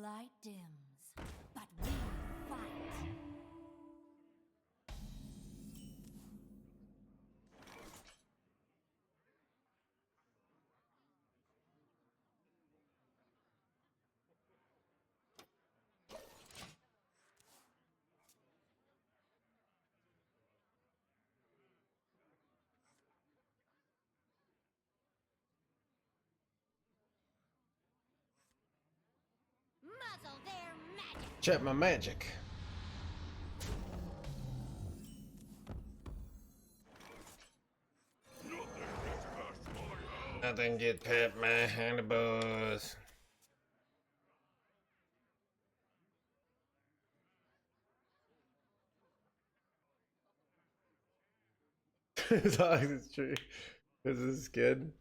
light dims, but we fight. Muzzle their magic. Check my magic. Nothing get past my handlebars. As long as it's true. This is good.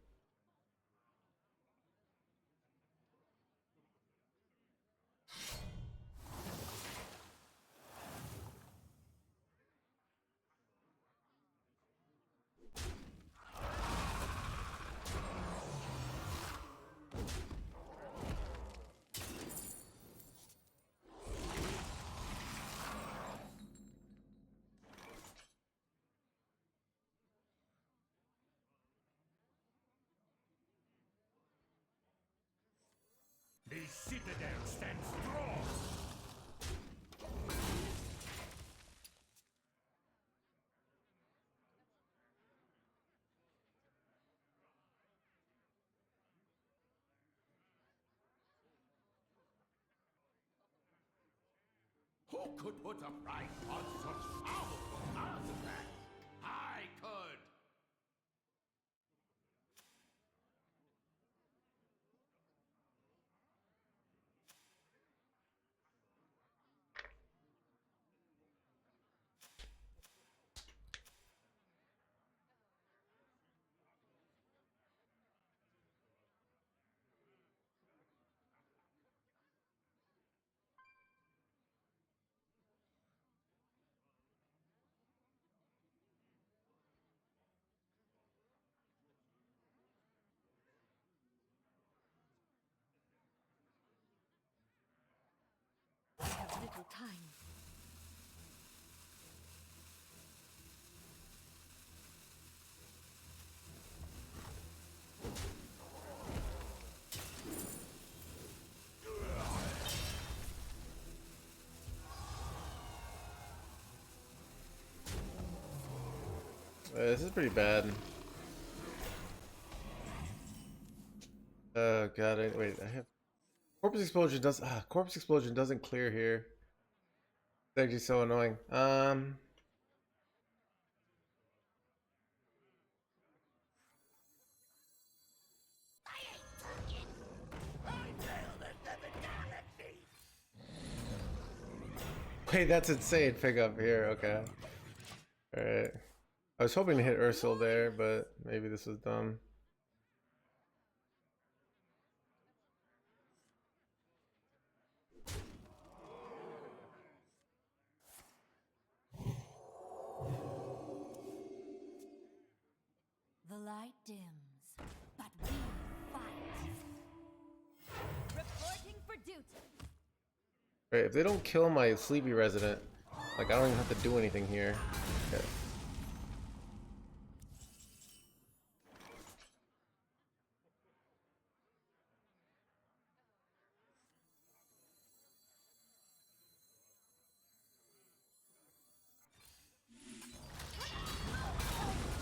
The citadel stands strong! Who could put a price on such powerful artifacts? I could! I have little time. This is pretty bad. Oh god, wait, I have corpse explosion doesn't clear here. It's actually so annoying. Wait, that's insane. Pick up here, okay. Alright. I was hoping to hit Ursul there, but maybe this was dumb. The light dims, but we fight. Reporting for duty. Right, if they don't kill my sleepy resident, like I don't even have to do anything here. Okay.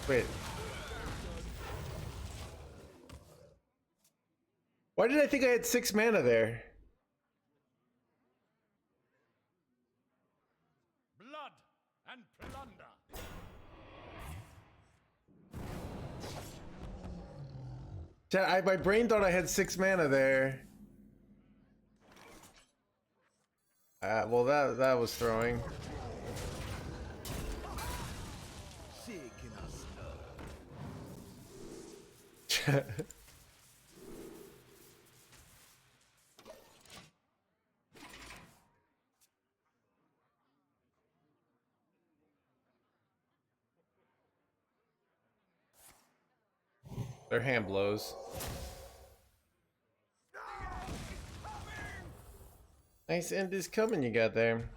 Wait. Why did I think I had 6 mana there? Blood and plunder! My brain thought I had 6 mana there. Well, that was throwing. Their hand blows. Nice end is coming you got there.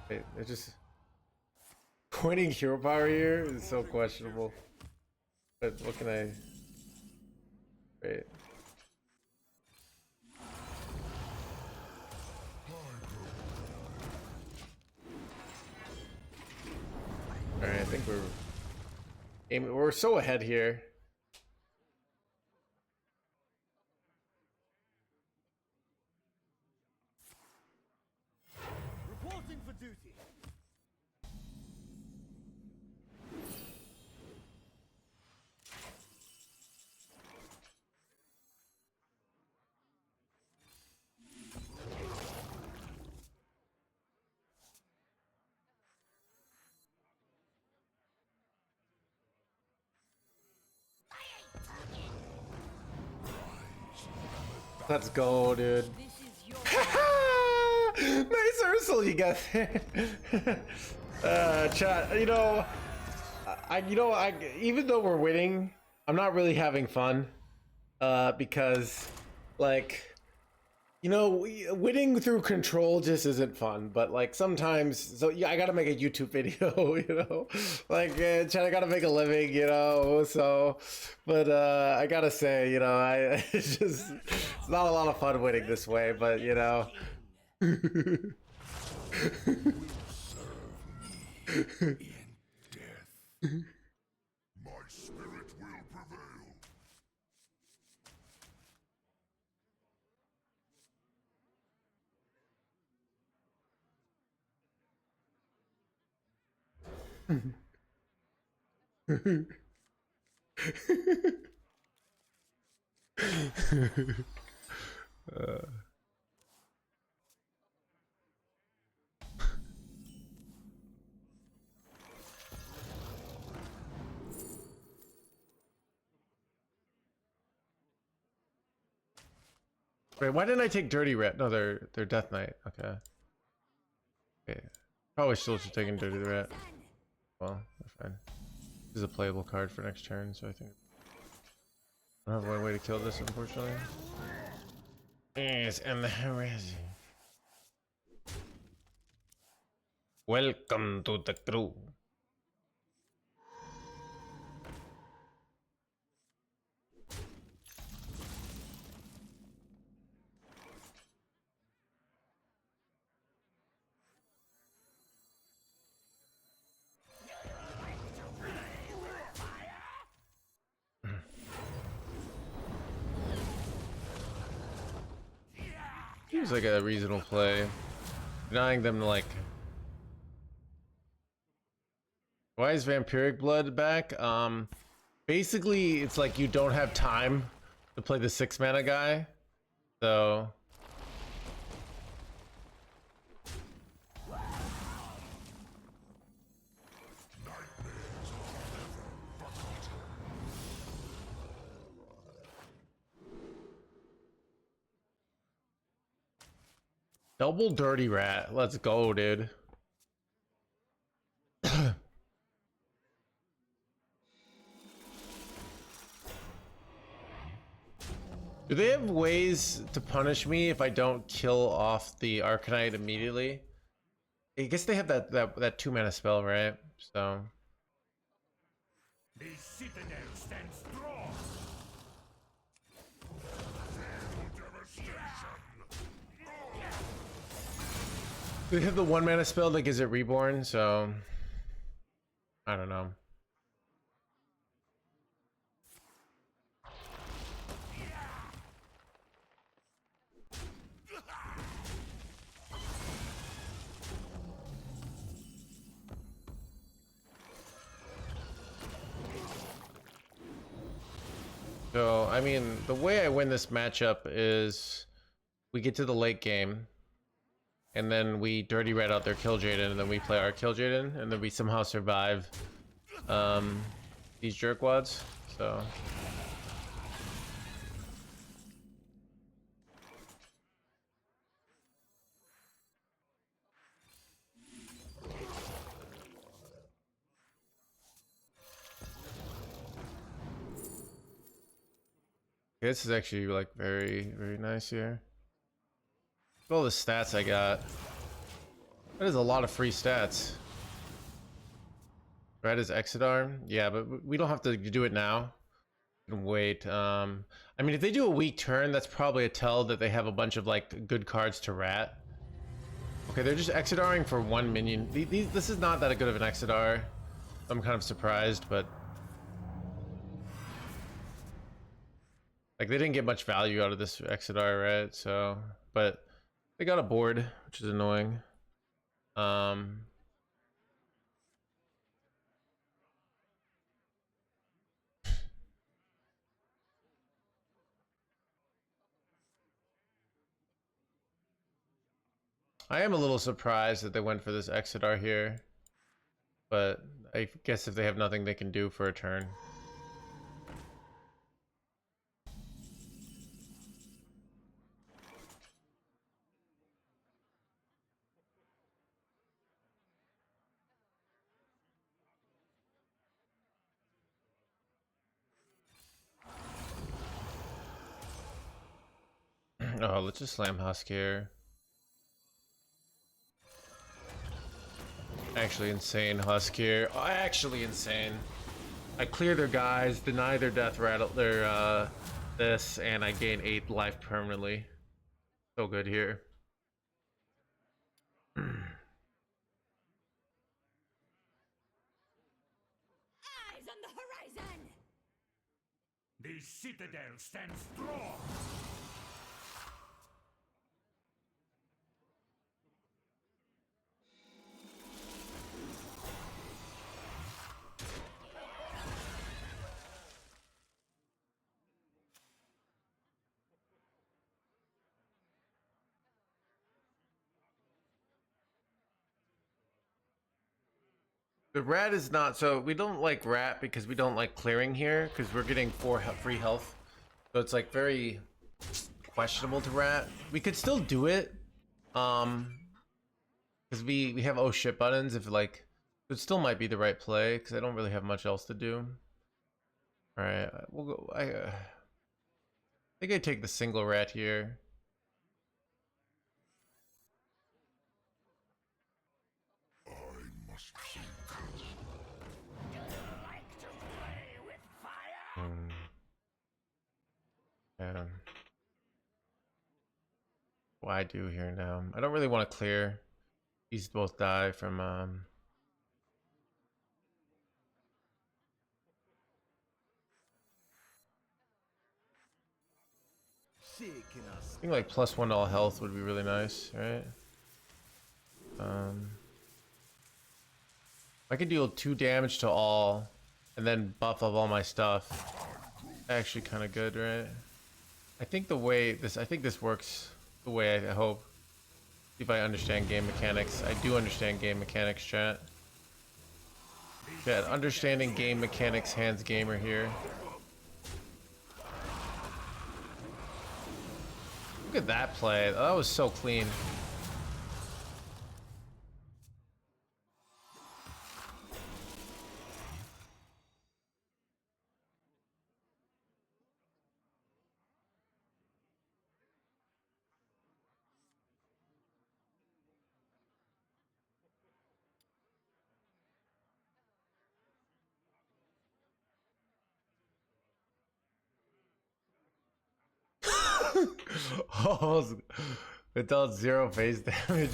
Wait, they're just pointing hero power here is so questionable. But what can I? Wait. All right, I think we're so ahead here. Reporting for duty. Let's go, dude. This is your Nice Ursel you got there. Chat, I even though we're winning, I'm not really having fun. Because like winning through control just isn't fun, but like sometimes, so yeah, I gotta make a YouTube video, chat, I gotta make a living, so, but I gotta say, it's not a lot of fun winning this way, but My spirit will prevail. Wait, why didn't I take Dirty Rat? No, they're Death Knight. Okay. Okay. Probably still should take Dirty Rat. Well, that's fine. This is a playable card for next turn, so I think I don't have one way to kill this, unfortunately. Yes, and the harassing. Welcome to the crew. Seems like a reasonable play. Denying them like. Why is Vampiric Blood back? Basically it's like you don't have time to play the 6 mana guy. So double Dirty Rat. Let's go, dude. Do they have ways to punish me if I don't kill off the Arcanite immediately? I guess they have that 2 mana spell, right? So The citadel stands strong. they have the 1 mana spell that gives it reborn, so I don't know. So, I mean, the way I win this matchup is we get to the late game, and then we Dirty Rat out their Kill Jaden, and then we play our Kill Jaden, and then we somehow survive these jerkwads. So this is actually like very, very nice here. All the stats I got. That is a lot of free stats. Red is exit arm. Yeah, but we don't have to do it now. We can wait. I mean, if they do a weak turn, that's probably a tell that they have a bunch of like good cards to rat. Okay, they're just exit arming for one minion. This is not that good of an exit R. I'm kind of surprised, but like they didn't get much value out of this exit R, right? So, but they got a board, which is annoying. I am a little surprised that they went for this exit R here, but I guess if they have nothing they can do for a turn. Oh, let's just slam Husk here. Actually insane Husk here. Oh, actually insane. I clear their guys, deny their death rattle, their this, and I gain 8 life permanently. So good here. Eyes on the horizon. The citadel stands strong. The rat is not, so we don't like rat because we don't like clearing here because we're getting 4 free health. So it's like very questionable to rat. We could still do it. Because we have oh shit buttons if like it still might be the right play because I don't really have much else to do. All right, we'll go. I think I take the single rat here. Yeah. What I do here now? I don't really want to clear. These both die from I think like +1 to all health would be really nice, right? I could deal 2 damage to all and then buff up all my stuff. Actually kind of good, right? I think this works the way I hope. If I understand game mechanics. I do understand game mechanics, chat. Chat, understanding game mechanics, HandsGamer here. Look at that play. That was so clean. Oh, it dealt 0 phase damage.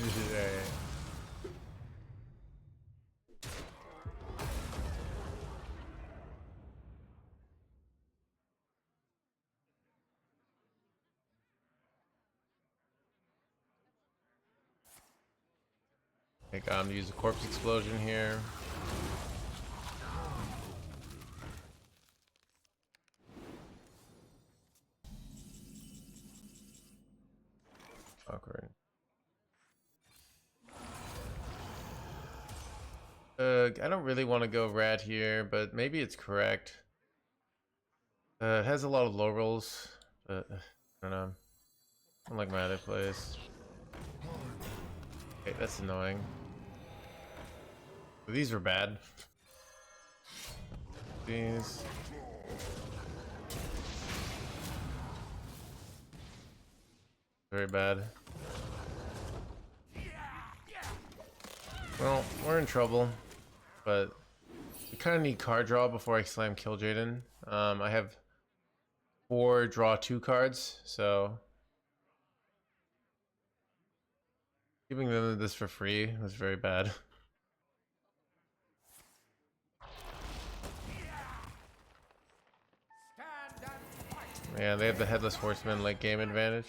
I think I'm gonna use a corpse explosion here. Awkward. I don't really want to go rat here, but maybe it's correct. It has a lot of low rolls, but I don't know. I don't like my other plays. Okay, that's annoying. These were bad. These. Very bad. Well, we're in trouble, but we kind of need card draw before I slam Kill Jaden. I have 4 draw 2 cards, so giving them this for free was very bad. Yeah, they have the Headless Horseman late game advantage.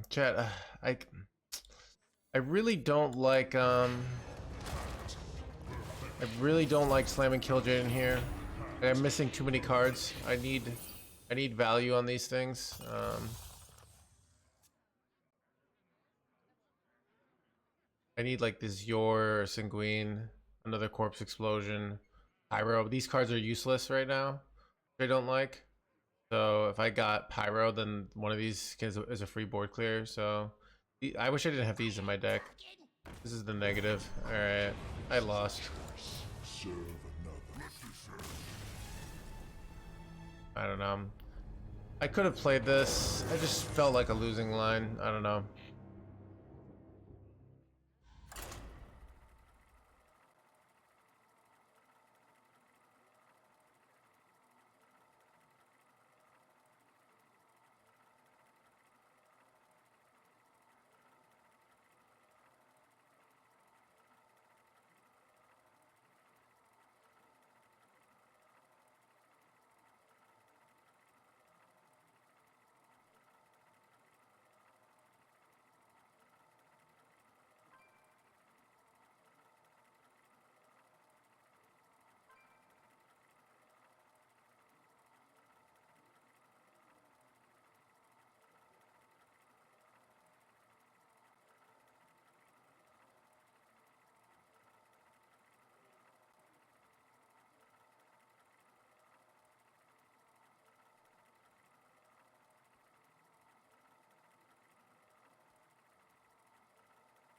Chat, I really don't like I really don't like slamming Kill Jaden here. I'm missing too many cards. I need value on these things. I need like this Yor, Sanguine, another Corpse Explosion, Pyro. These cards are useless right now. I don't like. So if I got Pyro, then one of these is a free board clear. So I wish I didn't have these in my deck. This is the negative. All right, I lost. I don't know. I could have played this. I just felt like a losing line. I don't know.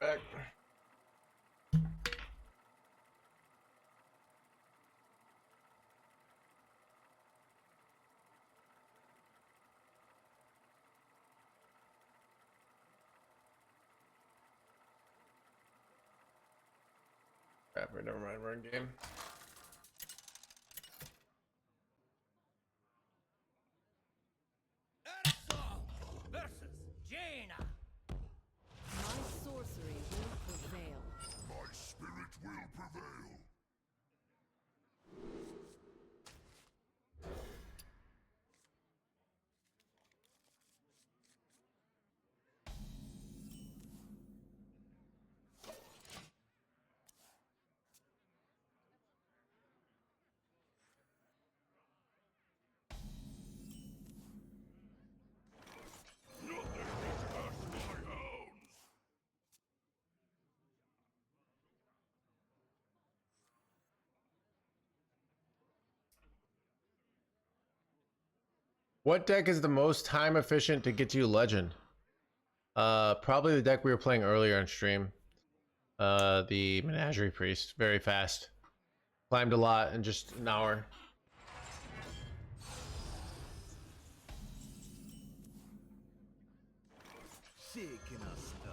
Back. Crap, never mind, we're in game. Versus Jaina. My sorcery will prevail. My spirit will prevail. What deck is the most time efficient to get to legend? Probably the deck we were playing earlier on stream. The Menagerie Priest. Very fast. Climbed a lot in just an hour. Shaking a stir.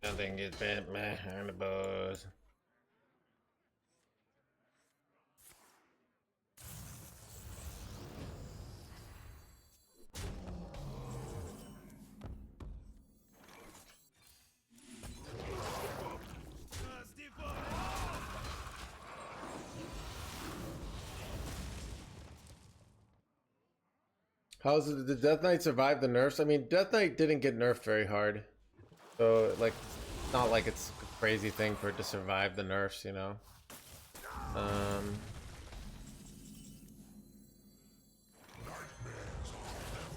Nothing gets bent behind the buzz. How's it, did Death Knight survive the nerfs? I mean, Death Knight didn't get nerfed very hard. So, like, it's not like it's a crazy thing for it to survive the nerfs, you know?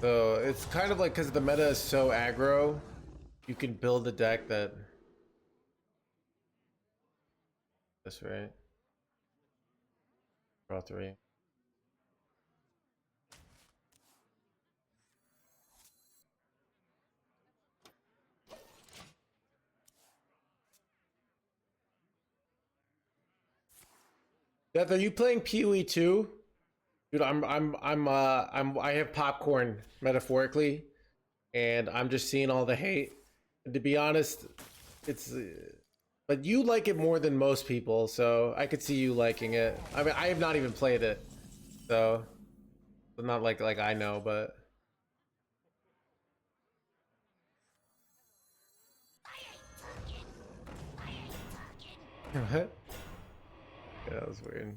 So, it's kind of like, because the meta is so aggro, you can build a deck that this right. Draw 3. Death, are you playing PoE too? Dude, I have popcorn metaphorically, and I'm just seeing all the hate. And to be honest, it's but you like it more than most people, so I could see you liking it. I mean, I have not even played it, so not like I know, but what? Yeah, that was weird.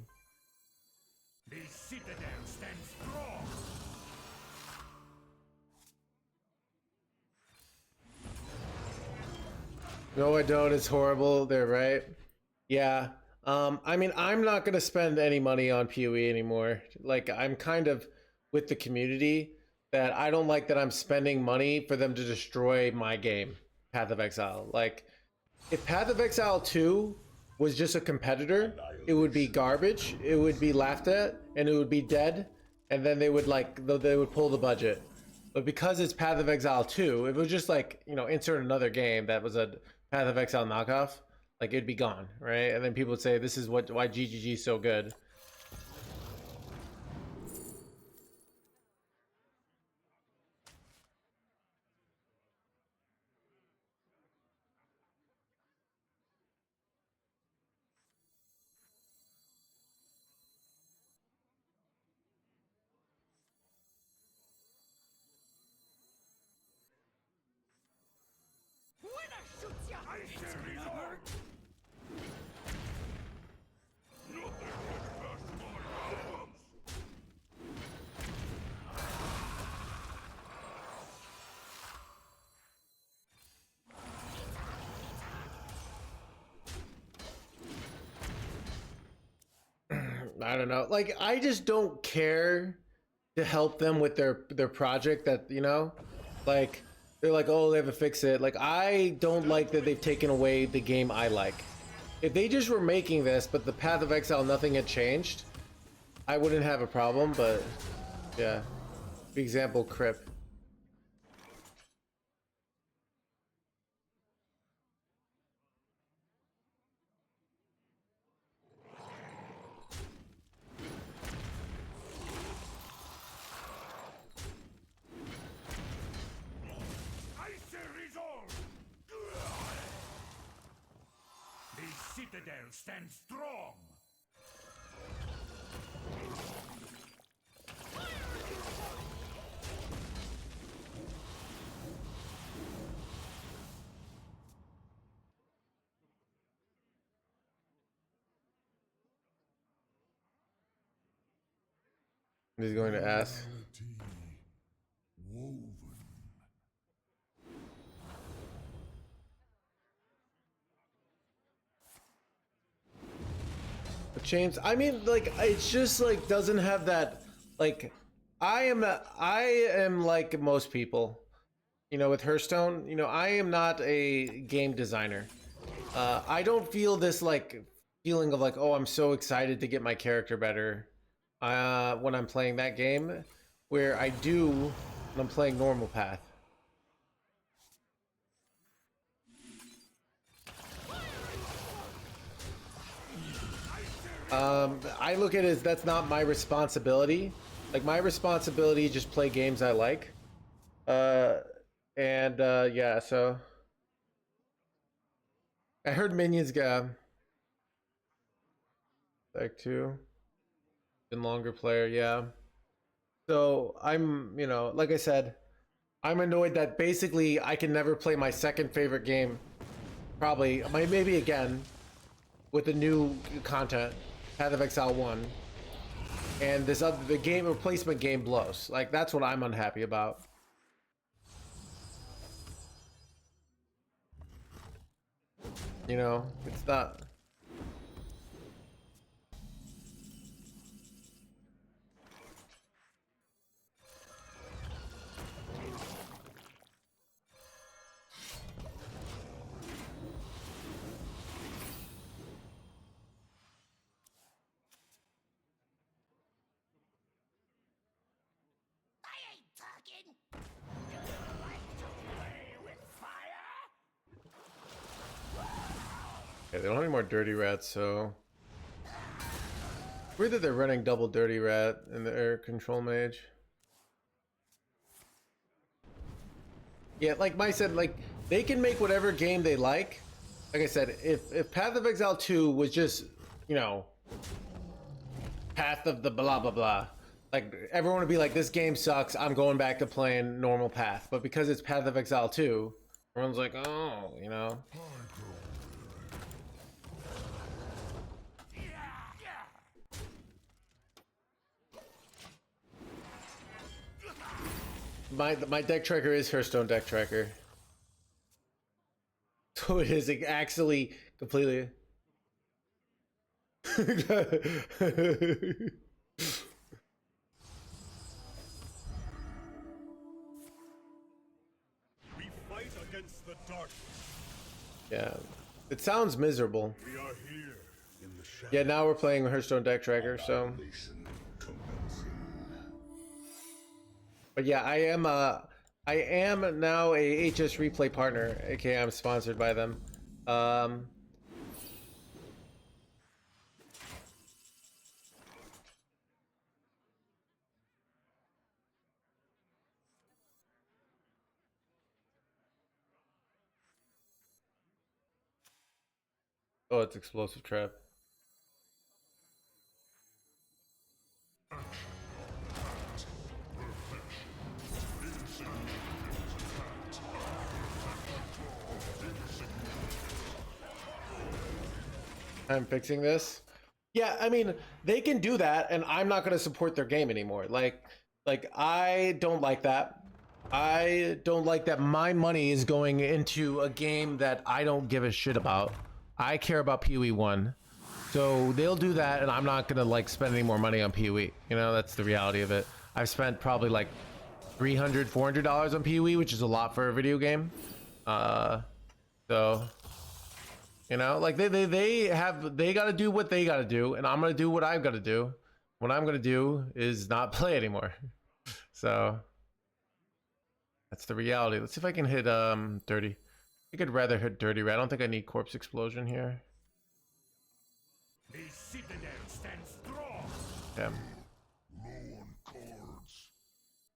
The citadel stands strong. No, I don't. It's horrible. They're right. Yeah. I mean, I'm not gonna spend any money on PoE anymore. Like, I'm kind of with the community that I don't like that I'm spending money for them to destroy my game, Path of Exile. Like, if Path of Exile 2 was just a competitor, it would be garbage. It would be laughed at, and it would be dead. And then they would they would pull the budget. But because it's Path of Exile 2, if it was just like, you know, insert another game that was a Path of Exile knockoff, like it'd be gone, right? And then people would say this is why GGG is so good. When I shoot ya, it's gonna hurt. I don't know. Like, I just don't care to help them with their project that, you know, like they're like, oh, they have to fix it. Like, I don't like that they've taken away the game I like. If they just were making this, but the Path of Exile, nothing had changed, I wouldn't have a problem. But yeah, for example, Crip. Icy resolve. The citadel stands strong. He's going to ask. Woven. James, I mean, like, it's just like doesn't have that, like, I am like most people, you know, with Hearthstone, you know, I am not a game designer. I don't feel this like feeling of like, oh, I'm so excited to get my character better when I'm playing that game, where I do when I'm playing normal path. I look at it as that's not my responsibility. Like, my responsibility is just play games I like. Yeah, so I heard Minions got like 2 been longer player, yeah. So I'm, you know, like I said, I'm annoyed that basically I can never play my second favorite game, probably, maybe again, with the new content, Path of Exile 1, and this other, the game replacement game blows. Like, that's what I'm unhappy about. You know, it's not. Okay, they don't have any more dirty rats, so weird that they're running double dirty rat in the air control mage. Yeah, like Mike said, like they can make whatever game they like. Like I said, if Path of Exile 2 was just, you know, Path of the blah blah blah, like everyone would be like, this game sucks, I'm going back to playing normal Path. But because it's Path of Exile 2, everyone's like, oh, you know. My deck tracker is Hearthstone deck tracker. So it is actually completely. We fight against the darkness. Yeah, it sounds miserable. We are here in the shadow. Yeah, now we're playing Hearthstone deck tracker, so. But yeah, I am now a HS Replay partner, aka I'm sponsored by them. Oh, it's explosive trap. I'm fixing this. Yeah, I mean, they can do that, and I'm not going to support their game anymore. Like I don't like that. I don't like that my money is going into a game that I don't give a shit about. I care about PoE 1. So they'll do that, and I'm not going to like spend any more money on PoE. You know, that's the reality of it. I've spent probably like $300, $400 on PoE, which is a lot for a video game. So... You know, like they got to do what they got to do, and I'm gonna do what I've got to do. What I'm gonna do is not play anymore. So that's the reality. Let's see if I can hit dirty. I think I'd rather hit dirty rat. I don't think I need corpse explosion here. A citadel stands strong. Yeah. Low on cards.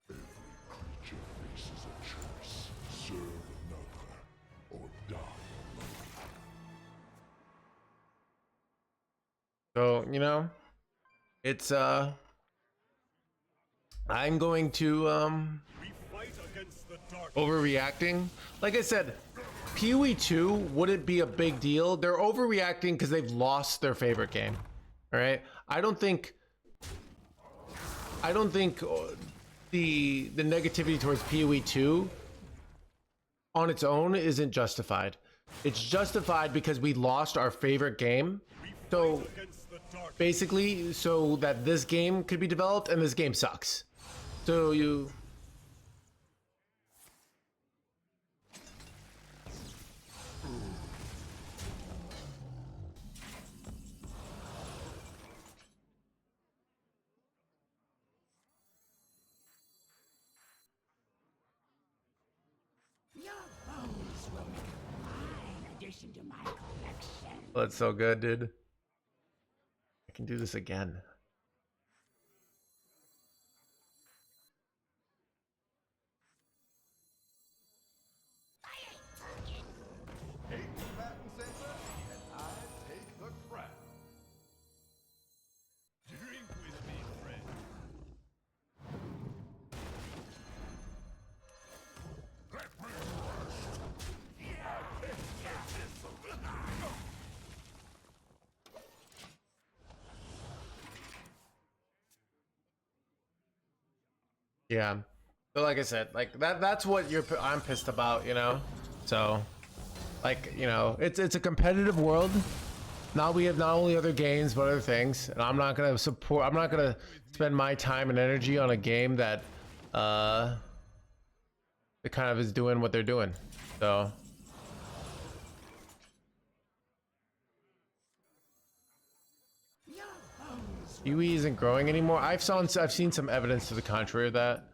Every creature faces a choice: serve another or die. So, you know, it's I'm going to We fight against the dark. overreacting. Like I said, PoE 2 wouldn't be a big deal. They're overreacting because they've lost their favorite game. All right, I don't think the negativity towards PoE 2 on its own isn't justified. It's justified because we lost our favorite game. So basically, so that this game could be developed, and this game sucks. So you... Your bones will make a fine addition to my collection. Oh, that's so good, dude. I can do this again. Take the patent center, and I take the crown. Drink with me, friend. Yeah. So like I said, like that's what I'm pissed about, you know? So like, you know, it's a competitive world. Now we have not only other games but other things, and I'm not going to spend my time and energy on a game that it kind of is doing what they're doing. So UE isn't growing anymore. I've seen some evidence to the contrary of that.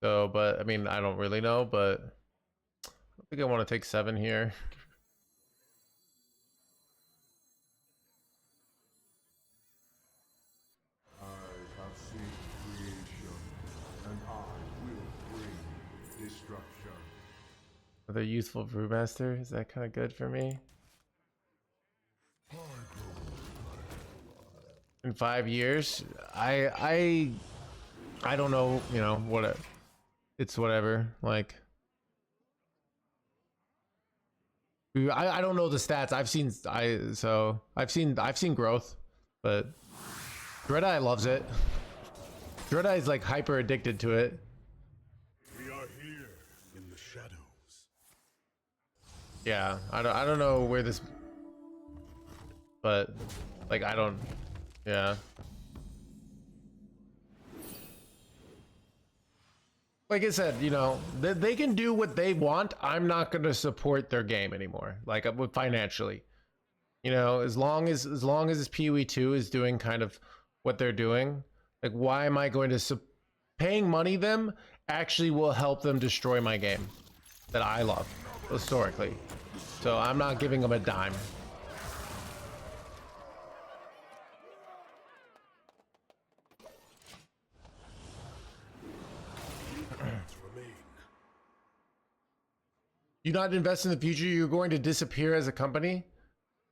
So, but I mean, I don't really know, but I think I want to take 7 here. Another youthful brewmaster. Is that kind of good for me? In 5 years, I don't know. You know what? It's whatever. Like, I don't know the stats. I've seen growth, but Dreadeye loves it. Dreadeye's like hyper addicted to it. We are here in the shadows. Yeah, I don't know where this, but like I don't. Yeah. Like I said, you know, they can do what they want. I'm not going to support their game anymore. Like financially, you know, as long as PoE2 is doing kind of what they're doing, like why am I going to paying money them actually will help them destroy my game that I love historically. So I'm not giving them a dime. You not invest in the future, you're going to disappear as a company.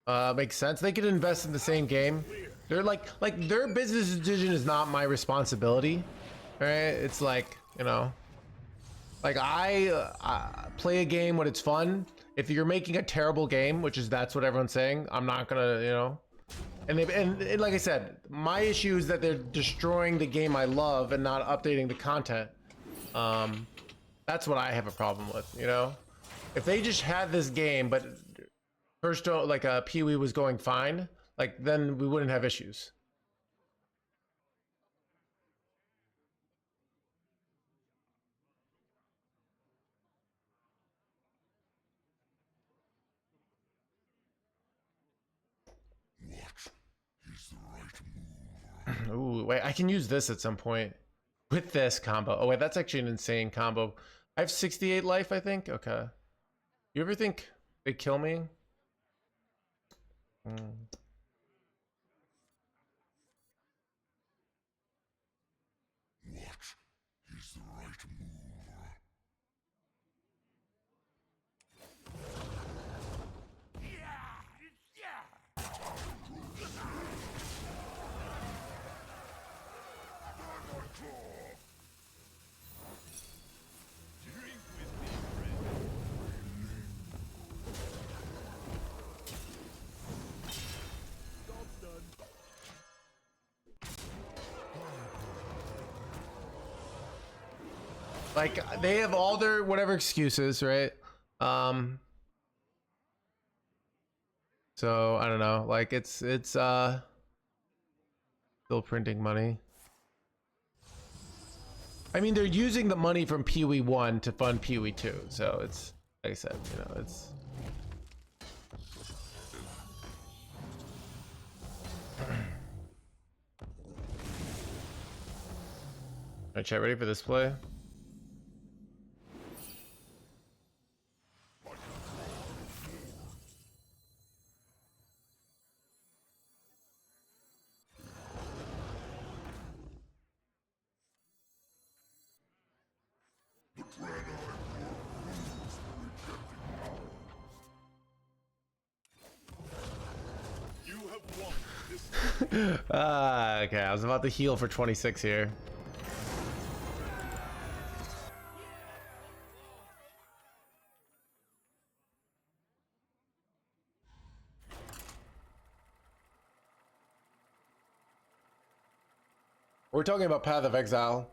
Makes sense. They could invest in the same game. They're like their business decision is not my responsibility. All right, it's like, you know, like I play a game when it's fun. If you're making a terrible game, that's what everyone's saying, I'm not gonna, you know. And like I said, my issue is that they're destroying the game I love and not updating the content. That's what I have a problem with, you know. If they just had this game, but Hearthstone, like PoE was going fine, like then we wouldn't have issues. Ooh, wait, I can use this at some point with this combo. Oh wait, that's actually an insane combo. I have 68 life, I think. Okay. You ever think they kill me? Like they have all their whatever excuses, right? So I don't know. Like it's still printing money. I mean, they're using the money from PoE 1 to fund PoE 2, so it's like I said, you know, it's. Alright, chat, ready for this play? Okay, I was about to heal for 26 here. We're talking about Path of Exile.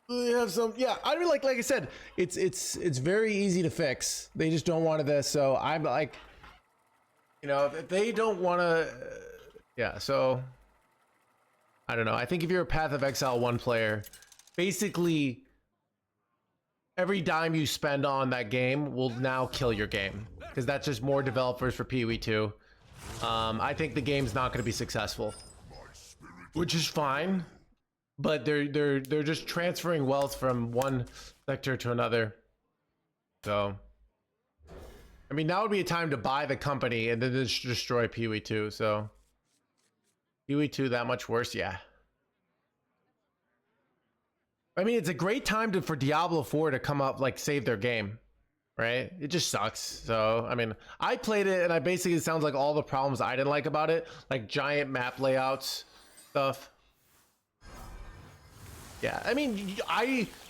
We have some, yeah. I mean, like I said, it's very easy to fix. They just don't want this, so I'm like, you know, if they don't want to, yeah. So I don't know. I think if you're a Path of Exile 1 player, basically every dime you spend on that game will now kill your game because that's just more developers for PoE 2. I think the game's not going to be successful, which is fine. But they're just transferring wealth from one sector to another. So, I mean, now would be a time to buy the company and then just destroy PoE 2. So, PoE 2 that much worse, yeah. I mean, it's a great time for Diablo 4 to come up, like, save their game, right? It just sucks. So, I mean, I played it, and I basically, it sounds like all the problems I didn't like about it, like giant map layouts, stuff. Yeah, I mean,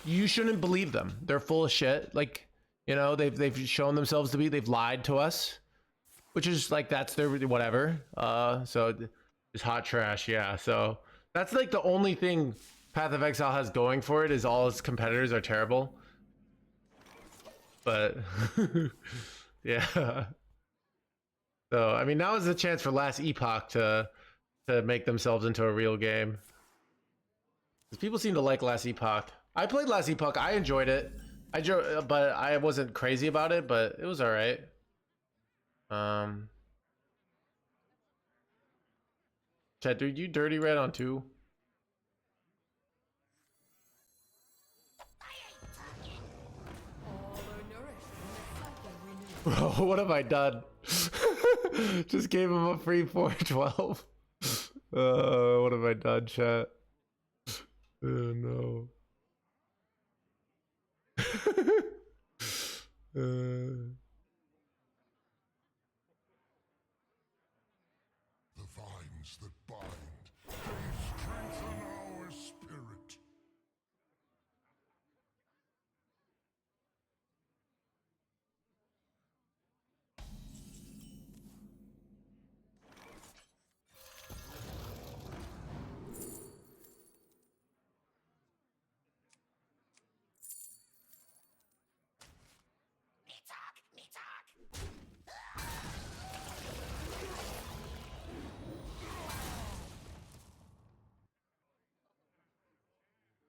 you shouldn't believe them. They're full of shit. Like, you know, they've shown themselves to be, they've lied to us, which is like, that's their whatever. So it's hot trash. Yeah. So that's like the only thing Path of Exile has going for it, is all its competitors are terrible. But yeah. So, I mean, now is the chance for Last Epoch to make themselves into a real game. People seem to like Last Epoch. I played Last Epoch. I enjoyed it. But I wasn't crazy about it, but it was all right. Chat, dude, you dirty red on 2? Bro, what have I done? Just gave him a free 412. What have I done, chat? Oh no. The vines that bind, they strengthen our spirit.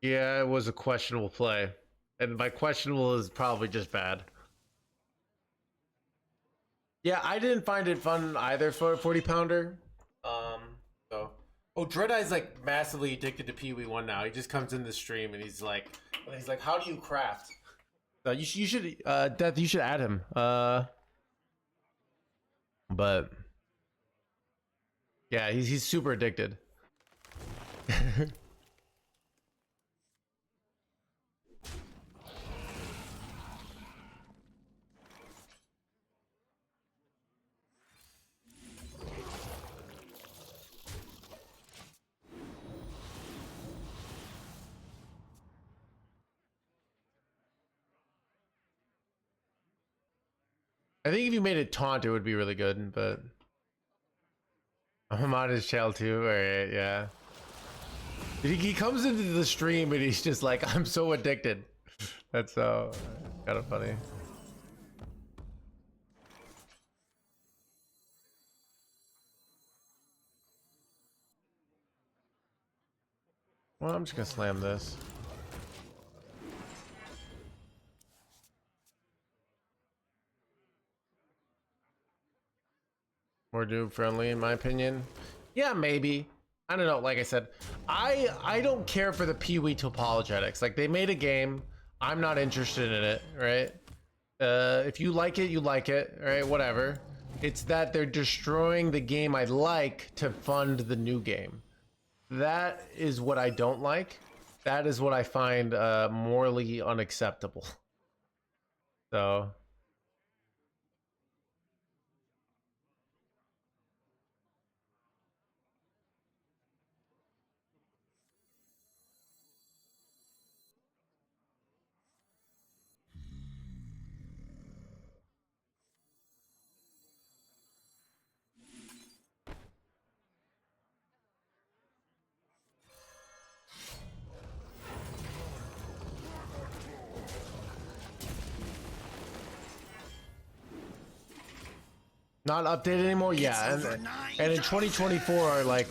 Yeah, it was a questionable play. And by questionable is probably just bad. Yeah, I didn't find it fun either for a 40 pounder. So. Oh, Dreadeye's like massively addicted to Pee Wee 1 now. He just comes in the stream and he's like, how do you craft? You should, Death, you should add him. But yeah, he's super addicted. I think if you made it taunt, it would be really good, but I'm on his channel too. All right, yeah. He comes into the stream and he's just like, I'm so addicted. That's kind of funny. Well, I'm just gonna slam this. More noob friendly, in my opinion. Yeah, maybe. I don't know. Like I said, I don't care for the Pee Wee to apologetics. Like, they made a game. I'm not interested in it, right? If you like it, you like it, right? Whatever. It's that they're destroying the game I like to fund the new game. That is what I don't like. That is what I find morally unacceptable. So. Not updated anymore? Yeah, and in 2024, like,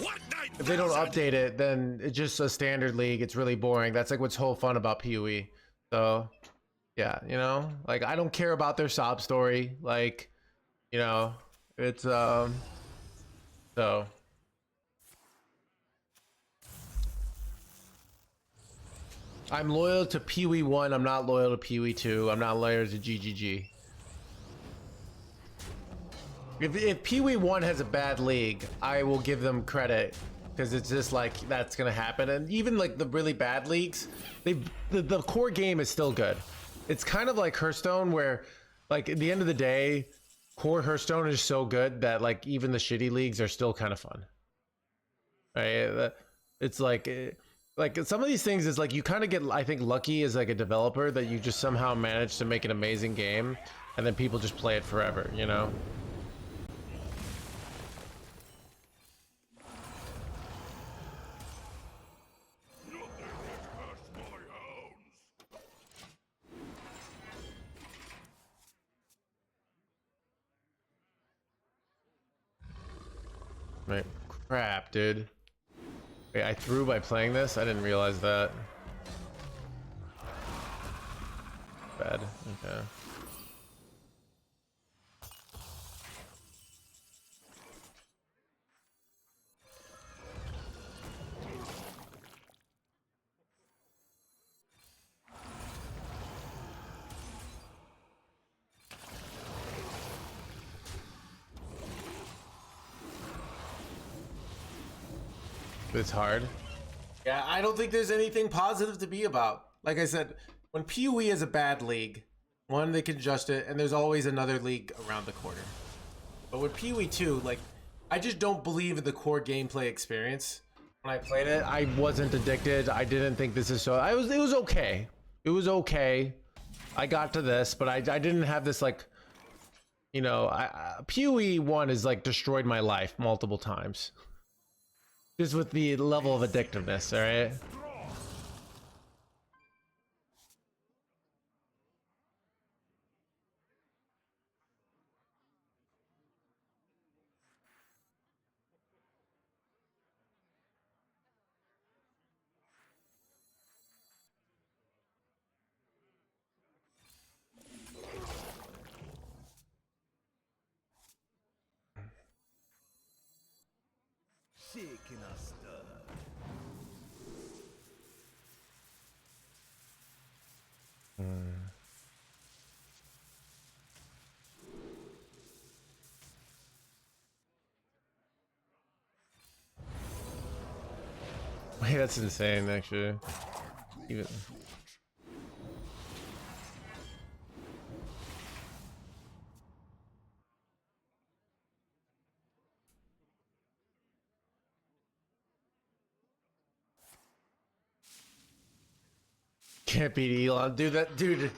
if they don't update it, then it's just a standard league. It's really boring. That's like what's so fun about PoE. So, yeah, you know, like, I don't care about their sob story. Like, you know, it's so. I'm loyal to PoE 1. I'm not loyal to PoE 2. I'm not loyal to GGG. If PoE 1 has a bad league, I will give them credit because it's just like that's gonna happen. And even like the really bad leagues, the core game is still good. It's kind of like Hearthstone, where like at the end of the day, core Hearthstone is so good that like even the shitty leagues are still kind of fun. Right? It's like some of these things is like you kind of get, I think, lucky as like a developer that you just somehow manage to make an amazing game, and then people just play it forever, you know? Right. Crap, dude. Wait, I threw by playing this? I didn't realize that. Bad. Okay. It's hard. Yeah, I don't think there's anything positive to be about. Like I said, when PoE is a bad league, one, they can adjust it, and there's always another league around the corner. But with PoE 2, like, I just don't believe in the core gameplay experience. When I played it, I wasn't addicted. I didn't think this is so. It was okay. It was okay. I got to this, but I didn't have this like, you know, PoE 1 has like destroyed my life multiple times. Just with the level of addictiveness, all right? Shaking a stir. Wait, that's insane, actually. Even... Can't beat Elon, dude.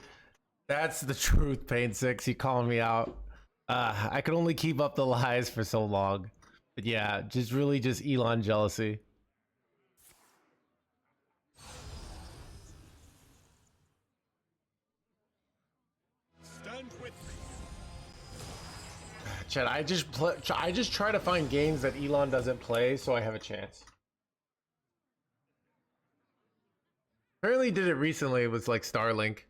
That's the truth. Pain 6, he calling me out. I could only keep up the lies for so long, but yeah, just really just Elon jealousy. Stand with me. Chad, I just try to find games that Elon doesn't play, so I have a chance. Apparently, did it recently. It was like Starlink.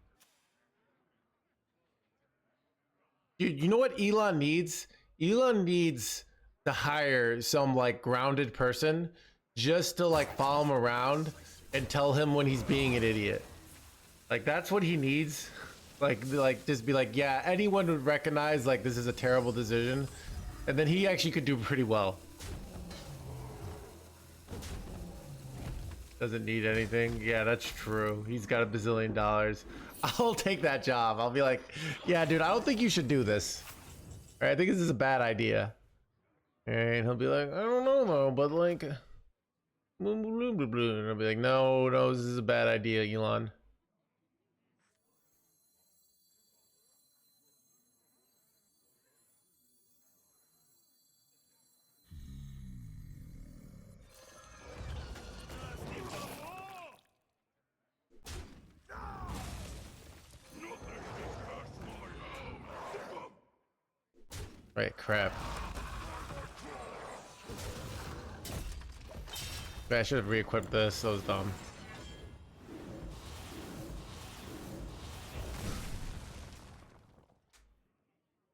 You know what Elon needs? Elon needs to hire some like grounded person just to like follow him around and tell him when he's being an idiot. Like that's what he needs. Like just be like, yeah, anyone would recognize like this is a terrible decision, and then he actually could do pretty well. Doesn't need anything. Yeah, that's true. He's got $1 bazillion. I'll take that job. I'll be like, yeah, dude, I don't think you should do this. All right, I think this is a bad idea. And he'll be like, I don't know though, but like, and I'll be like, no, this is a bad idea, Elon. Right, crap. I should have re-equipped this. That was dumb.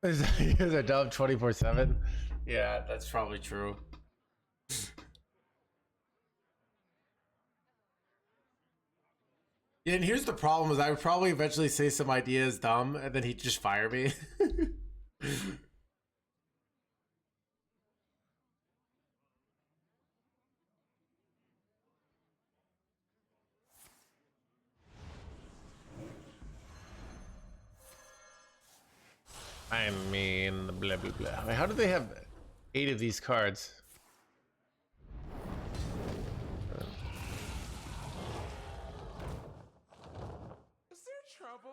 Is a dumb 24/7? Yeah, that's probably true. Yeah, and here's the problem: is I would probably eventually say some idea is dumb, and then he'd just fire me. I mean, blah blah blah. I mean, how do they have 8 of these cards? Is there trouble?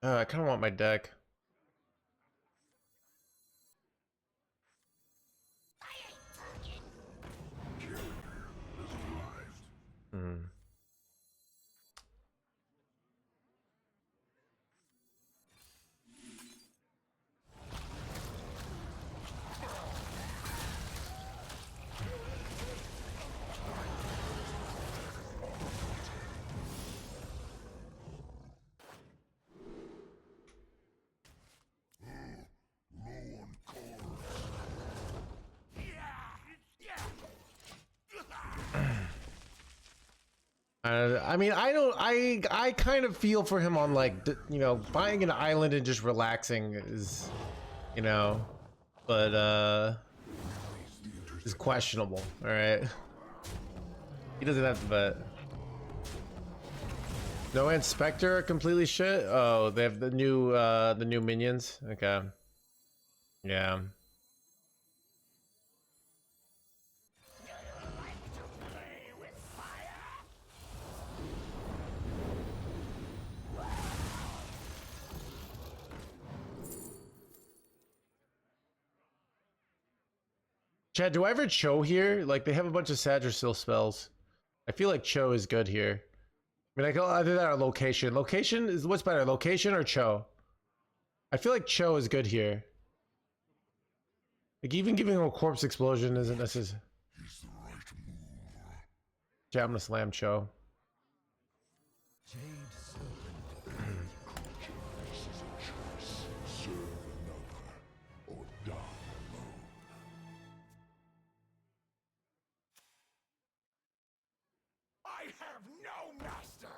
I kind of want my deck. Hmm. I mean, I don't. I kind of feel for him on like, you know, buying an island and just relaxing is, you know, but is questionable. All right, he doesn't have to bet. No Inspector completely shit. Oh, they have the new minions. Okay, yeah. Chad, do I ever Cho here? Like, they have a bunch of Sadrasil spells. I feel like Cho is good here. I mean, I can either that or location. Location is what's better, location or Cho? I feel like Cho is good here. Like, even giving him a corpse explosion isn't necessary. Yeah, I'm gonna slam Cho. I have no master.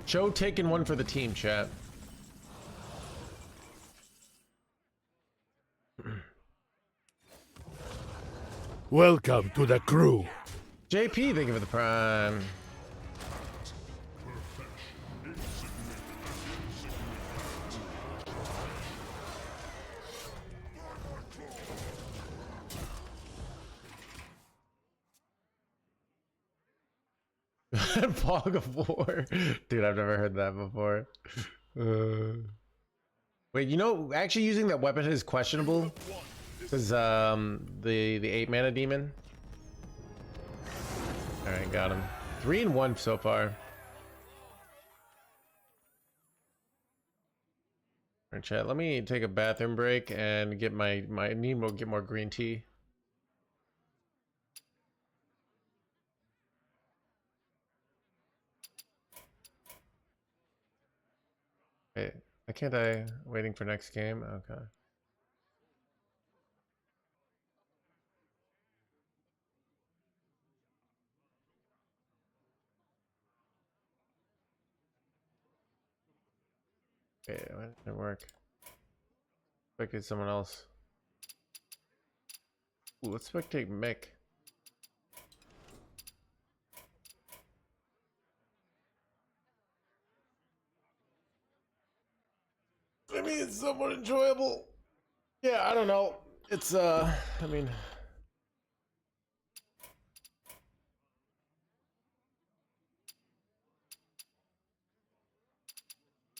Cho taking one for the team, chat. Welcome to the crew. JP, thank you for the prime. Fog of War. Dude, I've never heard that before. Wait, you know, actually using that weapon is questionable. Because the 8 mana demon. Alright, got him. 3 and 1 so far. Alright, chat, let me take a bathroom break and get get more green tea. Wait, why can't I waiting for next game? Okay. Okay, why didn't it work? Expected someone else. Ooh, let's spectate Mick. I mean, it's somewhat enjoyable. Yeah, I don't know. It's I mean,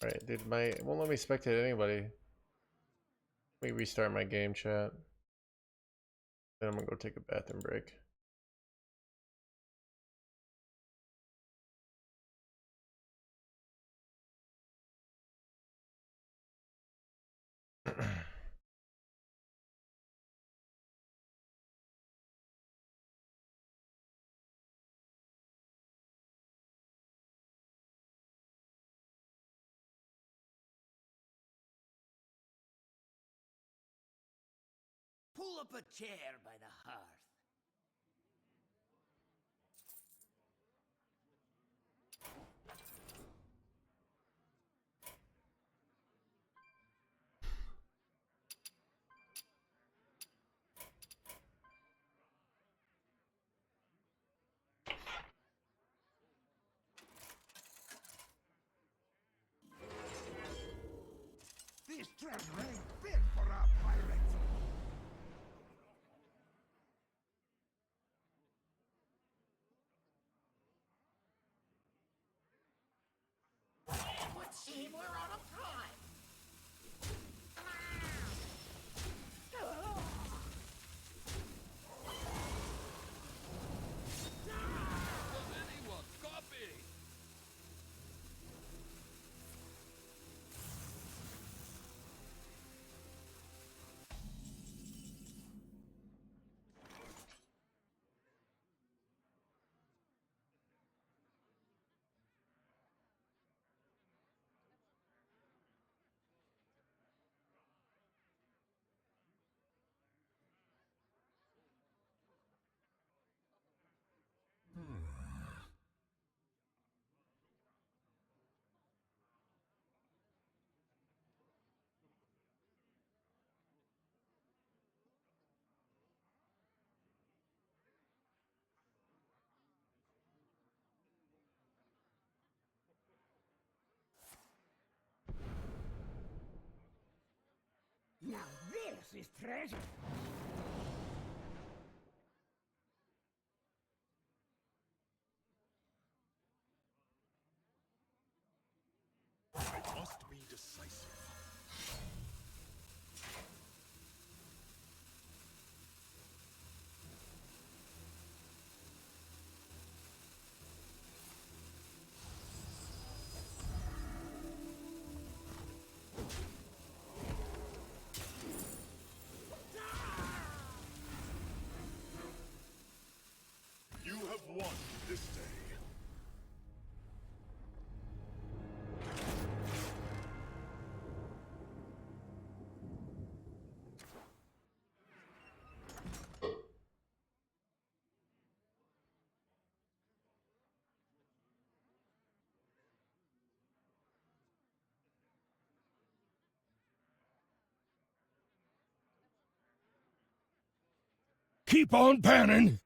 all right, dude, it won't let me spectate anybody. Let me restart my game chat. Then I'm gonna go take a bathroom break. Pull up a chair by the hearth. This treasure ain't fit for a pirate. It would seem we're out of time. Does anyone copy? Now this is treasure. I must be decisive. You have won this day. Keep on panning.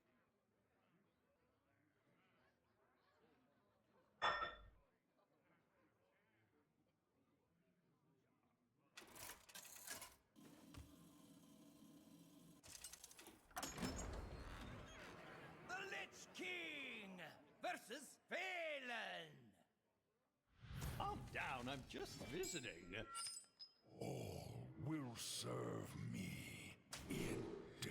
The Lich King versus Phelan. Calm down, I'm just visiting. All will serve me in death.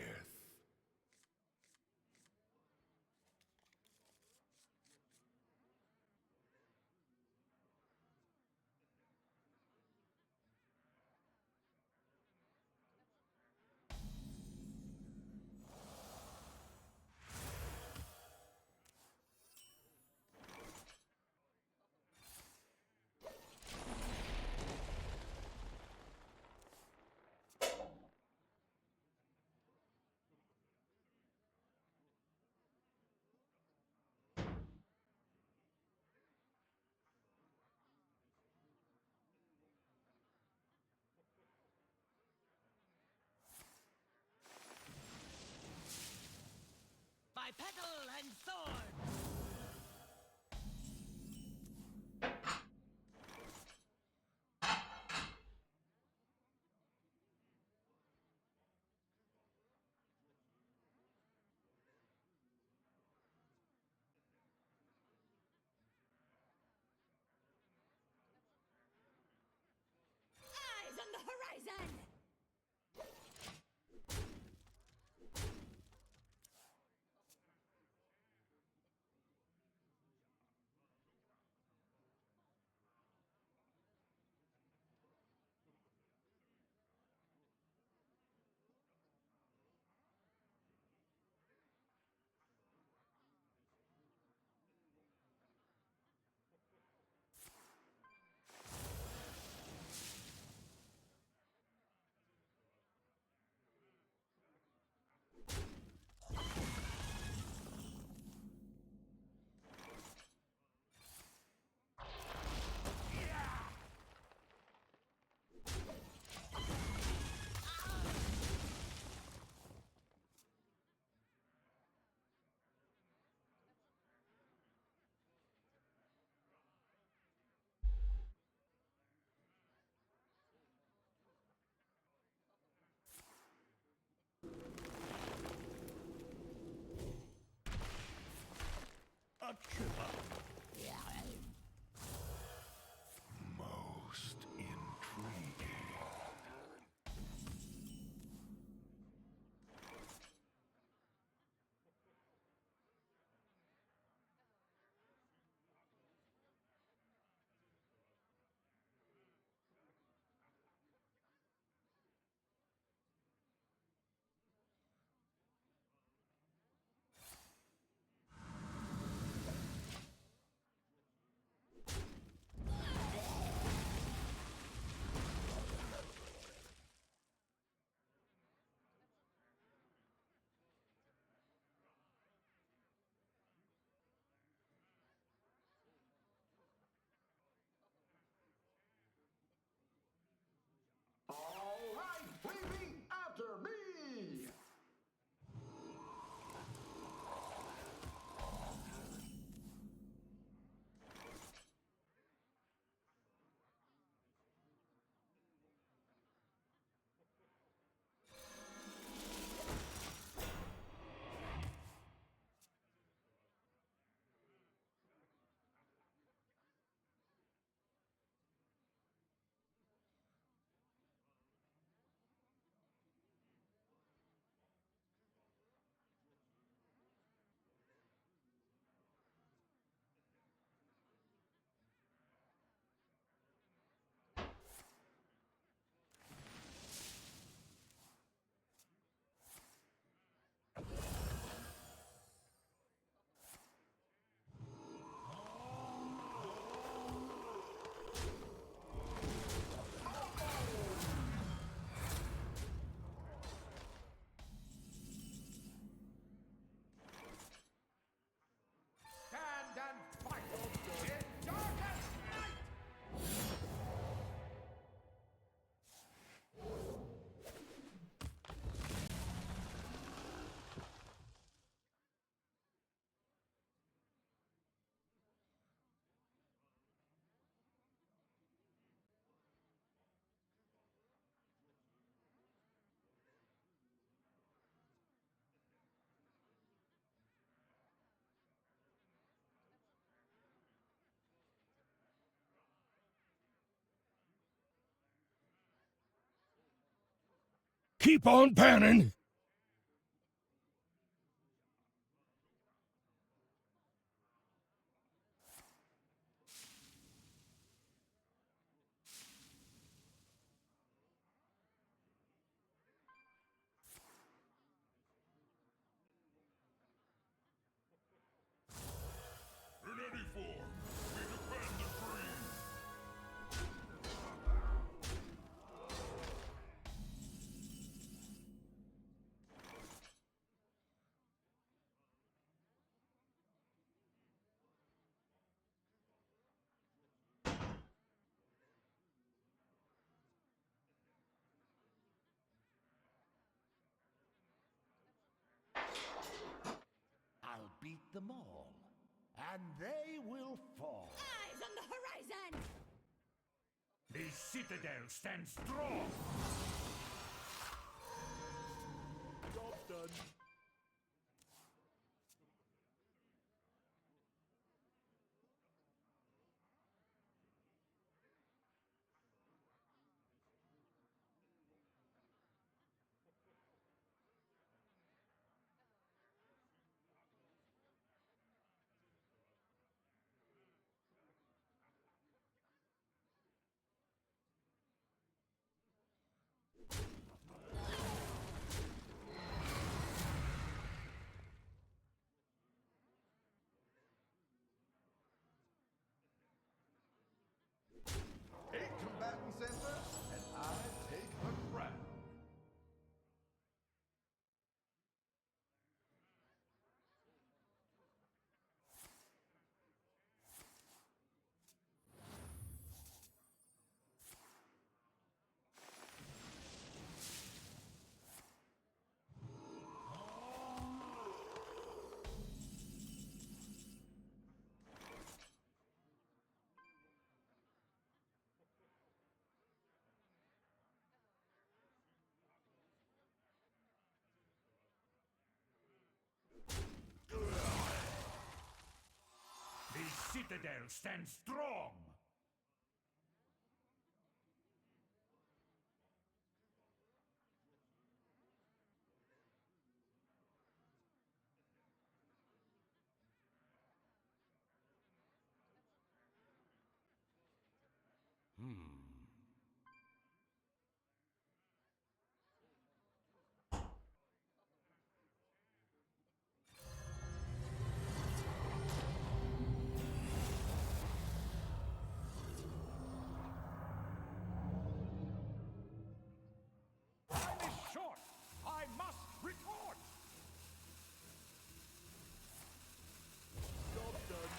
keep on panning. I'll beat them all, and they will fall. Eyes on the horizon! The citadel stands strong. Job done. Eight combatants enter, and I take the crown. The citadel stands strong. Time is short. I must retort. Job done.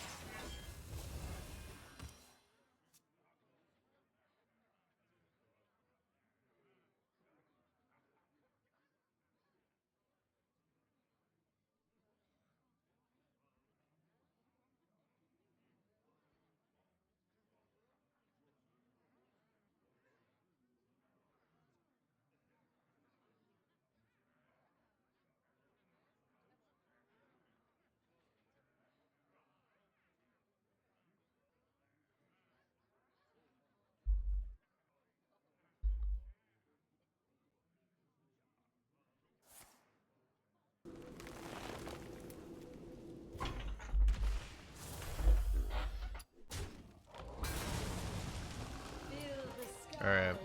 Alright.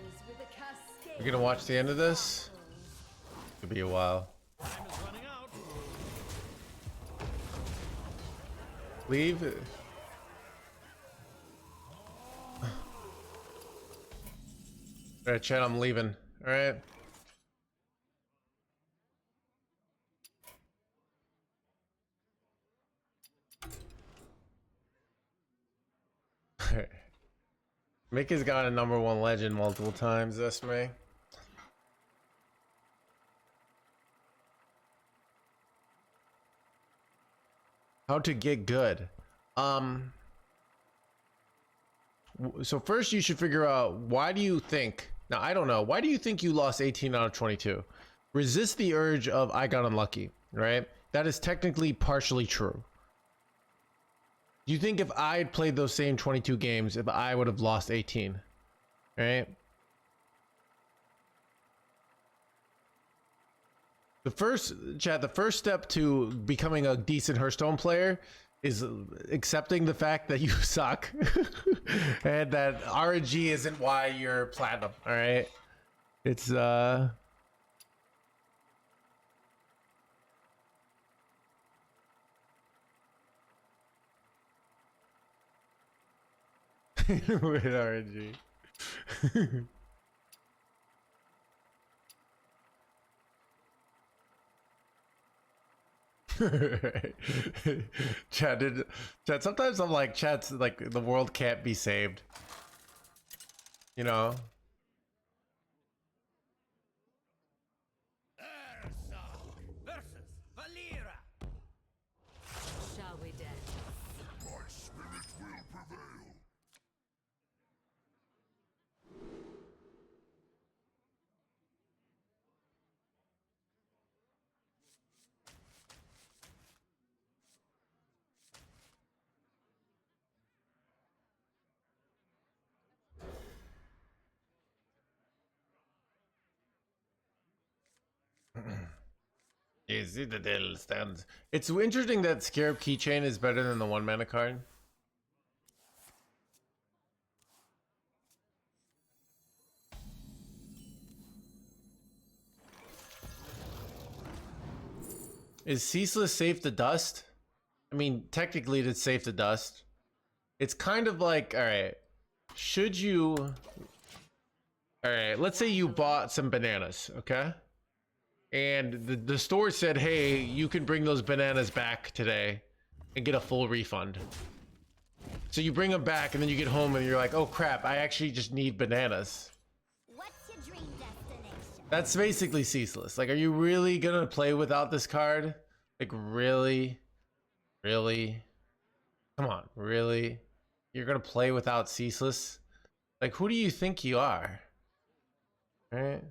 We're gonna watch the end of this? Could be a while. Time is running out. Leave? Alright, chat, I'm leaving. Alright. Mickey's got a #1 legend multiple times, that's me. How to get good. So first you should figure out, why do you think, now I don't know, why do you think you lost 18 out of 22? Resist the urge of I got unlucky, right? That is technically partially true. Do you think if I had played those same 22 games, if I would have lost 18, right? The first step to becoming a decent Hearthstone player is accepting the fact that you suck and that RNG isn't why you're platinum. All right, it's with RNG. Chat, sometimes I'm like, chat's like the world can't be saved, you know. Versus Valera. Shall we dance? My spirit will prevail. Is it the devil stands? It's interesting that Scarab Keychain is better than the 1 mana card. Is Ceaseless safe to dust? I mean, technically it's safe to dust. It's kind of like, all right, should you, all right, let's say you bought some bananas, okay? And the store said, hey, you can bring those bananas back today and get a full refund. So you bring them back and then you get home and you're like, oh crap, I actually just need bananas. What's your dream destination? That's basically Ceaseless. Like, are you really gonna play without this card? Like, really? Really? Come on, really? You're gonna play without Ceaseless? Like, who do you think you are? Right?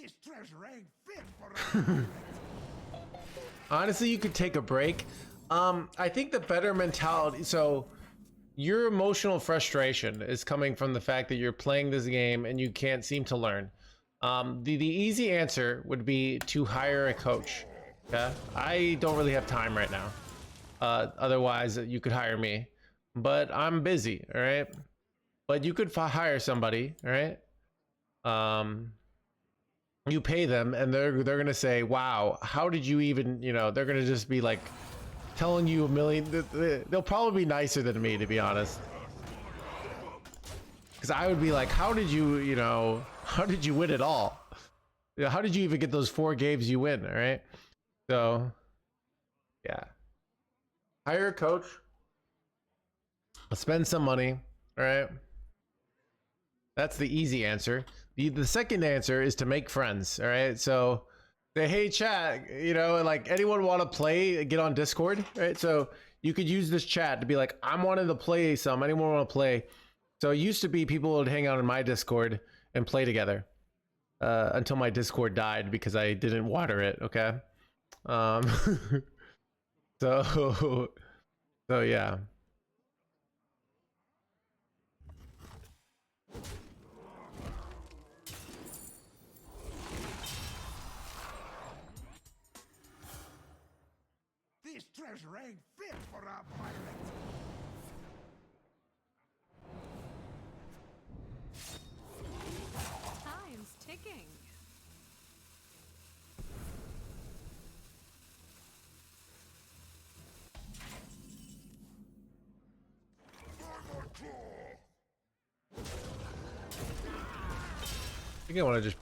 This treasure ain't fit for Honestly, you could take a break. I think the better mentality, so your emotional frustration is coming from the fact that you're playing this game and you can't seem to learn. The easy answer would be to hire a coach. Okay? I don't really have time right now. Otherwise, you could hire me, but I'm busy. All right. But you could hire somebody. All right. You pay them and they're gonna say, wow, how did you even, you know, they're gonna just be like telling you a million. They'll probably be nicer than me, to be honest, because I would be like, how did you, you know, how did you win it all? You know, how did you even get those 4 games you win? All right, so yeah, hire a coach, spend some money. All right, that's the easy answer. The second answer is to make friends. All right, so say, hey chat, you know, like, anyone want to play, get on Discord, right? So you could use this chat to be like, I'm wanting to play some, anyone want to play? So it used to be people would hang out in my Discord and play together until my Discord died because I didn't water it. Okay. So so yeah. This treasure ain't fit for a pirate. Time's ticking. I think I want to just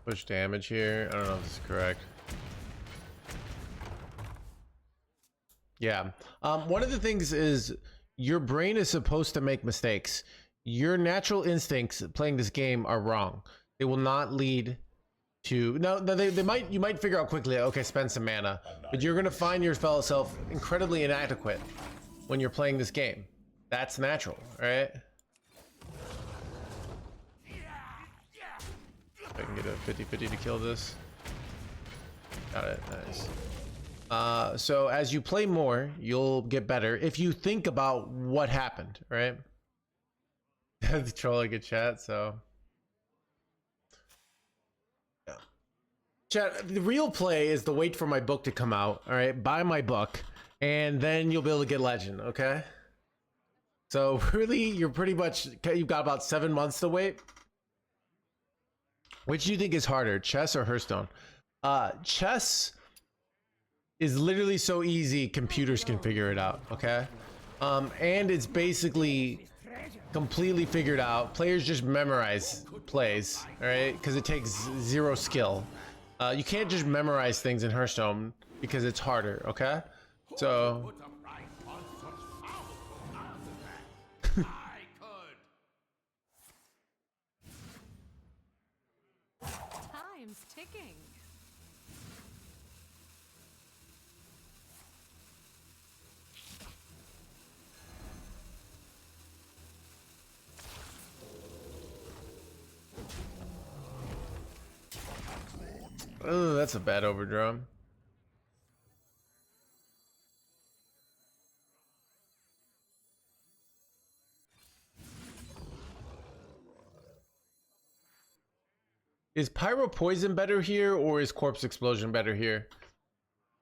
push damage here. I don't know if this is correct. Yeah. One of the things is your brain is supposed to make mistakes. Your natural instincts playing this game are wrong. They will not lead to they might, you might figure out quickly, okay, spend some mana, but you're gonna find your fellow self incredibly inadequate when you're playing this game. That's natural, right? I can get a 50-50 to kill this. Got it, nice. So as you play more, you'll get better if you think about what happened, right? Trolling a chat, so yeah. Chat, the real play is to wait for my book to come out. All right, buy my book, and then you'll be able to get Legend. Okay. So really, you're pretty much, you've got about 7 months to wait. Which do you think is harder, chess or Hearthstone? Chess is literally so easy, computers can figure it out, okay? And it's basically completely figured out. Players just memorize plays, all right? Because it takes zero skill. You can't just memorize things in Hearthstone because it's harder, okay? So... Time's ticking. Oh, that's a bad overdraw. Is Pyro Poison better here, or is Corpse Explosion better here? I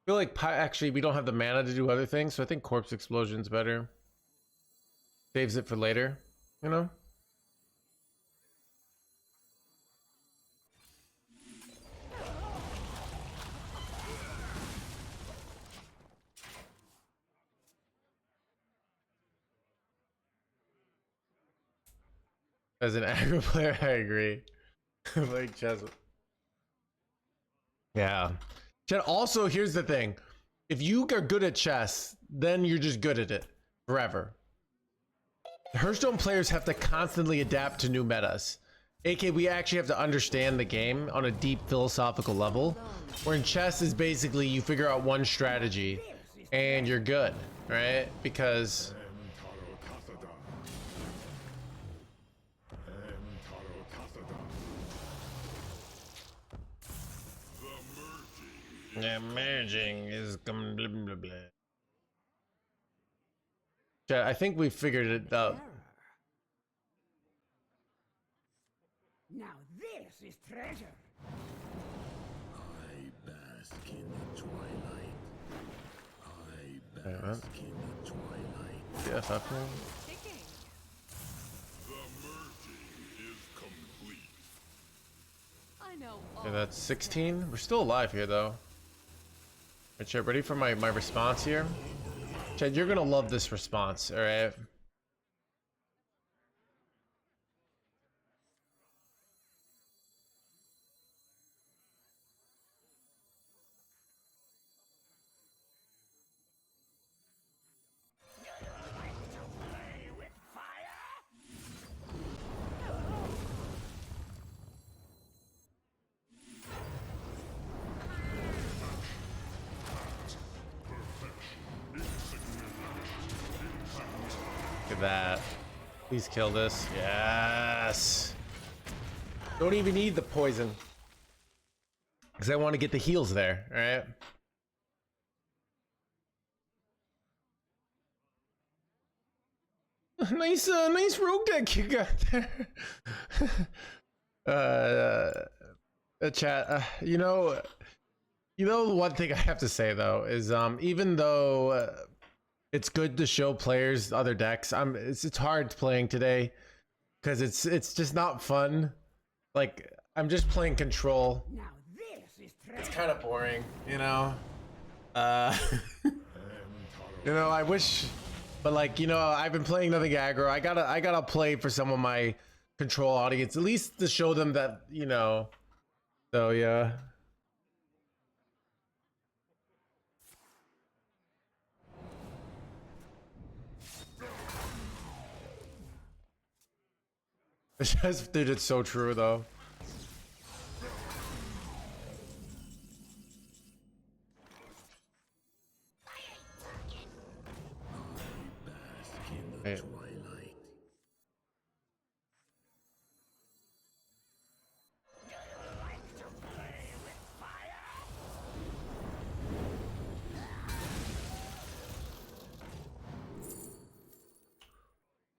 feel like actually we don't have the mana to do other things, so I think Corpse Explosion's better. Saves it for later, you know? As an aggro player, I agree. Like chess. Yeah. Also, here's the thing. If you are good at chess, then you're just good at it forever. Hearthstone players have to constantly adapt to new metas. AK, we actually have to understand the game on a deep philosophical level. Where in chess is basically you figure out one strategy and you're good, right? Because yeah, merging is blah, blah, blah, blah. Yeah, I think we figured it out. Now this is treasure. I bask in the twilight. I bask in the twilight. Yeah, fuck me. Ticking. The merging is complete. I know. Okay, that's 16. We're still alive here, though. Right, Chad, ready for my response here? Chad, you're gonna love this response, all right? Look at that. Please kill this. Yes. Don't even need the poison. Because I want to get the heals there, alright? Nice rogue deck you got there. Chat, you know one thing I have to say though is even though it's good to show players other decks, it's hard playing today because it's just not fun. Like I'm just playing control. Now this is treasure. It's kind of boring, you know. You know, I wish, but like, you know, I've been playing nothing aggro. I gotta play for some of my control audience, at least to show them that, you know. So yeah. Dude, it's so true though. Wait.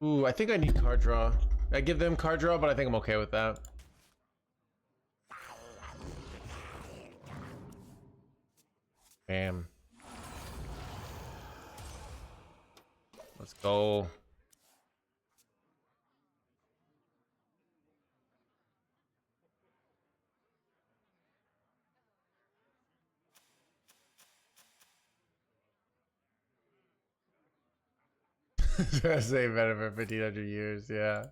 Ooh, I think I need card draw. I give them card draw, but I think I'm okay with that. Bam. Let's go. Say better for 1500 years, yeah.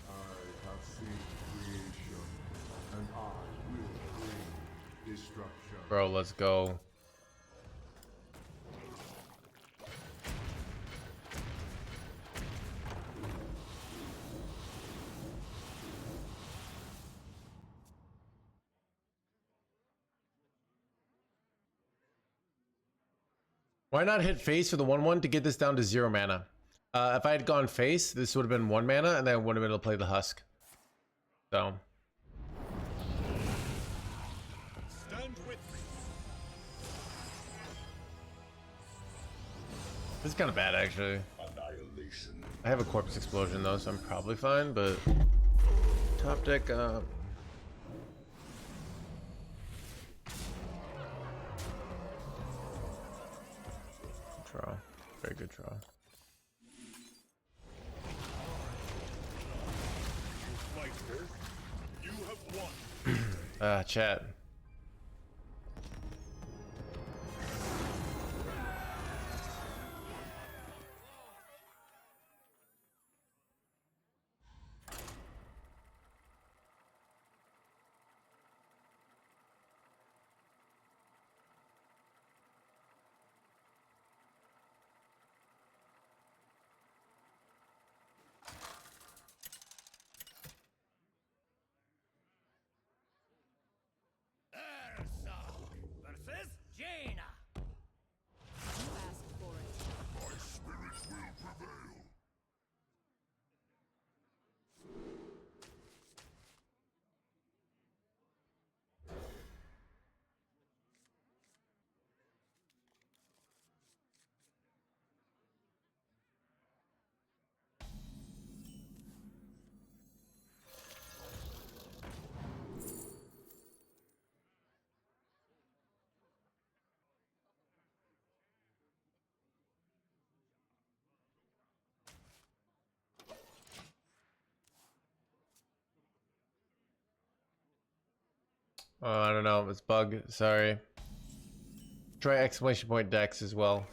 I have seen creation, and I will bring destruction. Bro, let's go. Why not hit face for the 1/1 to get this down to 0 mana? If I had gone face, this would have been 1 mana, and then I would have been able to play the husk. So. Stand with me. This is kind of bad, actually. Annihilation. I have a corpse explosion, though, so I'm probably fine, but... Top deck, Draw. Very good draw. Fighter, you have won. Chat. Versus Jaina. You asked for it. My spirit will prevail. I don't know. It's bug. Sorry. Try exclamation point decks as well.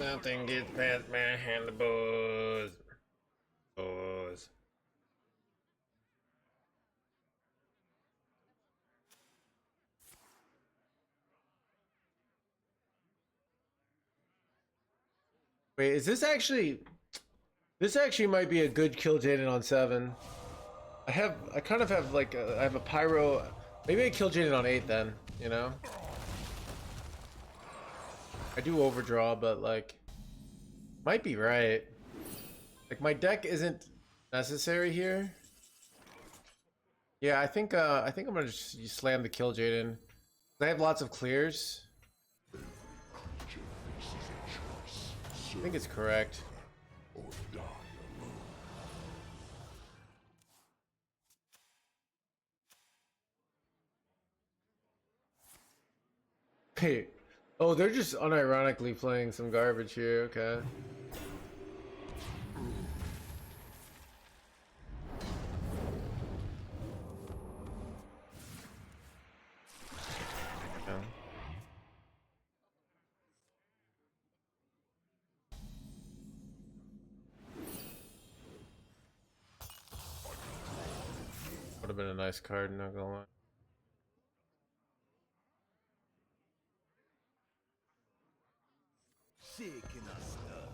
Nothing gets past my handlebars. Buzz. Wait, is this actually... This actually might be a good kill Jaden on 7. I kind of have like I have a pyro. Maybe I kill Jaden on 8 then, you know? I do overdraw, but like might be right. Like my deck isn't necessary here. Yeah, I think I'm gonna just slam the kill Jaden. I have lots of clears. I think it's correct. Hey, oh, they're just unironically playing some garbage here. Okay. Yeah. Would have been a nice card, not gonna lie. Shaking us stuff.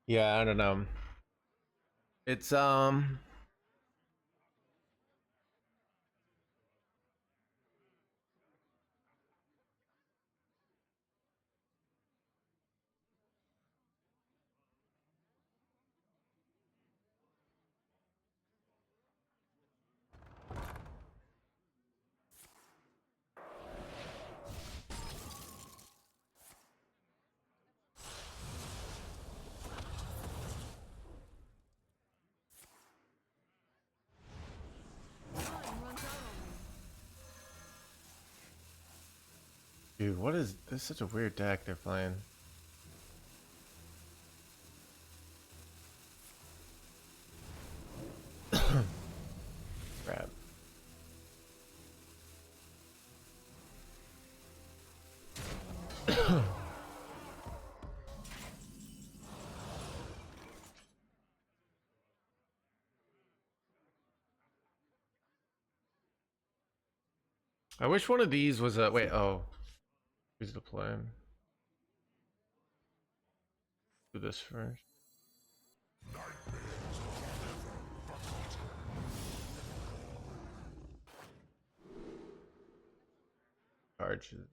Yeah, I don't know. It's dude, what is this? Is such a weird deck they're playing. Crap. I wish one of these was a wait. Oh, here's the plan. Do this first. Charges.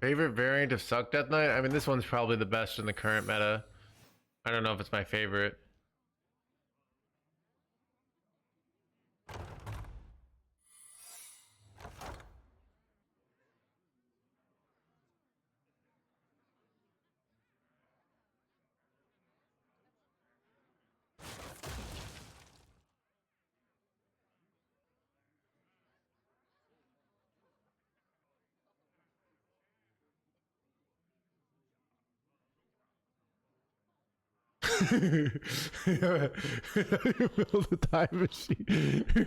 Favorite variant of Suck Death Knight? I mean, this one's probably the best in the current meta. I don't know if it's my favorite. Build a time machine.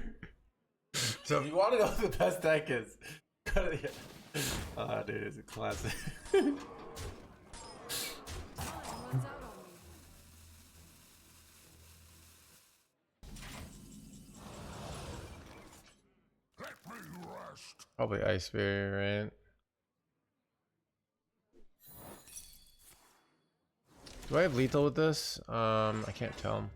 So if you want to know what the best deck is, oh, dude, it's a classic. Runs out on me. Let me rest. Probably Ice Barrier, right? Do I have lethal with this? I can't tell.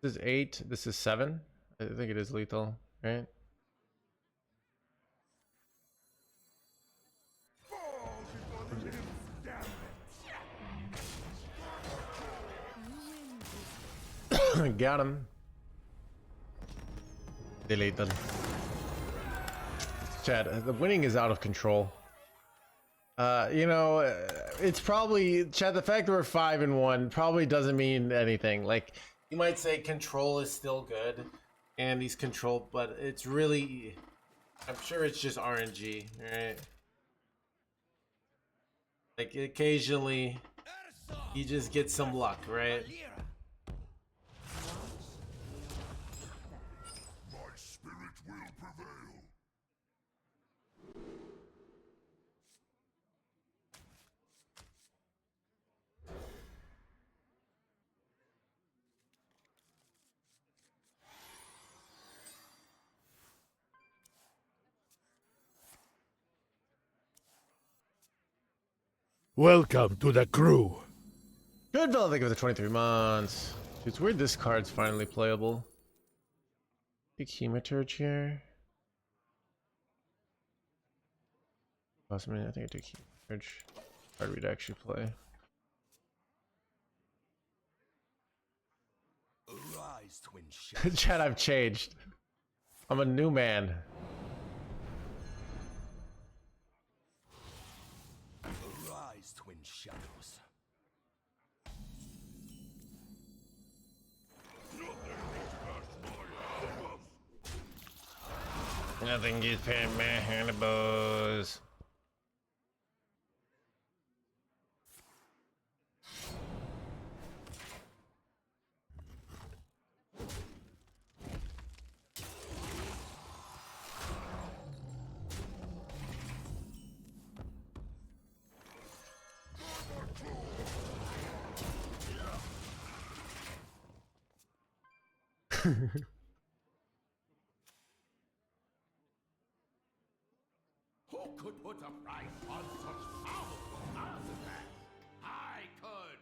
This is 8. This is 7. I think it is lethal, right? Got him. Deleted. Chad, the winning is out of control. You know, it's probably, Chad, the fact that we're 5-1 probably doesn't mean anything. Like, you might say control is still good, and he's controlled, but it's really, I'm sure it's just RNG, right? Like, occasionally, you just get some luck, right? My spirit will prevail. Welcome to the crew. Good fella, thank you for the 23 months. Dude, it's weird this card's finally playable. Big Hematurge here. Possibly, I think I took Hematurge. Card we'd actually play. Arise, twin shadows. Chad, I've changed. I'm a new man. Arise, twin shadows. Nothing gets past my handlebars. Who could put a price on such powerful artifacts? I could.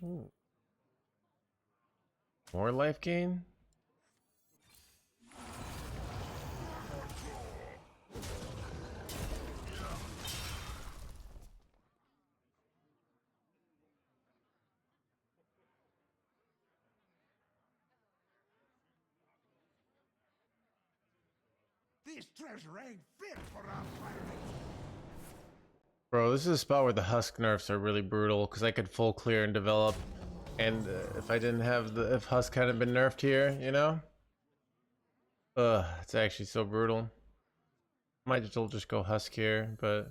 Ooh. More life gain? This treasure ain't fit for our planet. Bro, this is a spot where the husk nerfs are really brutal because I could full clear and develop, and if I didn't have the, if husk hadn't been nerfed here, you know, it's actually so brutal. Might as well just go husk here, but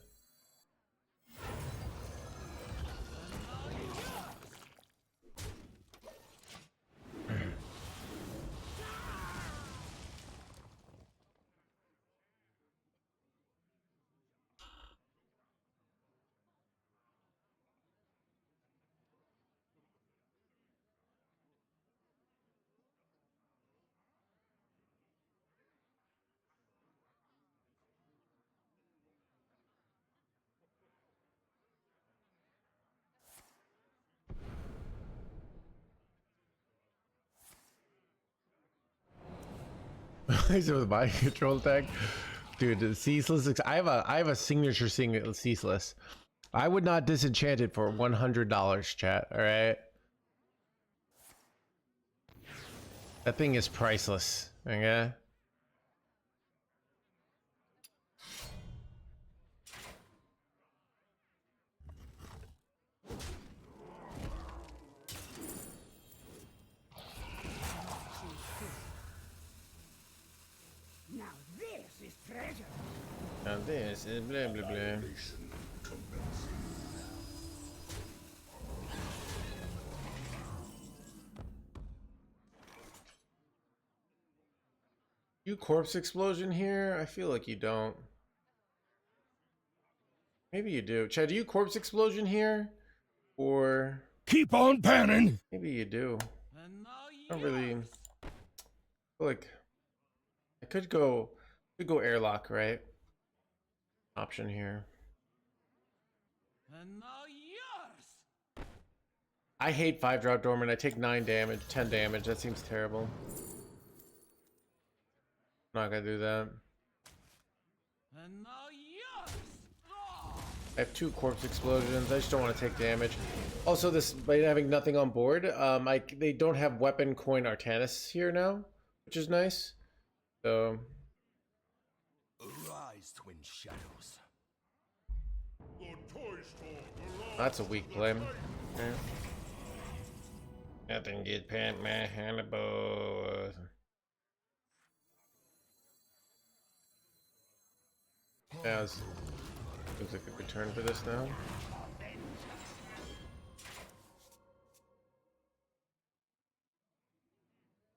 Is it with my control attack? Dude, the ceaseless. I have a signature ceaseless. I would not disenchant it for $100, chat. All right. That thing is priceless. Okay. Now this is treasure. Now this is blah blah blah. You corpse explosion here? I feel like you don't. Maybe you do. Chad, do you corpse explosion here? Or Keep on panning. maybe you do. And now I don't really feel like I could go airlock, right? Option here. And now yours. I hate 5-drop dormant. I take 9 damage, 10 damage. That seems terrible. Not gonna do that. And now yours. Oh. I have 2 corpse explosions. I just don't want to take damage. Also, this by having nothing on board, they don't have weapon coin Artanis here now, which is nice. So Arise, twin shadows. The toy store. that's a weak play. Okay. Nothing get past my handlebars. Yeah, seems like a good turn for this now.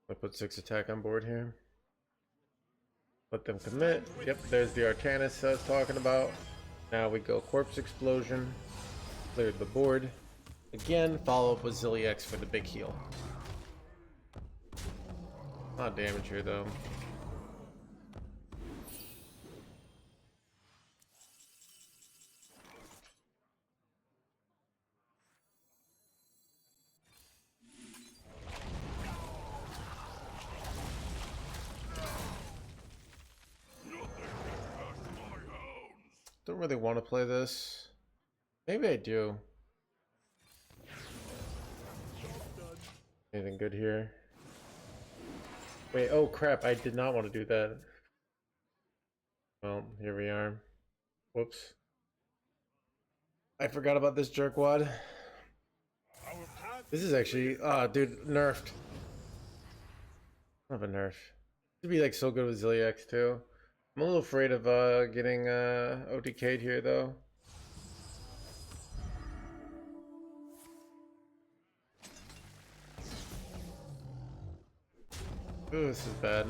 I put 6 attack on board here. Let them commit. Yep, there's the Artanis I was talking about. Now we go corpse explosion. Cleared the board. Again, follow up with Zilliax for the big heal. Not damage here though. Don't really want to play this. Maybe I do. Anything good here? Wait, oh crap, I did not want to do that. Well, here we are. Whoops. I forgot about this jerkwad. This is actually, dude, nerfed. Not a nerf. It'd be like so good with Zilliax too. I'm a little afraid of getting OTK'd here though. Ooh, this is bad.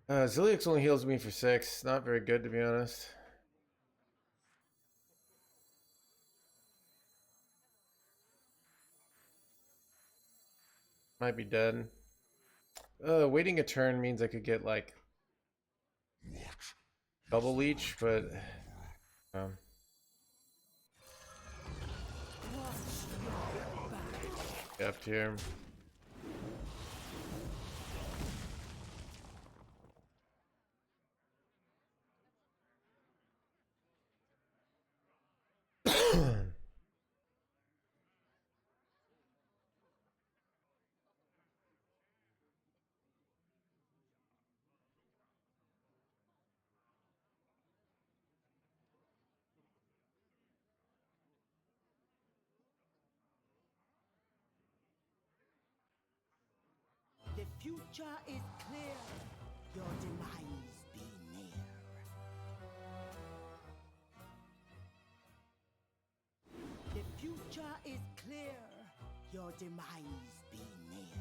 Zilliax only heals me for 6. Not very good, to be honest. Might be dead. Waiting a turn means I could get like double leech, but left here. The future is clear. Your demise be near. The future is clear. Your demise be near.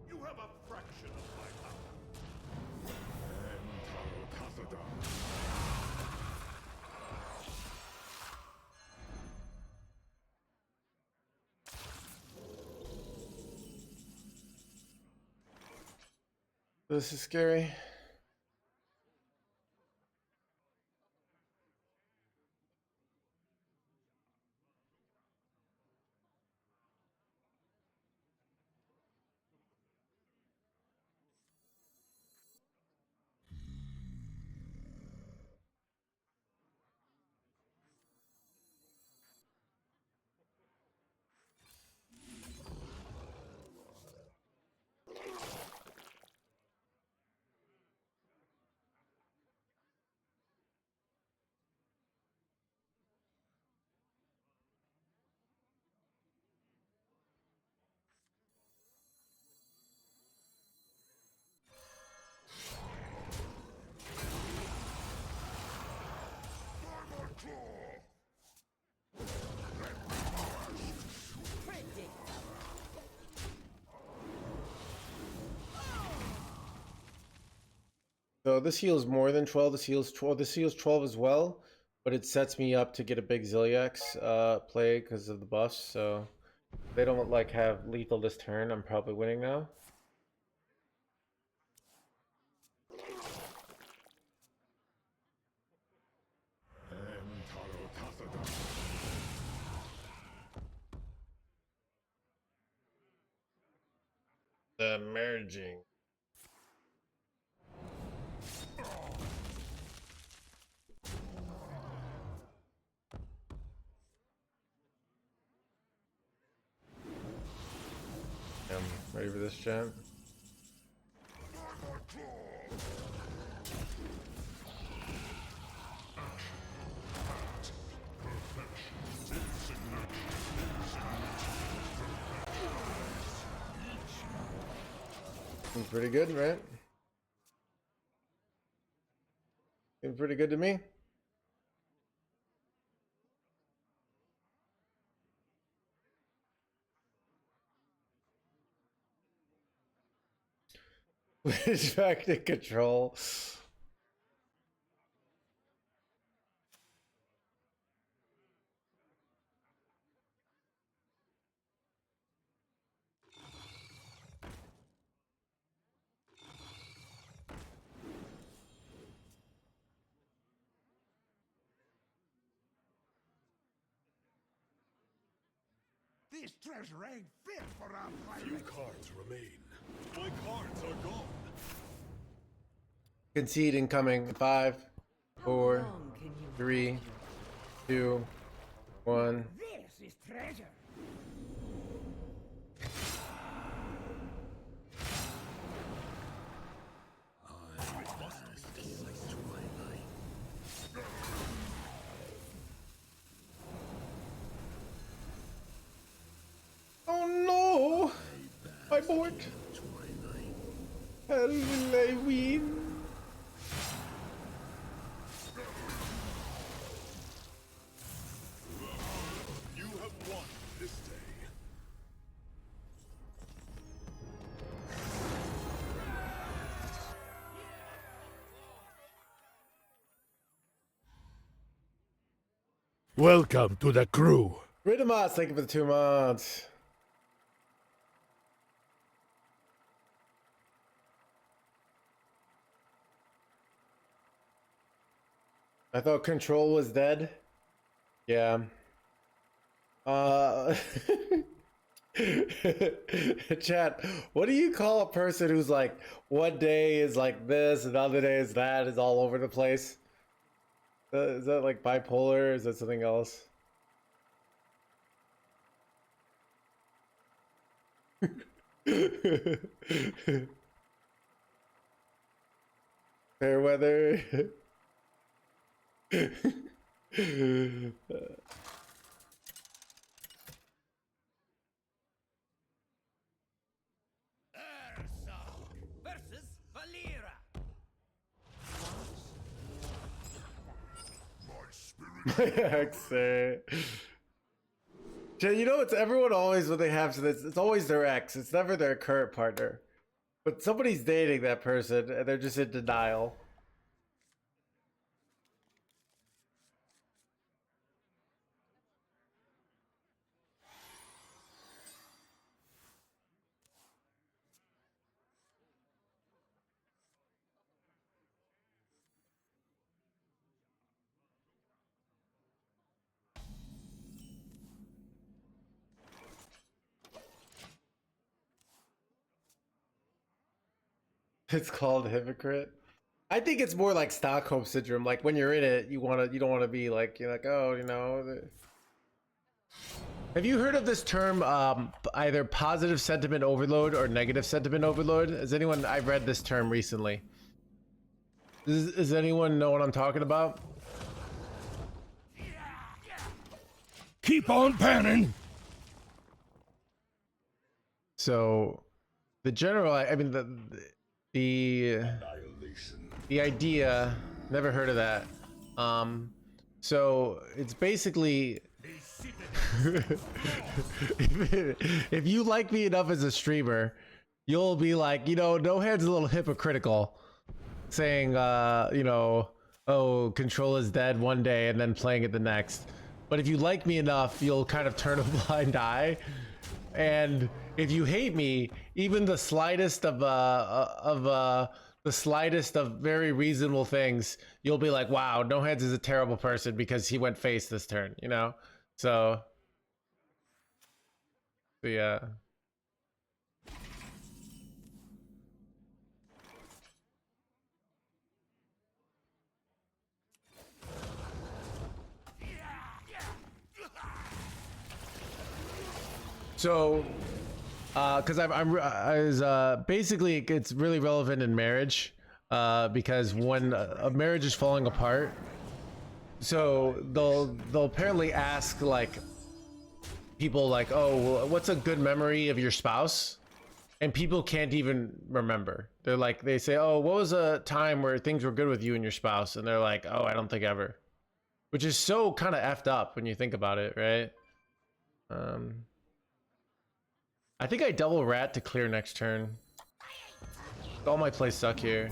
You have a fraction of my power. And Cathedra. This is scary. So this heals more than 12. This heals 12. This heals 12 as well, but it sets me up to get a big Zilliax play because of the buffs. So if they don't like have lethal this turn, I'm probably winning now. The merging. I'm ready for this, champ. Seems pretty good, right? Seems pretty good to me. Switch back to control. This treasure ain't fit for our Few pirates. cards remain. My cards are gone. Concede incoming. 5, 4, long can you 3, 2, 1. This is treasure. Oh no! My board. How will I win? You have won this day. Welcome to the crew. Ridimas, thank you for the 2 months. I thought control was dead. Yeah. Chat, what do you call a person who's like, one day is like this and the other day is that, is all over the place? Is that like bipolar? Or is that something else? Fair weather. Versus Valera. Ex. You know, it's everyone always when they have this. It's always their ex. It's never their current partner. But somebody's dating that person and they're just in denial. It's called hypocrite. I think it's more like Stockholm syndrome. Like when you're in it, you don't want to be like, you're like, oh, you know. Have you heard of this term, either positive sentiment overload or negative sentiment overload? Has anyone? I read this term recently. Does anyone know what I'm talking about? Keep on panning. So, the general, I mean, the idea, never heard of that. So it's basically if you like me enough as a streamer, you'll be like, you know, No Hand's a little hypocritical, saying, you know, oh, Control is dead one day and then playing it the next. But if you like me enough, you'll kind of turn a blind eye. And if you hate me, even the slightest of very reasonable things, you'll be like, wow, No Hands is a terrible person because he went face this turn, you know? So yeah. So, because basically it's really relevant in marriage, because when a marriage is falling apart, so they'll apparently ask like people like, oh, well, what's a good memory of your spouse? And people can't even remember. They're like, they say, oh, what was a time where things were good with you and your spouse? And they're like, oh, I don't think ever, which is so kind of effed up when you think about it, right? I think I double rat to clear next turn. All my plays suck here.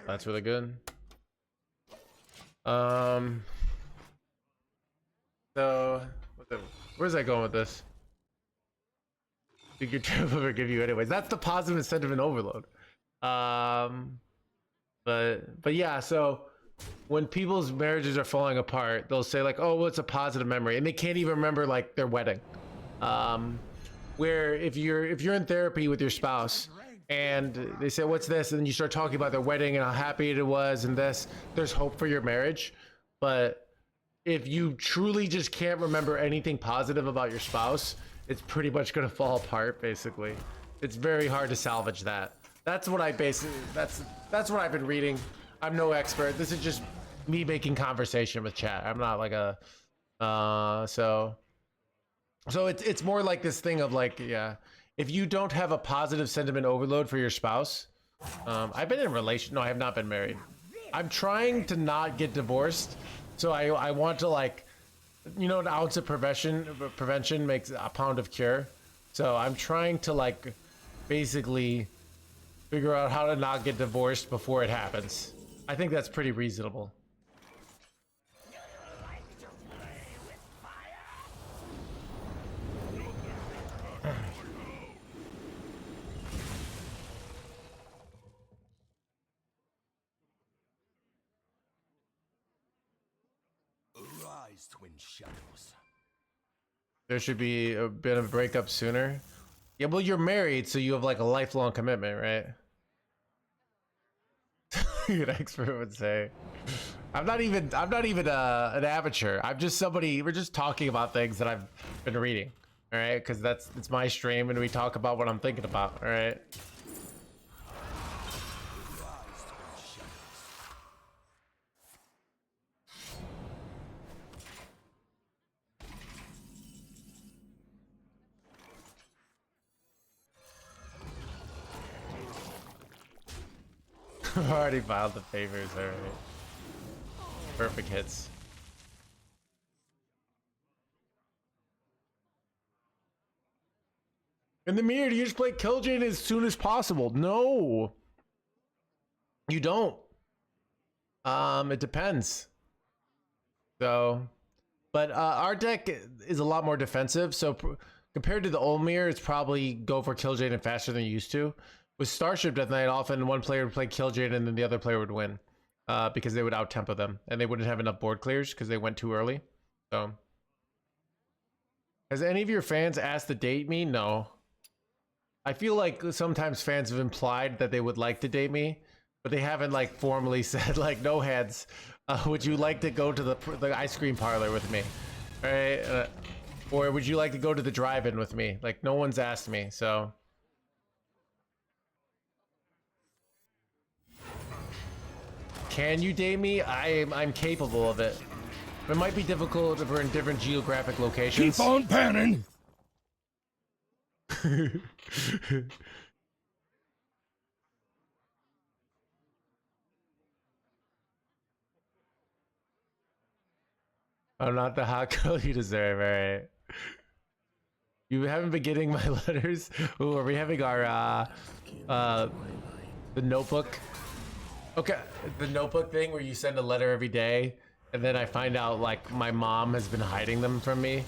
That's really good. So where's that going with this? You could forgive you anyways. That's the positive incentive in overload. But yeah, so when people's marriages are falling apart, they'll say like, oh, what's a positive memory? And they can't even remember like their wedding. Where if you're in therapy with your spouse and they say, what's this? And then you start talking about their wedding and how happy it was and this, there's hope for your marriage. But if you truly just can't remember anything positive about your spouse, it's pretty much going to fall apart, basically. It's very hard to salvage that. That's what I basically, that's what I've been reading. I'm no expert. This is just me making conversation with chat. I'm not like a, so it's more like this thing of like, yeah, if you don't have a positive sentiment overload for your spouse, I've been in a relation. No, I have not been married. I'm trying to not get divorced. So I want to, like, you know, an ounce of prevention makes a pound of cure. So I'm trying to like basically figure out how to not get divorced before it happens. I think that's pretty reasonable. Arise, twin shadows. There should be a bit of a breakup sooner. Yeah, well, you're married, so you have like a lifelong commitment, right? An expert would say. I'm not even an amateur. I'm just somebody. We're just talking about things that I've been reading. All right, because it's my stream, and we talk about what I'm thinking about. All right. I've already filed the favors. All right. Perfect hits. In the mirror, do you just play Killjane as soon as possible? No, you don't. It depends. So, but our deck is a lot more defensive. So compared to the old mirror, it's probably go for Killjane and faster than you used to. With Starship Death Knight, often one player would play Killjane and then the other player would win, because they would out tempo them and they wouldn't have enough board clears because they went too early. So, has any of your fans asked to date me? No. I feel like sometimes fans have implied that they would like to date me, but they haven't like formally said like, no hands, would you like to go to the ice cream parlor with me? All right, or would you like to go to the drive-in with me? Like, no one's asked me, so. Can you date me? I'm capable of it. It might be difficult if we're in different geographic locations. Keep on panning. I'm not the hot girl you deserve, alright. You haven't been getting my letters? Ooh, are we having our, the notebook? Okay, the notebook thing where you send a letter every day, and then I find out, like, my mom has been hiding them from me.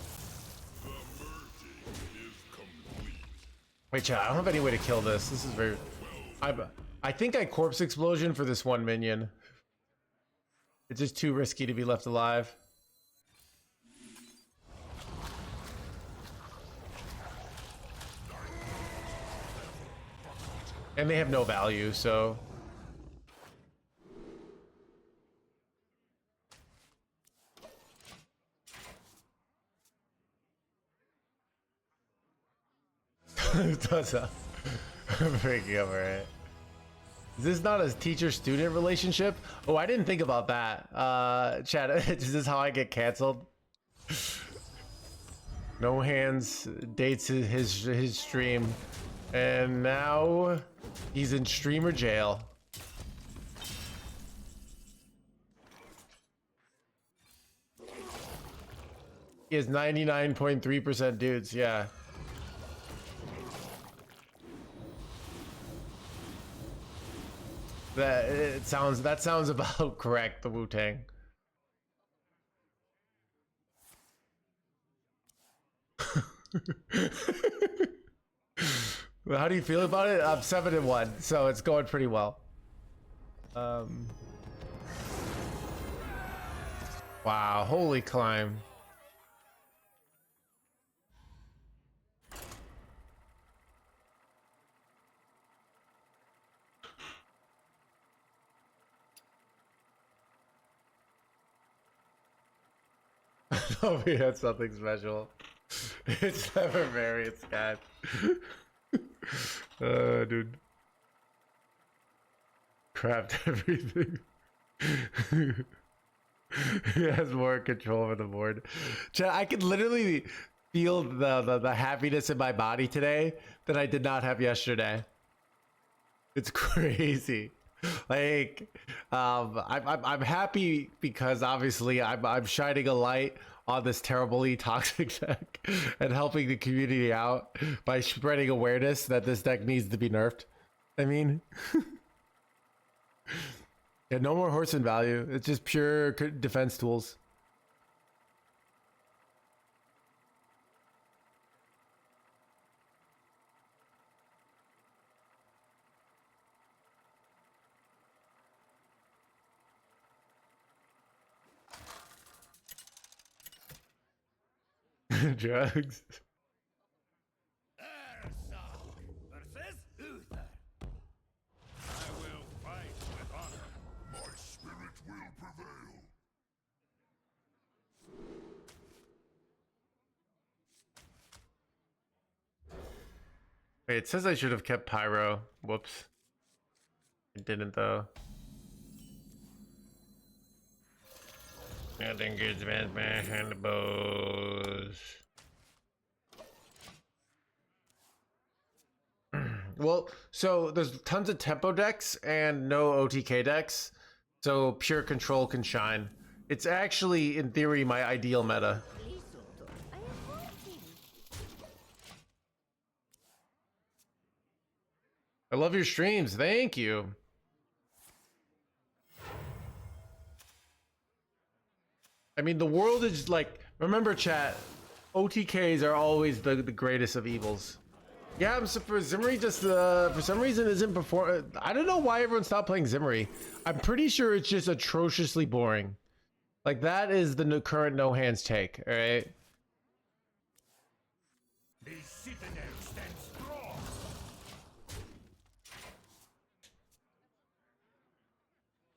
Wait, chat, I don't have any way to kill this. This is very... I think I corpse explosion for this one minion. It's just too risky to be left alive. And they have no value, so... What's up? I'm freaking up, alright. Is this not a teacher-student relationship? Oh, I didn't think about that. Chat, is this how I get canceled? No Hands dates his stream, and now he's in streamer jail. He has 99.3% dudes, yeah. That sounds about correct, the Wu-Tang. Well, how do you feel about it? I'm 7-1, so it's going pretty well. Wow, holy climb. Oh, we had something special. It's never variant scat. Dude. Craft everything. He has more control over the board. Chat, I could literally feel the happiness in my body today that I did not have yesterday. It's crazy. Like, I'm happy because obviously I'm shining a light on this terribly toxic deck and helping the community out by spreading awareness that this deck needs to be nerfed. I mean, yeah, no more horseman value. It's just pure defense tools. Drugs. Versus Uther. I will fight with honor. My spirit will prevail. Wait, it says I should have kept Pyro. Whoops. I didn't though. Nothing good advanced man and the bows. Well, so there's tons of tempo decks and no OTK decks, so pure control can shine. It's actually, in theory, my ideal meta. I love your streams. Thank you. I mean, the world is like, remember chat, OTKs are always the greatest of evils. Yeah, I'm for Zimmery just for some reason isn't before. I don't know why everyone stopped playing Zimmery. I'm pretty sure it's just atrociously boring. Like that is the current no hands take. All right. The citadel stands strong.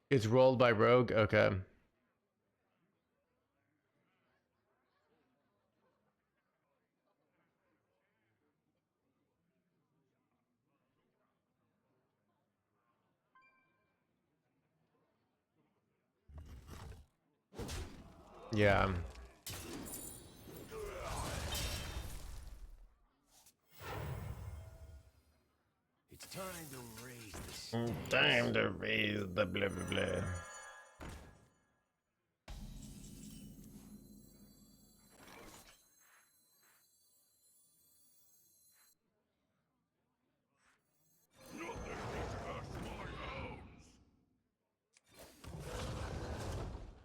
It's rolled by Rogue. Okay. Yeah. It's time to raise the Time to raise the blah blah blah.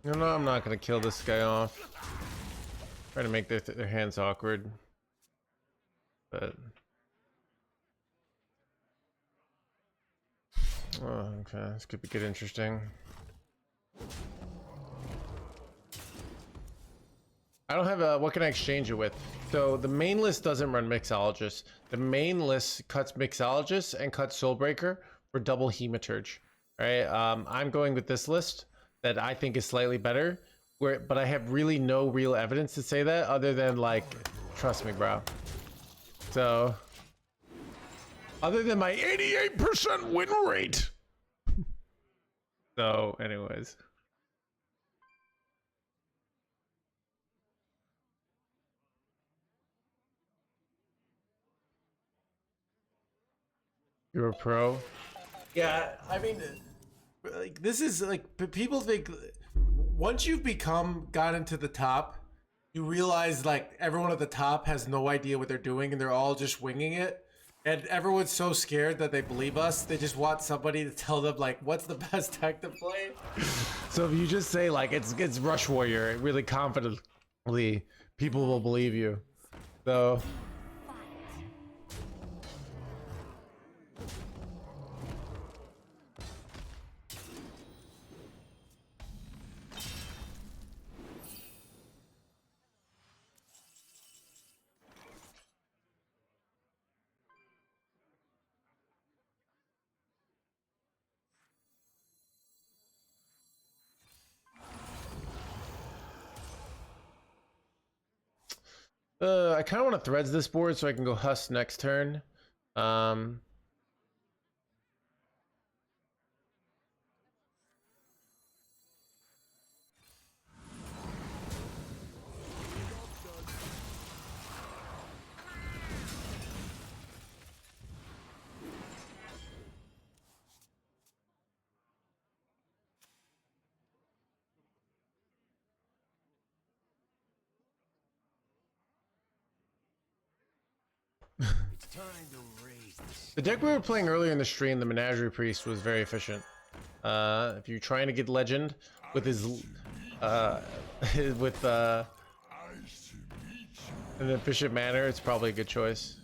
No, I'm not gonna kill this guy off. Try to make their hands awkward. But oh, okay, this could get interesting. I don't have a, what can I exchange it with? So the main list doesn't run Mixologist. The main list cuts Mixologist and cuts Soulbreaker for double Hematurge. Alright, I'm going with this list that I think is slightly better, but I have really no real evidence to say that other than like, trust me, bro. So, other than my 88% win rate. So, anyways. You're a pro? Yeah, I mean, like, this is like, people think once you've gotten to the top, you realize like everyone at the top has no idea what they're doing and they're all just winging it. And everyone's so scared that they believe us. They just want somebody to tell them like, what's the best deck to play? So if you just say like, it's Rush Warrior really confidently, people will believe you. So. I kind of want to threads this board so I can go Husk next turn. It's time to raise The deck we were playing earlier in the stream, the Menagerie Priest, was very efficient. If you're trying to get Legend with his, with in an efficient manner, it's probably a good choice.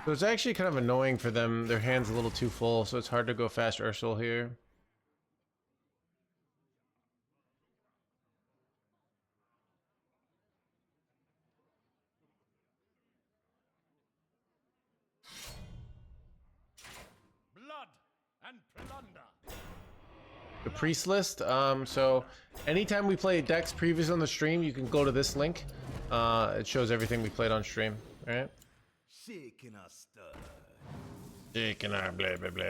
So it's actually kind of annoying for them. Their hand's a little too full, so it's hard to go fast Ursul here. Blood and plunder. The priest list, so anytime we play decks previous on the stream, you can go to this link. It shows everything we played on stream, right? shaking our stud. Shaking our blah blah blah.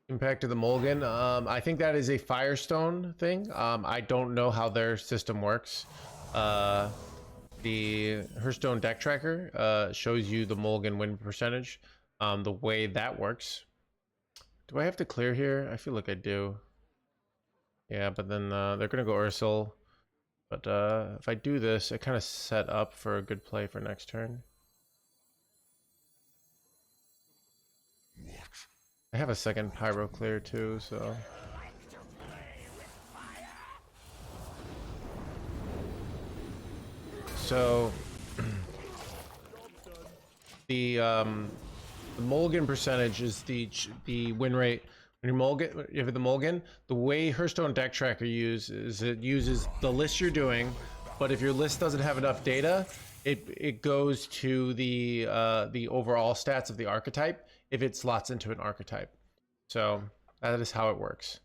Impact of the Mulligan. I think that is a Firestone thing. I don't know how their system works. The Hearthstone deck tracker shows you the Mulligan win percentage. The way that works. Do I have to clear here? I feel like I do. Yeah, but then they're gonna go Ursul. But if I do this, I kind of set up for a good play for next turn. I have a second Pyro clear too, so. So the mulligan percentage is the win rate. When you mulligan, if the mulligan, the way Hearthstone deck tracker uses it uses the list you're doing, but if your list doesn't have enough data, it goes to the overall stats of the archetype if it slots into an archetype. So that is how it works.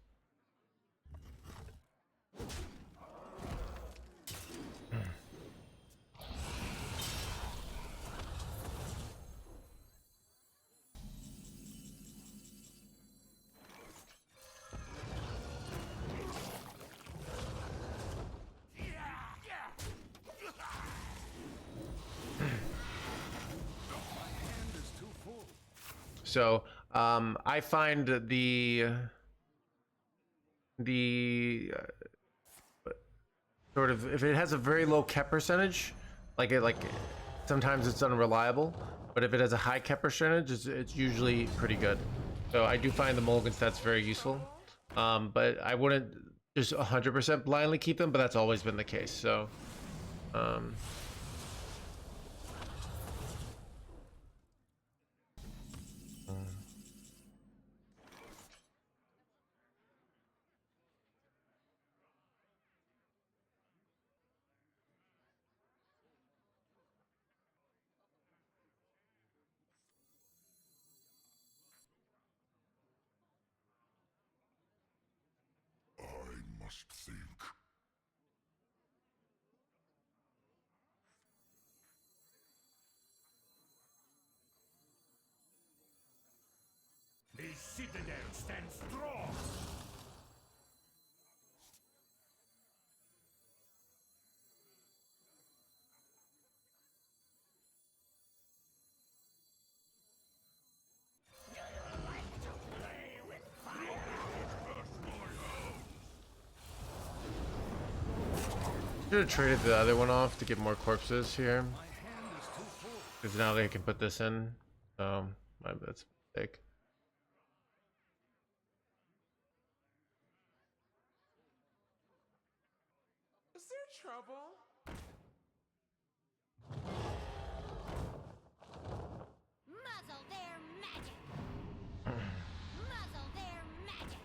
So I find the sort of, if it has a very low cap percentage, like sometimes it's unreliable, but if it has a high cap percentage, it's usually pretty good. So I do find the mulligan stats very useful, but I wouldn't just 100% blindly keep them, but that's always been the case. So I must think. The citadel stands strong. should have traded the other one off to get more corpses here, because now they can put this in. That's a mistake. Is there trouble? Muzzle their magic. Muzzle their magic.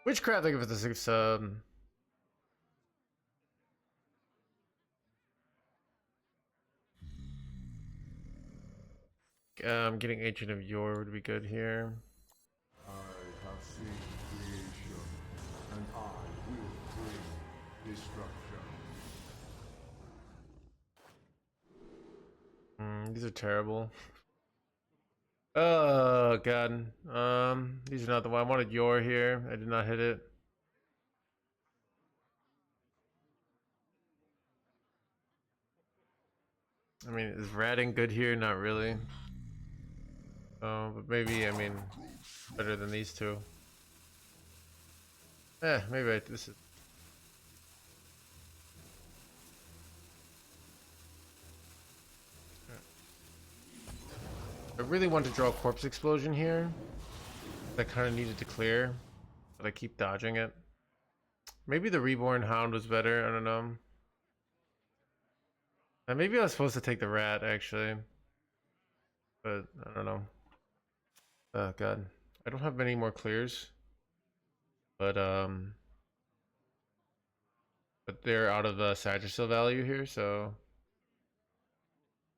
Witchcraft, I give it the 6. Getting Agent of Yore would be good here. I have seen creation, and I will bring destruction. These are terrible. Oh god. These are not the one I wanted. Yore here. I did not hit it. I mean, is ratting good here? Not really. Oh, but maybe, I mean, better than these two. Maybe this is. I really want to draw a Corpse Explosion here. I kind of needed to clear, but I keep dodging it. Maybe the Reborn Hound was better. I don't know. And maybe I was supposed to take the rat actually, but I don't know. Oh god, I don't have many more clears, but they're out of Sagittal value here, so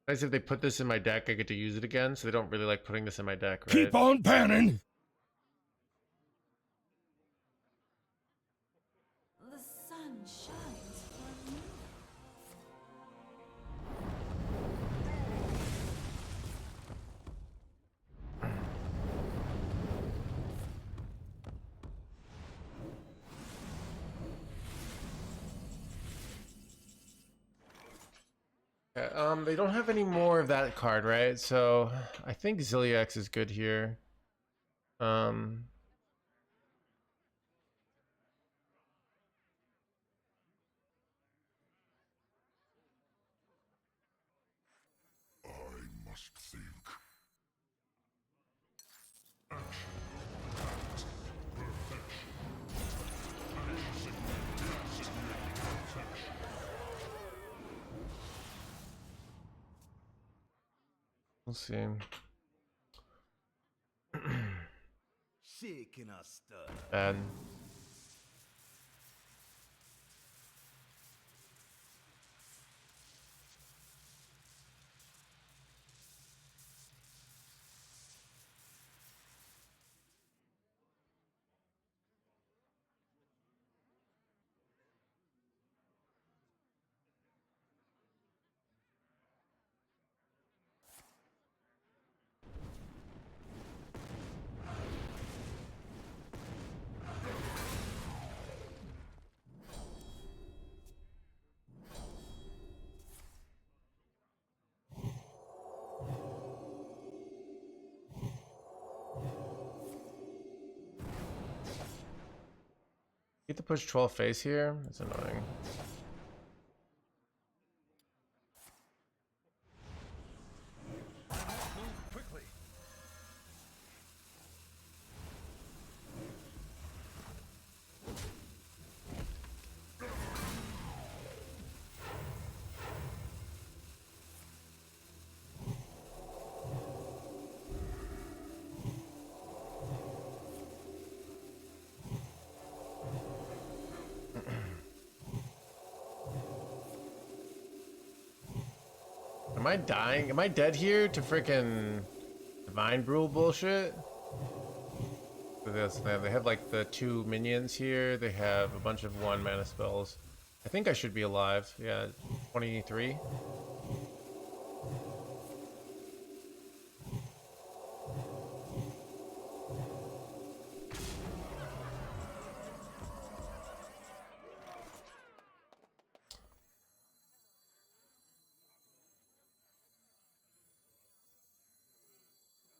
nice if they put this in my deck. I get to use it again, so they don't really like putting this in my deck, right? Keep on panning! The sun shines for me. Yeah, they don't have any more of that card, right? So I think Zilliax is good here. I must think. We'll see. Shaking us stir. Bad. to push 12 face here? It's annoying. Move quickly. Am I dying? Am I dead here to freaking Divine Brule bullshit? They have like the 2 minions here. They have a bunch of 1 mana spells. I think I should be alive. Yeah, 23.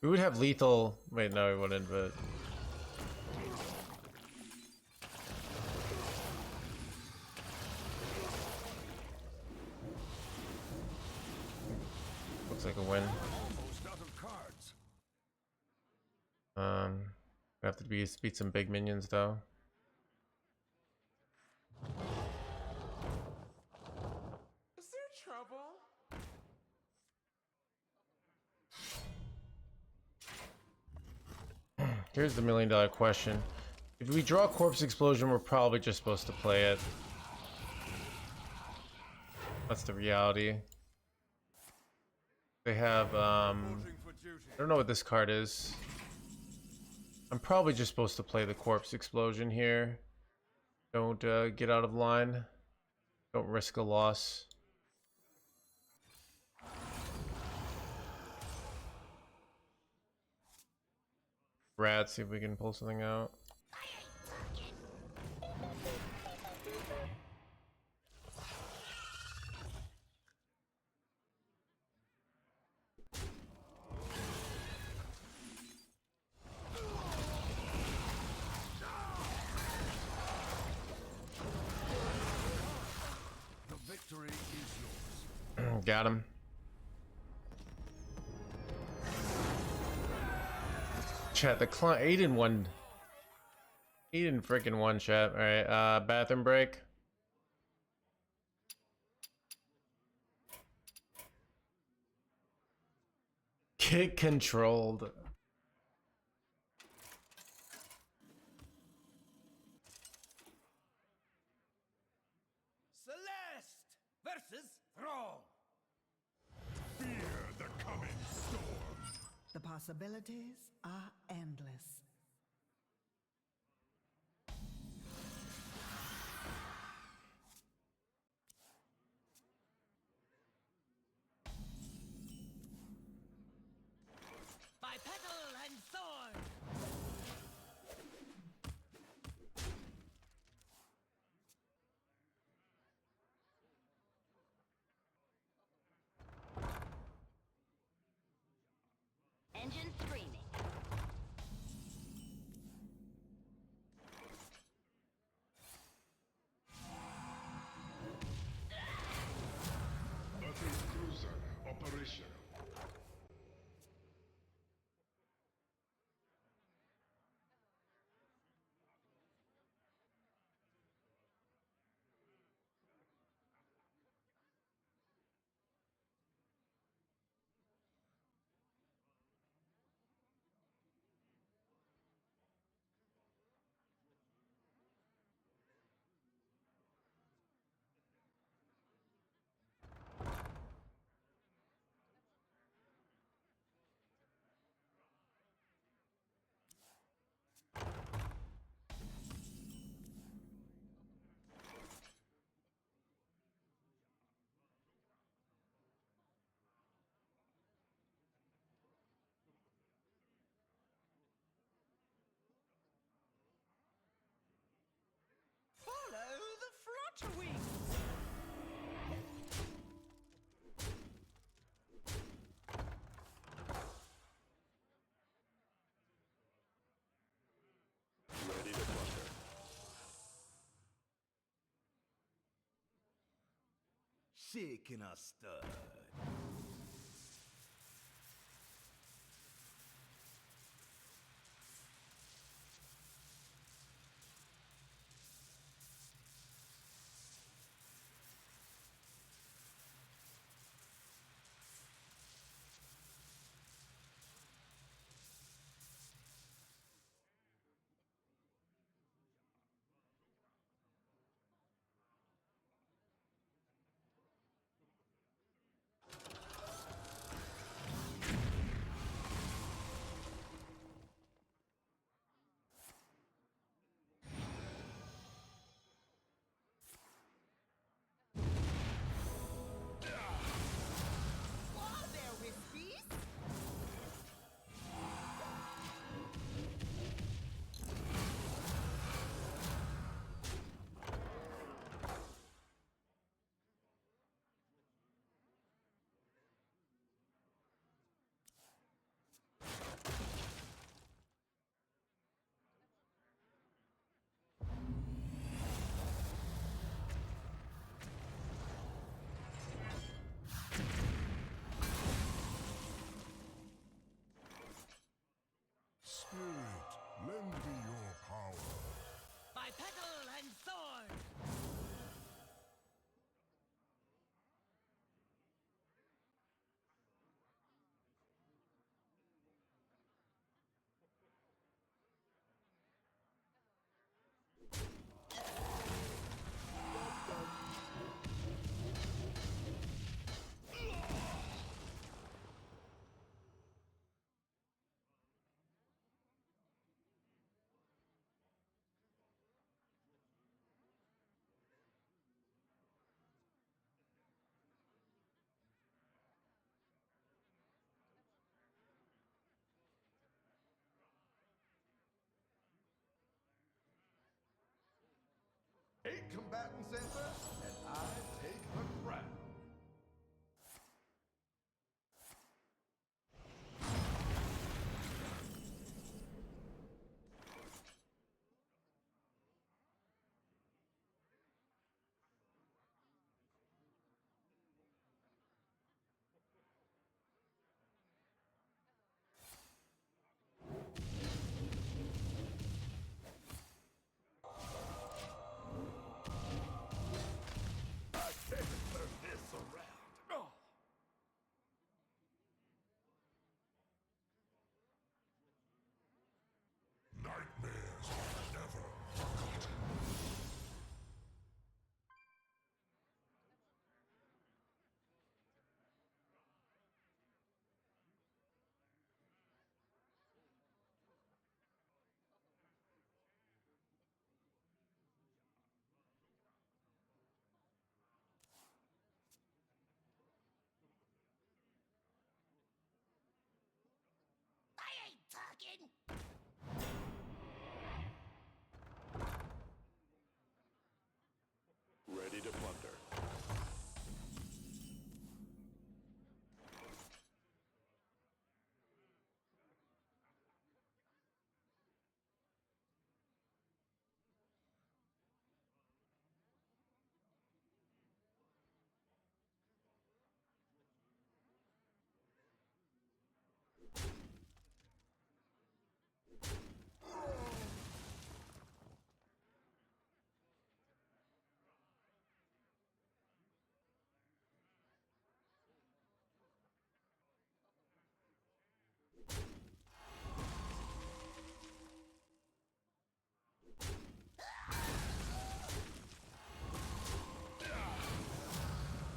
We would have lethal. Wait, no, we wouldn't, but. Looks like a win. Almost out of cards. We have to beat some big minions though. Is there trouble? Here's the $1 million question. If we draw Corpse Explosion, we're probably just supposed to play it. That's the reality. They have, I don't know what this card is. I'm probably just supposed to play the Corpse Explosion here. Don't get out of line. Don't risk a loss. Rad, see if we can pull something out. The victory is yours. Got him. Chat, the client 8 in 1. 8 in freaking 1, chat. Alright, bathroom break. Get controlled. Celeste versus Thrall. Fear the coming storm. The possibilities are endless. By petal and sword. Engine screaming. Earth's cruiser operational. Follow the flutter wings. Ready to flutter. Shaking a stud. Whoa there, Wispies! Spirit, lend me your power. By petal and sword! Eight combatants enter, and I take the crown. I can't turn this around. Oh. Nightmares are never forgotten. I ain't talking! Ready to plunder.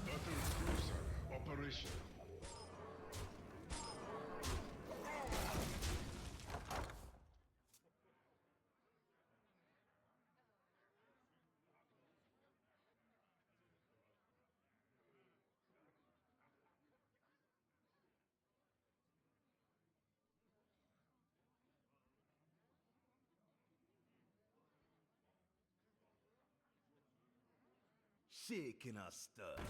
Battle cruiser operation. Shaking a stud.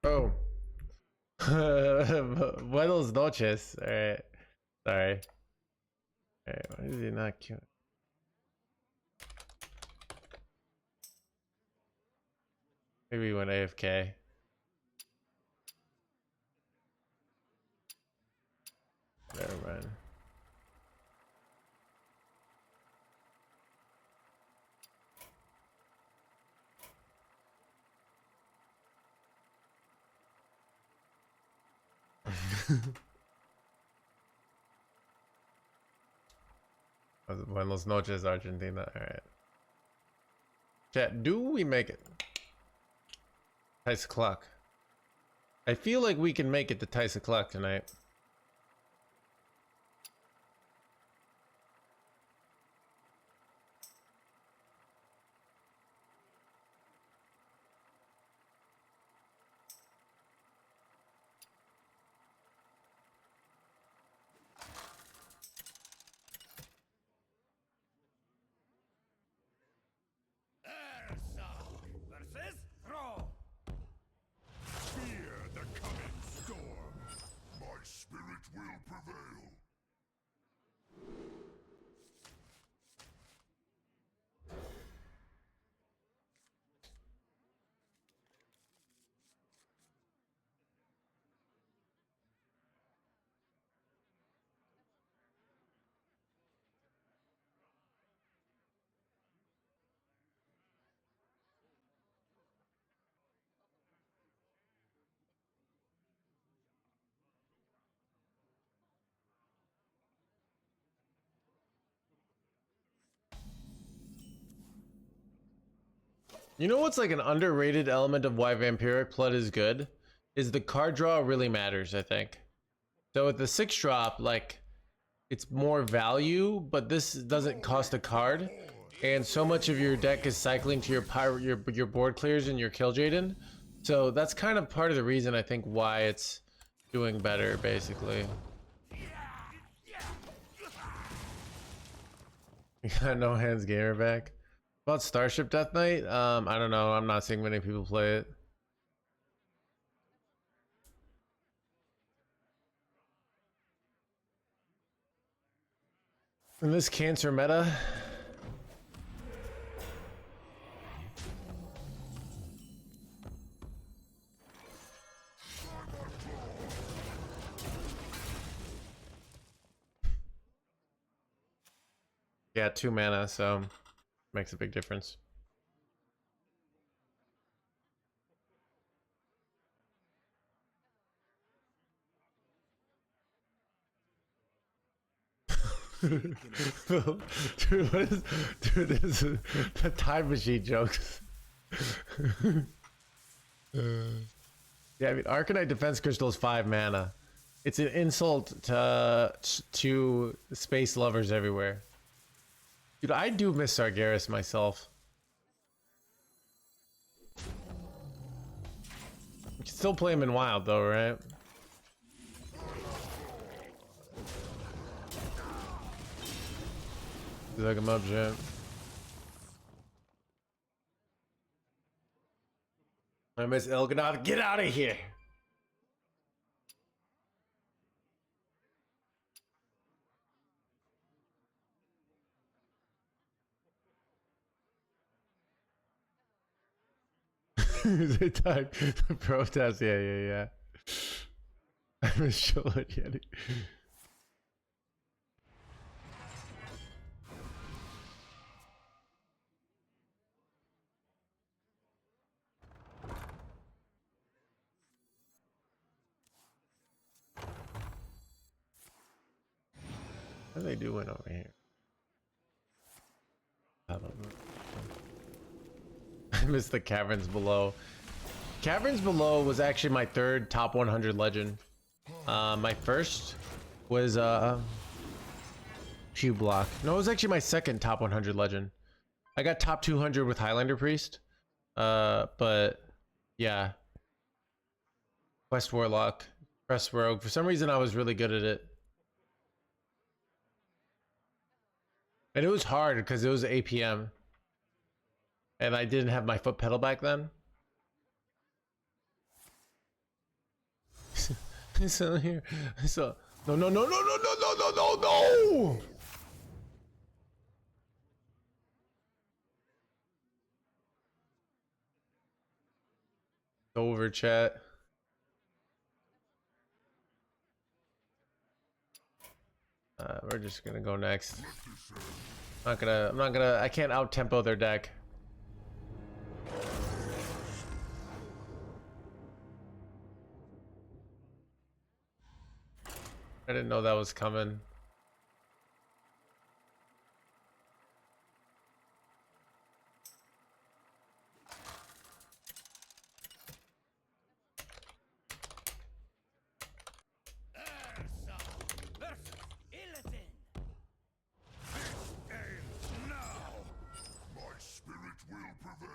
Oh. Buenos noches. Alright. Sorry. Alright, why is he not cute? Maybe he went AFK. Never mind. Buenos noches, Argentina. Alright. Chat, do we make it? Tice o'clock. I feel like we can make it to Tice o'clock tonight. Versus throw. Fear the coming storm. My spirit will prevail. You know what's like an underrated element of why Vampiric Blood is good? Is the card draw really matters, I think. So with the 6-drop, like, it's more value, but this doesn't cost a card. And so much of your deck is cycling to your board clears and your Kill Jaden. So that's kind of part of the reason I think why it's doing better, basically. You got NoHandsGamer back. About Starship Death Knight? I don't know. I'm not seeing many people play it. In this cancer meta, yeah, 2 mana, so makes a big difference. Dude, what is, dude, this is the time machine jokes. Yeah, I mean, Arcanite Defense Crystal is 5 mana. It's an insult to space lovers everywhere. Dude, I do miss Sargeras myself. You can still play him in Wild though, right? Look him up, Jet. I miss Elganath. Get out of here! They type the protest. Yeah. I miss Charlotte Yeti. What are they doing over here? I don't know. I miss the Caverns Below. Caverns Below was actually my 3rd top 100 legend. My first was Cube Block. No, it was actually my 2nd top 100 legend. I got top 200 with Highlander Priest. But yeah. Quest Warlock, Press Rogue. For some reason I was really good at it. And it was hard because it was APM. And I didn't have my foot pedal back then. I saw here. I saw. No, no, no, no, no, no, no, no, no, no! Over, chat. We're just gonna go next. I'm not gonna. I can't out tempo their deck. I didn't know that was coming. My spirit will prevail.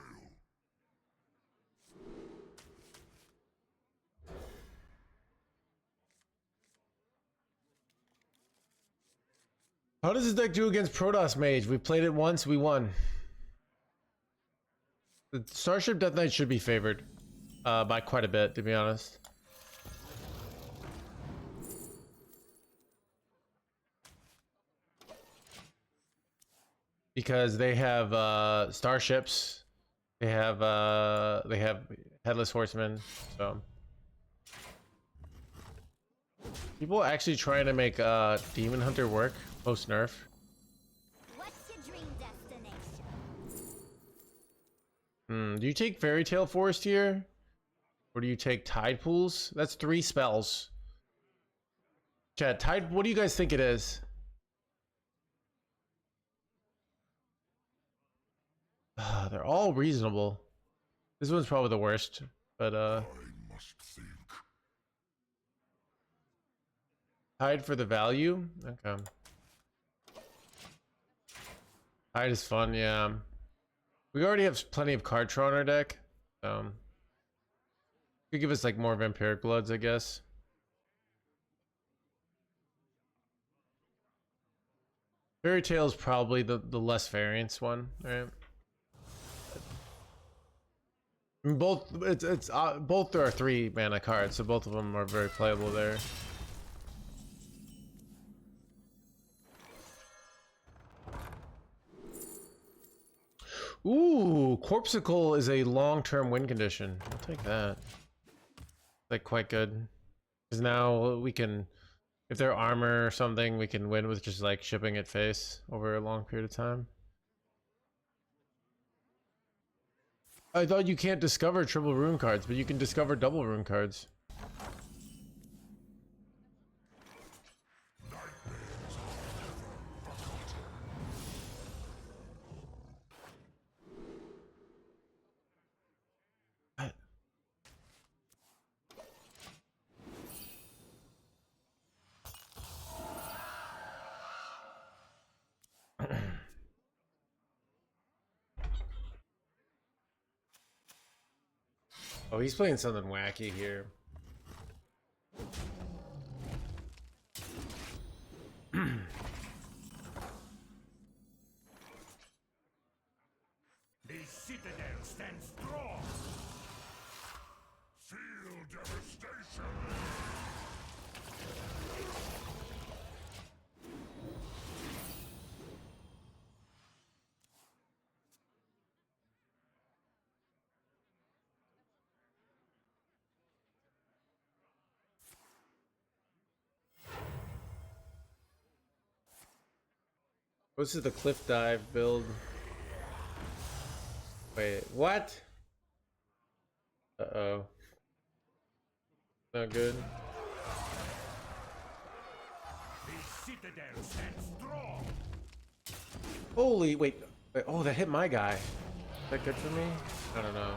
How does this deck do against Protoss Mage? We played it once, we won. The Starship Death Knight should be favored by quite a bit, to be honest. Because they have starships, they have Headless Horsemen, so people actually trying to make Demon Hunter work post nerf. What's your dream destination? Do you take Fairy Tale Forest here? Or do you take Tide Pools? That's 3 spells. Chat, Tide, what do you guys think it is? They're all reasonable. This one's probably the worst, but I must think. Tide for the value? Okay. Tide is fun, yeah. We already have plenty of card draw on our deck. Could give us like more Vampiric Bloods, I guess. Fairy Tale is probably the less variance one, right? Both both are 3 mana cards, so both of them are very playable there. Ooh, Corpsicle is a long-term win condition. I'll take that. Like quite good, because now we can, if they're armor or something, we can win with just like shipping it face over a long period of time. I thought you can't discover triple rune cards, but you can discover double rune cards. Oh, he's playing something wacky here. The citadel stands strong. Feel devastation. This is the cliff dive build. Wait, what? Uh-oh. Not good. The citadel stands strong. Holy, wait. Oh, that hit my guy. Is that good for me? I don't know.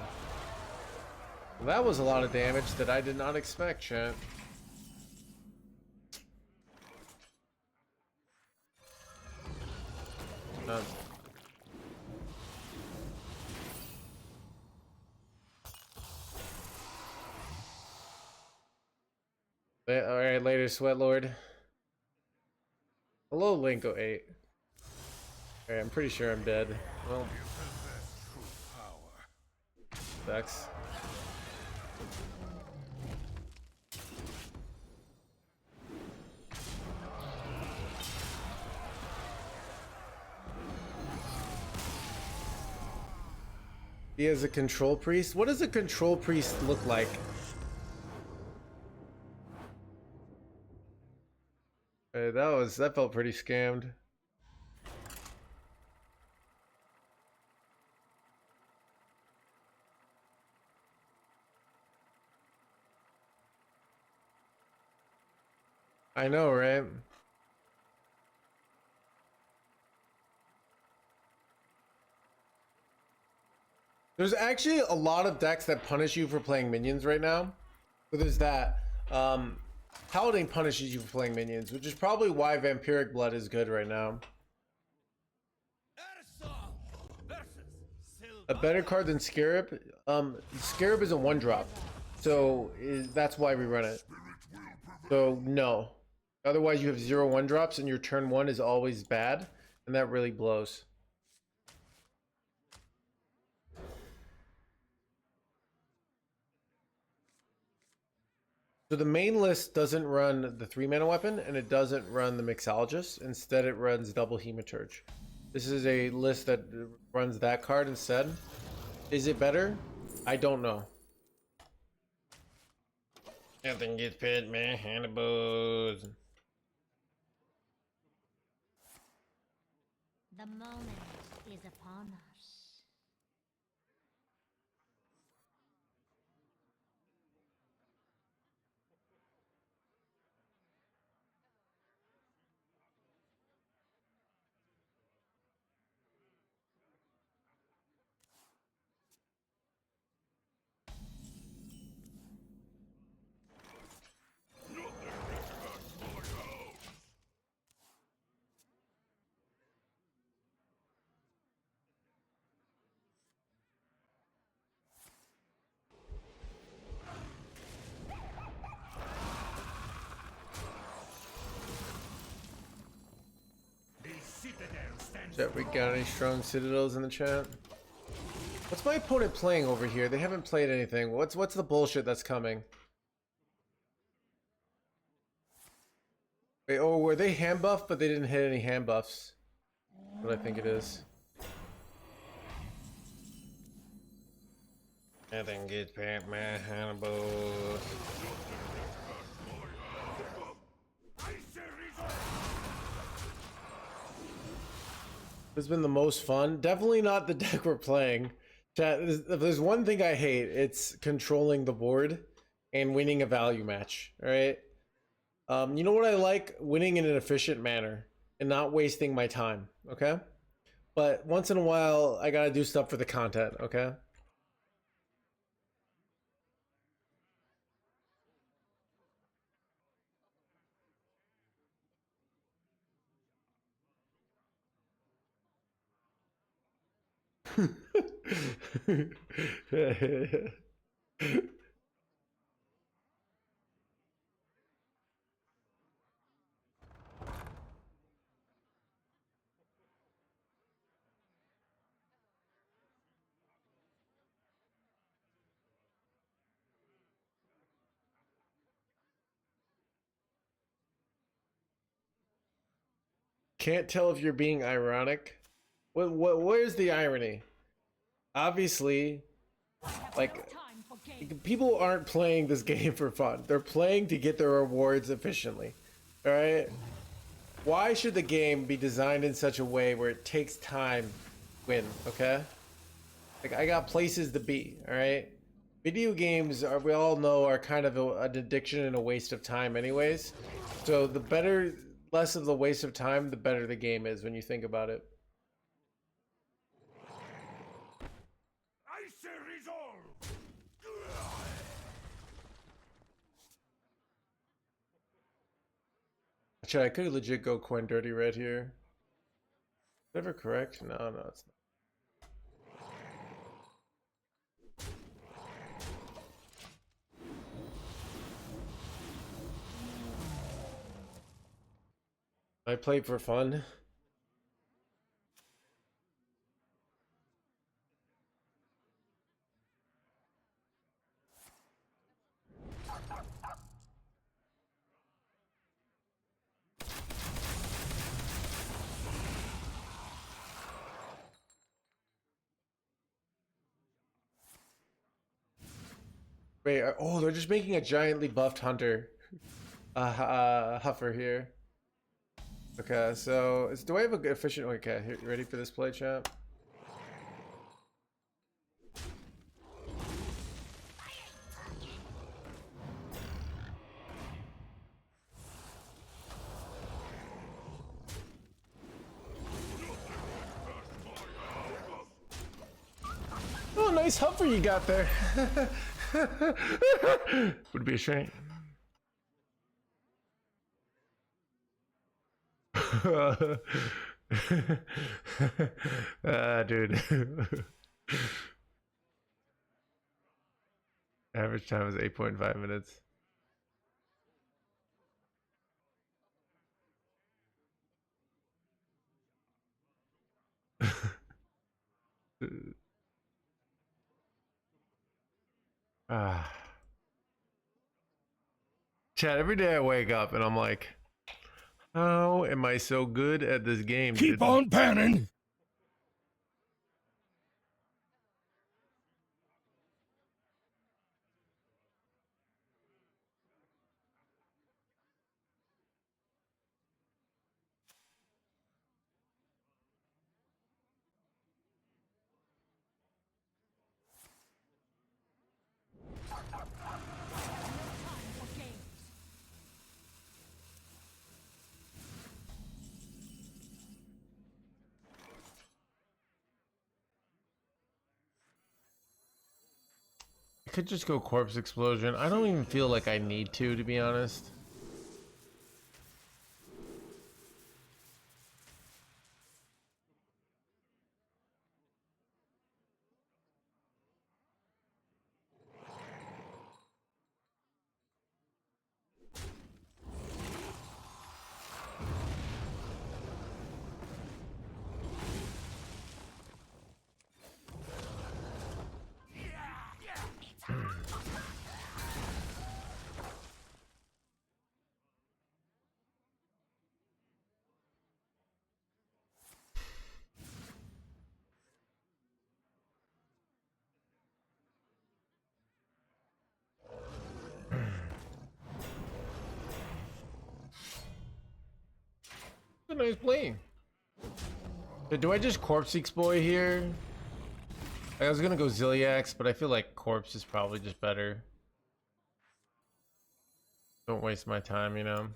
Well, that was a lot of damage that I did not expect, chat. Alright, later, Sweat Lord. Hello, Link08. Alright, I'm pretty sure I'm dead. Well, sucks. He has a control priest. What does a control priest look like? That felt pretty scammed. I know, right? There's actually a lot of decks that punish you for playing minions right now. So there's that. Paladin punishes you for playing minions, which is probably why Vampiric Blood is good right now. A better card than Scarab? Scarab is a 1-drop. So that's why we run it. So no. Otherwise you have 0 1-drops and your turn 1 is always bad. And that really blows. So the main list doesn't run the 3-mana weapon, and it doesn't run the Mixologist. Instead, it runs double Hematurge. This is a list that runs that card instead. Is it better? I don't know. Nothing gets pit, man. Hannibals. The moment is upon us. Chat, we got any strong citadels in the chat? What's my opponent playing over here? They haven't played anything. What's the bullshit that's coming? Wait, oh, were they hand buff, but they didn't hit any hand buffs? What I think it is. Nothing gets past my Hannibal. It's been the most fun. Definitely not the deck we're playing. Chat, if there's one thing I hate, it's controlling the board and winning a value match. All right. You know what I like? Winning in an efficient manner and not wasting my time. Okay. But once in a while, I gotta do stuff for the content. Okay. Can't tell if you're being ironic. Where's the irony? Obviously, like, people aren't playing this game for fun. They're playing to get their rewards efficiently. All right? Why should the game be designed in such a way where it takes time to win, okay? Like, I got places to be, all right? Video games, we all know, are kind of an addiction and a waste of time anyways. So the better, less of the waste of time, the better the game is when you think about it. I could legit go coin dirty red here. Never correct? No, it's not. I played for fun. Wait, oh, they're just making a giantly buffed hunter. Huffer here. Okay, so do I have a good efficient? Okay, here, you ready for this play, champ? Oh, nice huffer you got there. Would be a shame. Dude. Average time is 8.5 minutes. Ah. Chad, every day I wake up and I'm like, how am I so good at this game? Keep on panning. I could just go corpse explosion. I don't even feel like I need to be honest. A nice play. But do I just corpse exploit here? I was gonna go Ziliax, but I feel like corpse is probably just better. Don't waste my time, you know.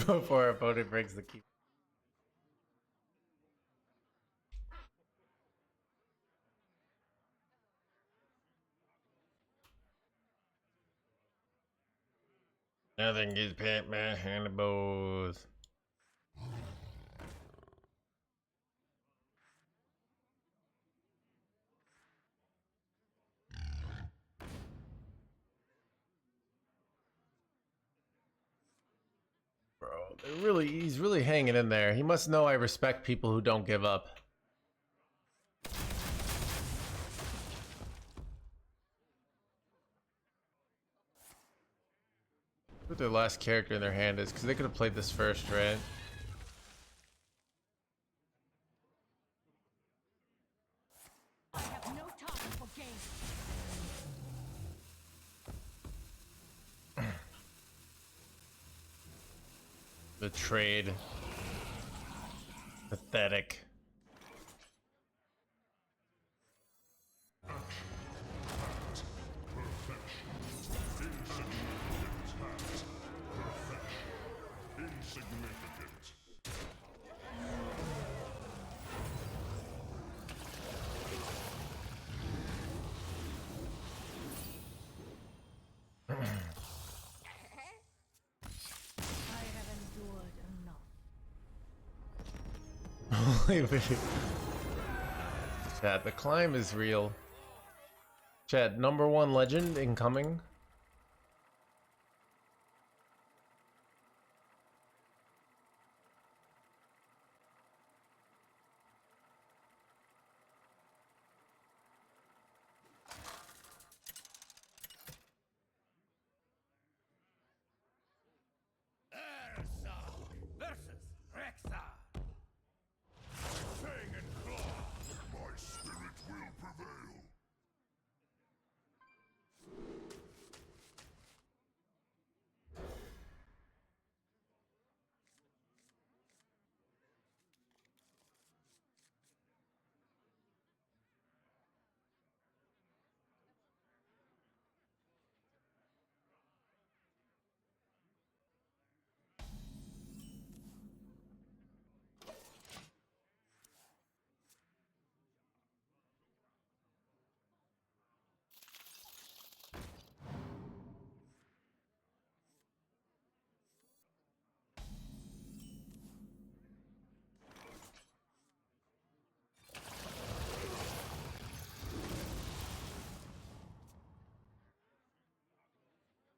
Before our opponent breaks the key. Nothing gets past my handlebars. Bro, he's really hanging in there. He must know I respect people who don't give up. What their last character in their hand is, because they could have played this first, right? I have no time for games. The trade. Pathetic. play video. Chat, the climb is real. Chat, #1 legend incoming. Ursa versus Rexa. Fang and claw. My spirit will prevail.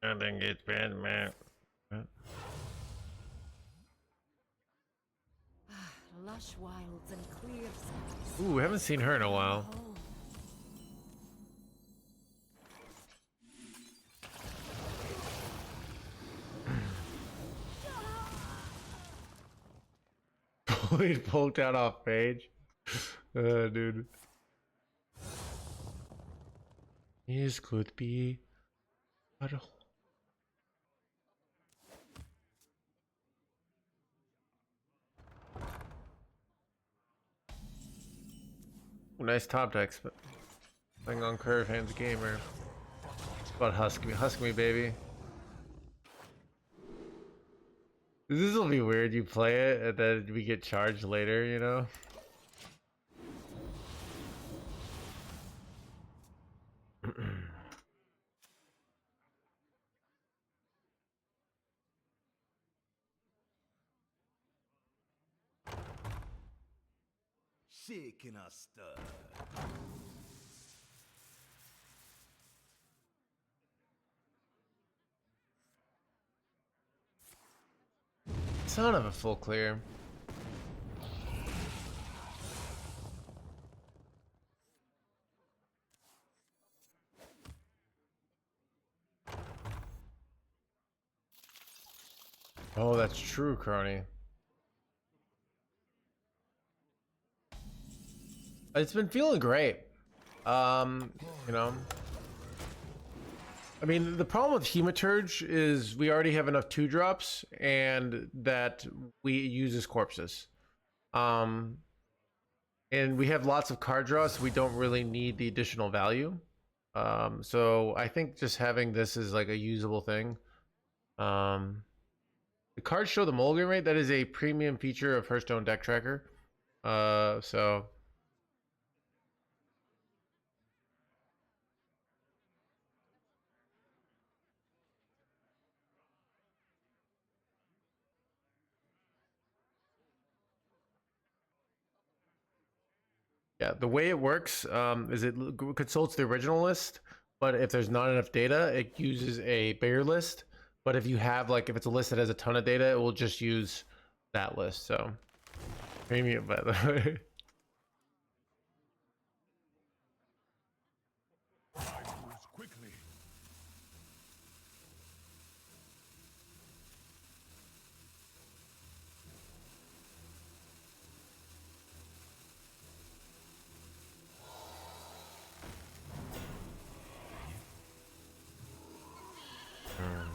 I think it's bad, man. Lush wilds and clear skies. Ooh, haven't seen her in a while. He poked out off page. Dude. This could be. Ooh, nice top decks, but playing on curve, hands gamer. It's about husk me, baby. This will be weird. You play it and then we get charged later, you know? Shaking a stud. Son of a full clear. Oh, that's true, Crony. It's been feeling great. You know. I mean, the problem with Hematurge is we already have enough 2-drops and that we use as corpses. And we have lots of card draws, so we don't really need the additional value. So I think just having this is like a usable thing. The cards show the mulligan rate. That is a premium feature of Hearthstone Deck Tracker. So yeah, the way it works is it consults the original list, but if there's not enough data, it uses a bigger list. But if you have if it's a list that has a ton of data, it will just use that list. So premium, by the way. Moves quickly.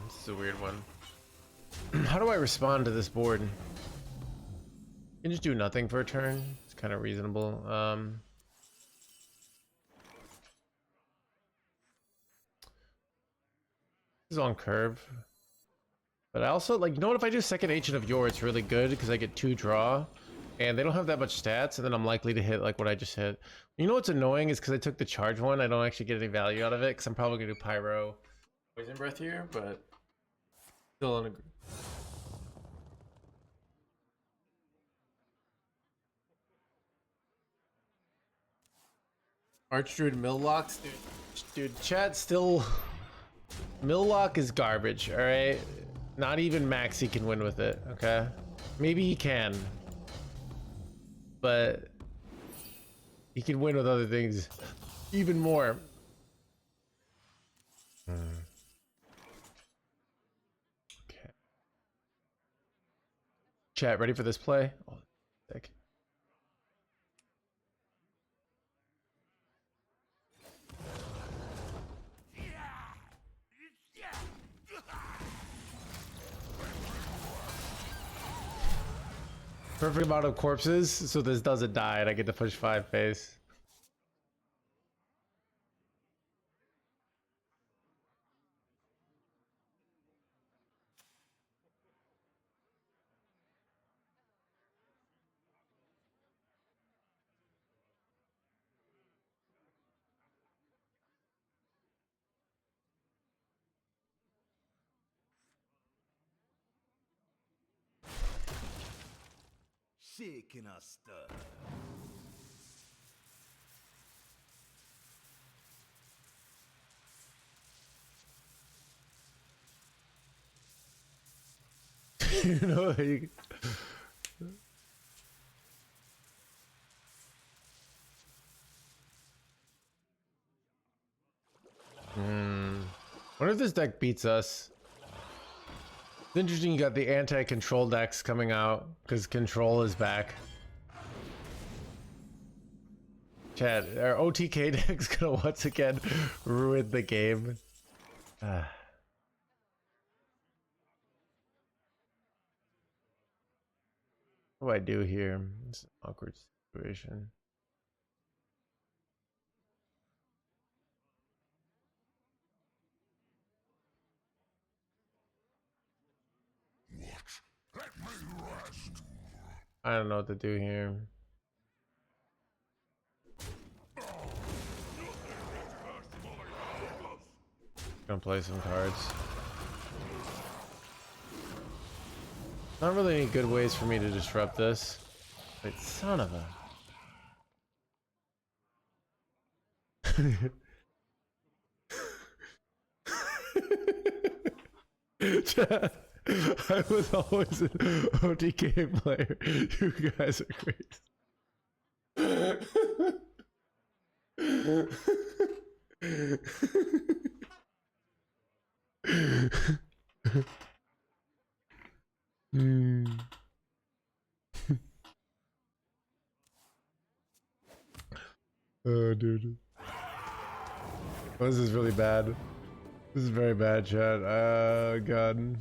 This is a weird one. How do I respond to this board? You can just do nothing for a turn. It's kind of reasonable. This is on curve. But I also, you know what? If I do second Ancient of Yore, it's really good because I get 2 draw. And they don't have that much stats, and then I'm likely to hit what I just hit. You know what's annoying is because I took the charge one, I don't actually get any value out of it because I'm probably going to do Pyro Poison Breath here, but still on a... Archdruid Millocks, dude, chat still. Milllock is garbage, alright? Not even Maxi can win with it, okay? Maybe he can. But he can win with other things even more. Okay. Chat, ready for this play? Oh, sick. Perfect amount of corpses, so this doesn't die and I get to push 5 face. Shaking a stir. You know, wonder if this deck beats us. It's interesting you got the anti-control decks coming out, because control is back. Chat, our OTK deck's gonna once again ruin the game. What do I do here? It's an awkward situation. I don't know what to do here. Gonna play some cards. Not really any good ways for me to disrupt this. Wait, son of a. I was always an OTK player. You guys are crazy. Oh, dude. Oh, this is really bad. This is very bad, chat. God.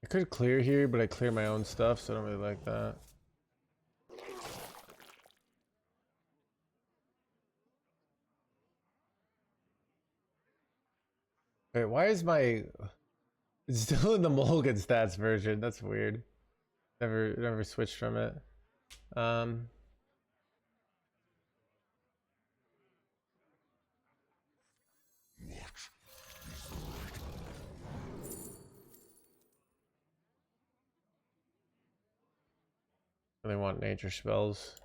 I could clear here, but I clear my own stuff, so I don't really like that. Wait, why is my... It's still in the Mulligan stats version. That's weird. Never switched from it. Really want nature spells.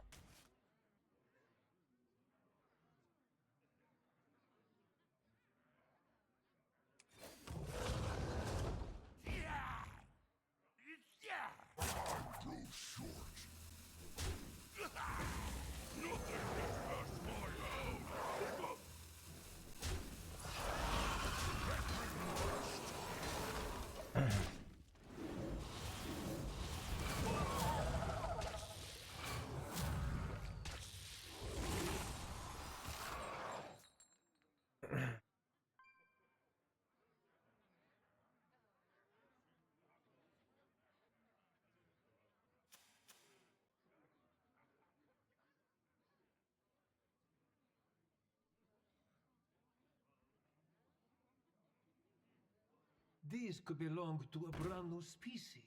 These could belong to a brand new species.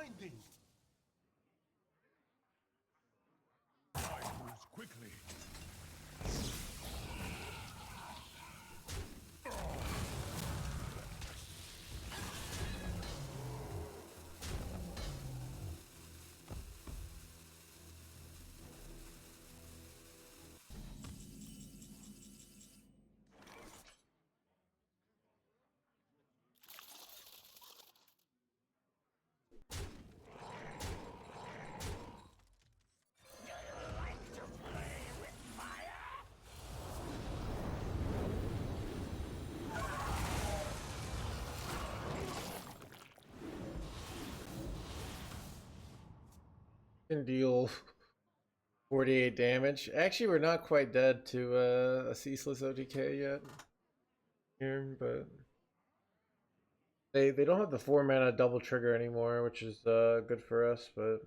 Binding. Time moves quickly. Can deal 48 damage. Actually, we're not quite dead to a ceaseless OTK yet here, but they don't have the 4 mana double trigger anymore, which is good for us, but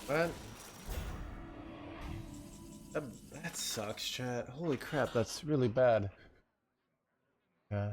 what? That sucks, chat. Holy crap, that's really bad. Yeah.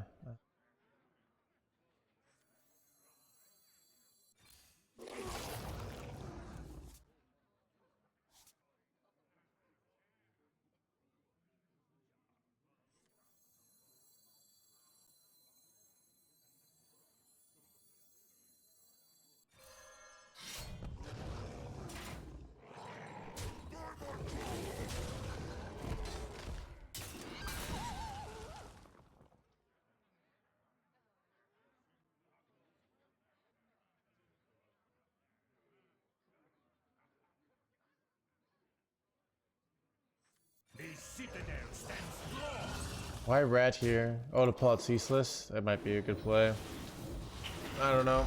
The citadel stands strong. Why rat here? Oh, to pull out ceaseless? That might be a good play. I don't know.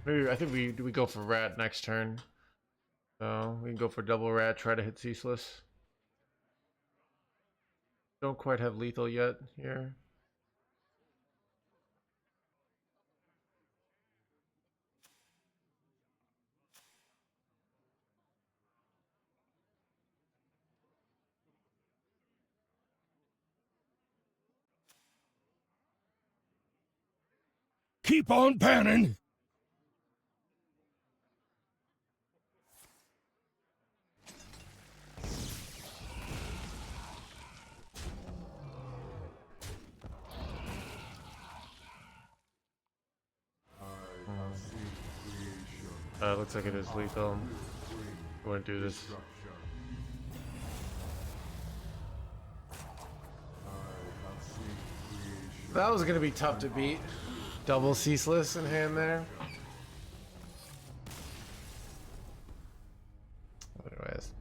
Maybe I think we go for rat next turn. So we can go for double rat, try to hit ceaseless. Don't quite have lethal yet here. Keep on panning. Looks like it is lethal. I want to do this. That was gonna be tough to beat. Double ceaseless in hand there. Anyways.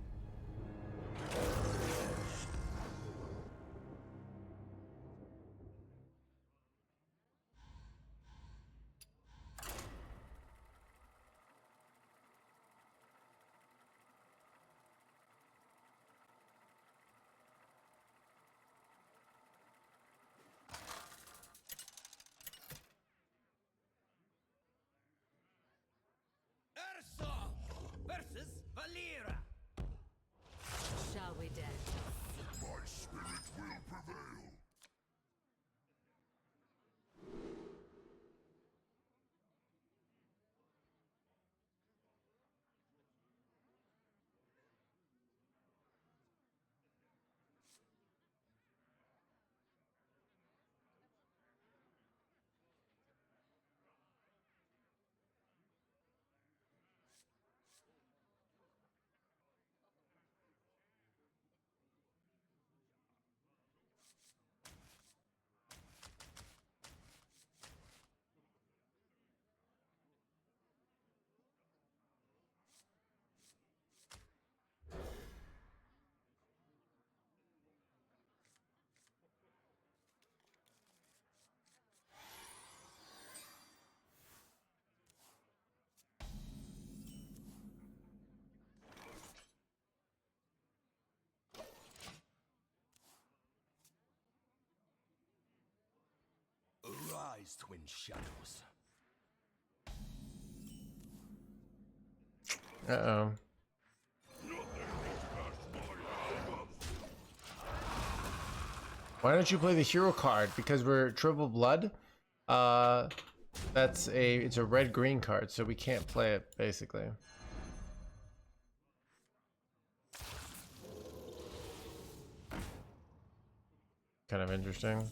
Ursa versus Valera. Shall we dance? My spirit will prevail. Arise, twin shadows. Uh-oh. Why don't you play the hero card? Because we're triple blood. It's a red-green card, so we can't play it basically. Kind of interesting.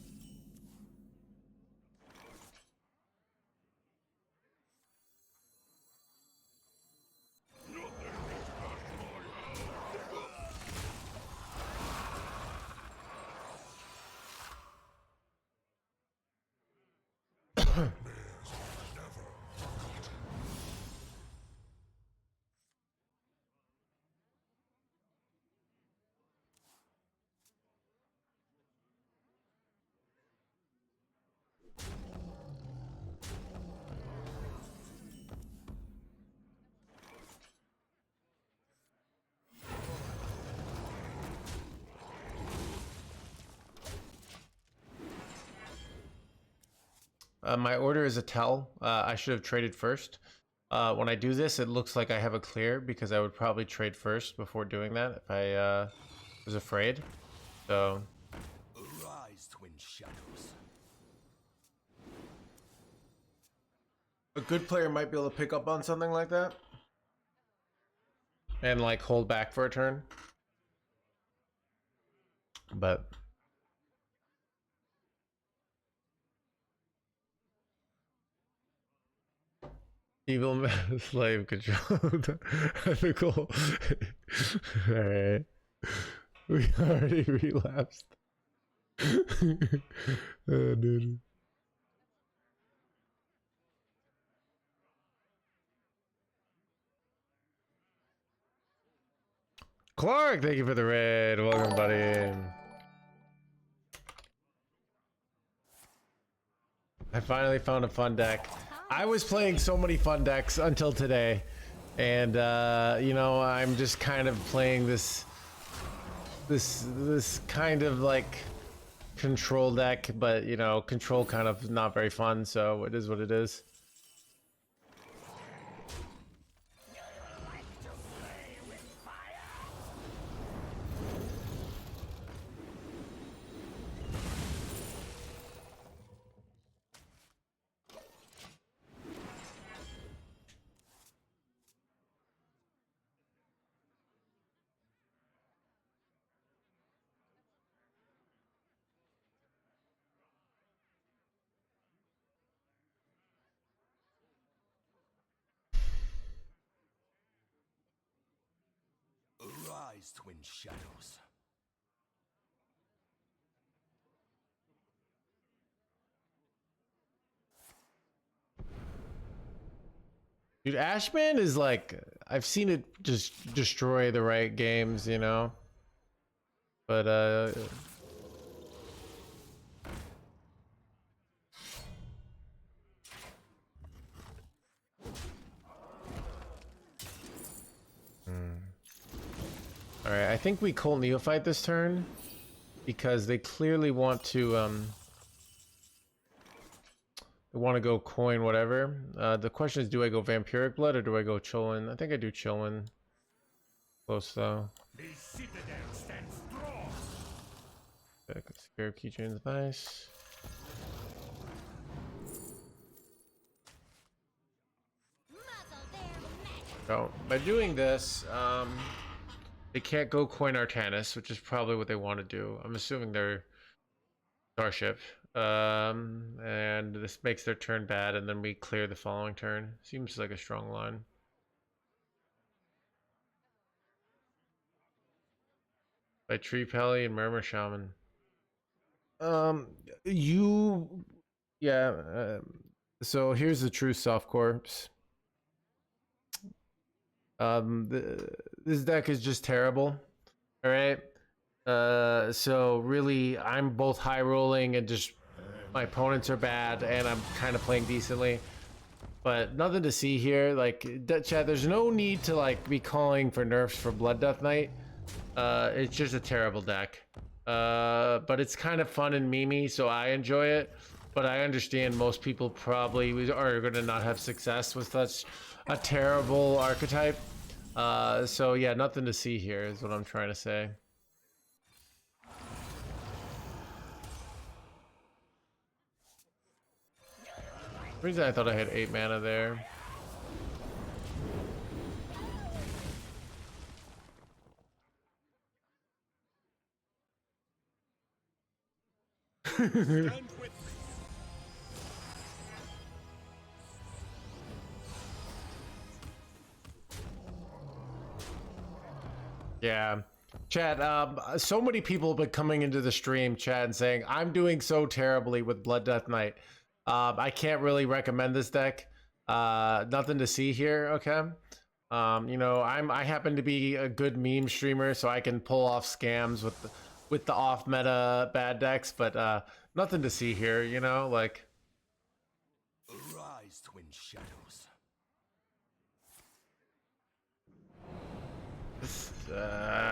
My order is a tell. I should have traded first. When I do this, it looks like I have a clear because I would probably trade first before doing that if I was afraid. So. Arise, twin shadows. A good player might be able to pick up on something like that. And like hold back for a turn. But. Evil slave controlled ethical. Alright. We already relapsed. Oh, dude. Clark, thank you for the raid. Welcome, buddy. I finally found a fun deck. I was playing so many fun decks until today, and you know, I'm just kind of playing this kind of like control deck, but you know, control kind of not very fun, so it is what it is. Arise, twin shadows. Dude, Ashman is like, I've seen it just destroy the right games, you know? But, Alright, I think we Cole Neophyte this turn because they clearly want to, they want to go coin whatever. The question is, do I go Vampiric Blood or do I go Cholin? I think I do Cholin. Close though. The citadel stands strong. Okay, Scarab Keychain's nice. So, by doing this, they can't go coin Artanis, which is probably what they want to do. I'm assuming they're Starship. And this makes their turn bad, and then we clear the following turn. Seems like a strong line. By Tree Pally and Murmur Shaman. So here's the true soft corpse. This deck is just terrible. All right. So really, I'm both high rolling and just my opponents are bad, and I'm kind of playing decently. But nothing to see here. Like, chat, there's no need to like be calling for nerfs for Blood Death Knight. It's just a terrible deck. But it's kind of fun and memey, so I enjoy it. but I understand most people probably are going to not have success with such a terrible archetype. So yeah, nothing to see here is what I'm trying to say. For reason I thought I had 8 mana there. Stand with me. Yeah. Chat, so many people have been coming into the stream, chat, and saying, I'm doing so terribly with Blood Death Knight. I can't really recommend this deck. Nothing to see here, okay? You know, I happen to be a good meme streamer, so I can pull off scams with the off meta bad decks, but nothing to see here, you know, like Arise, twin shadows.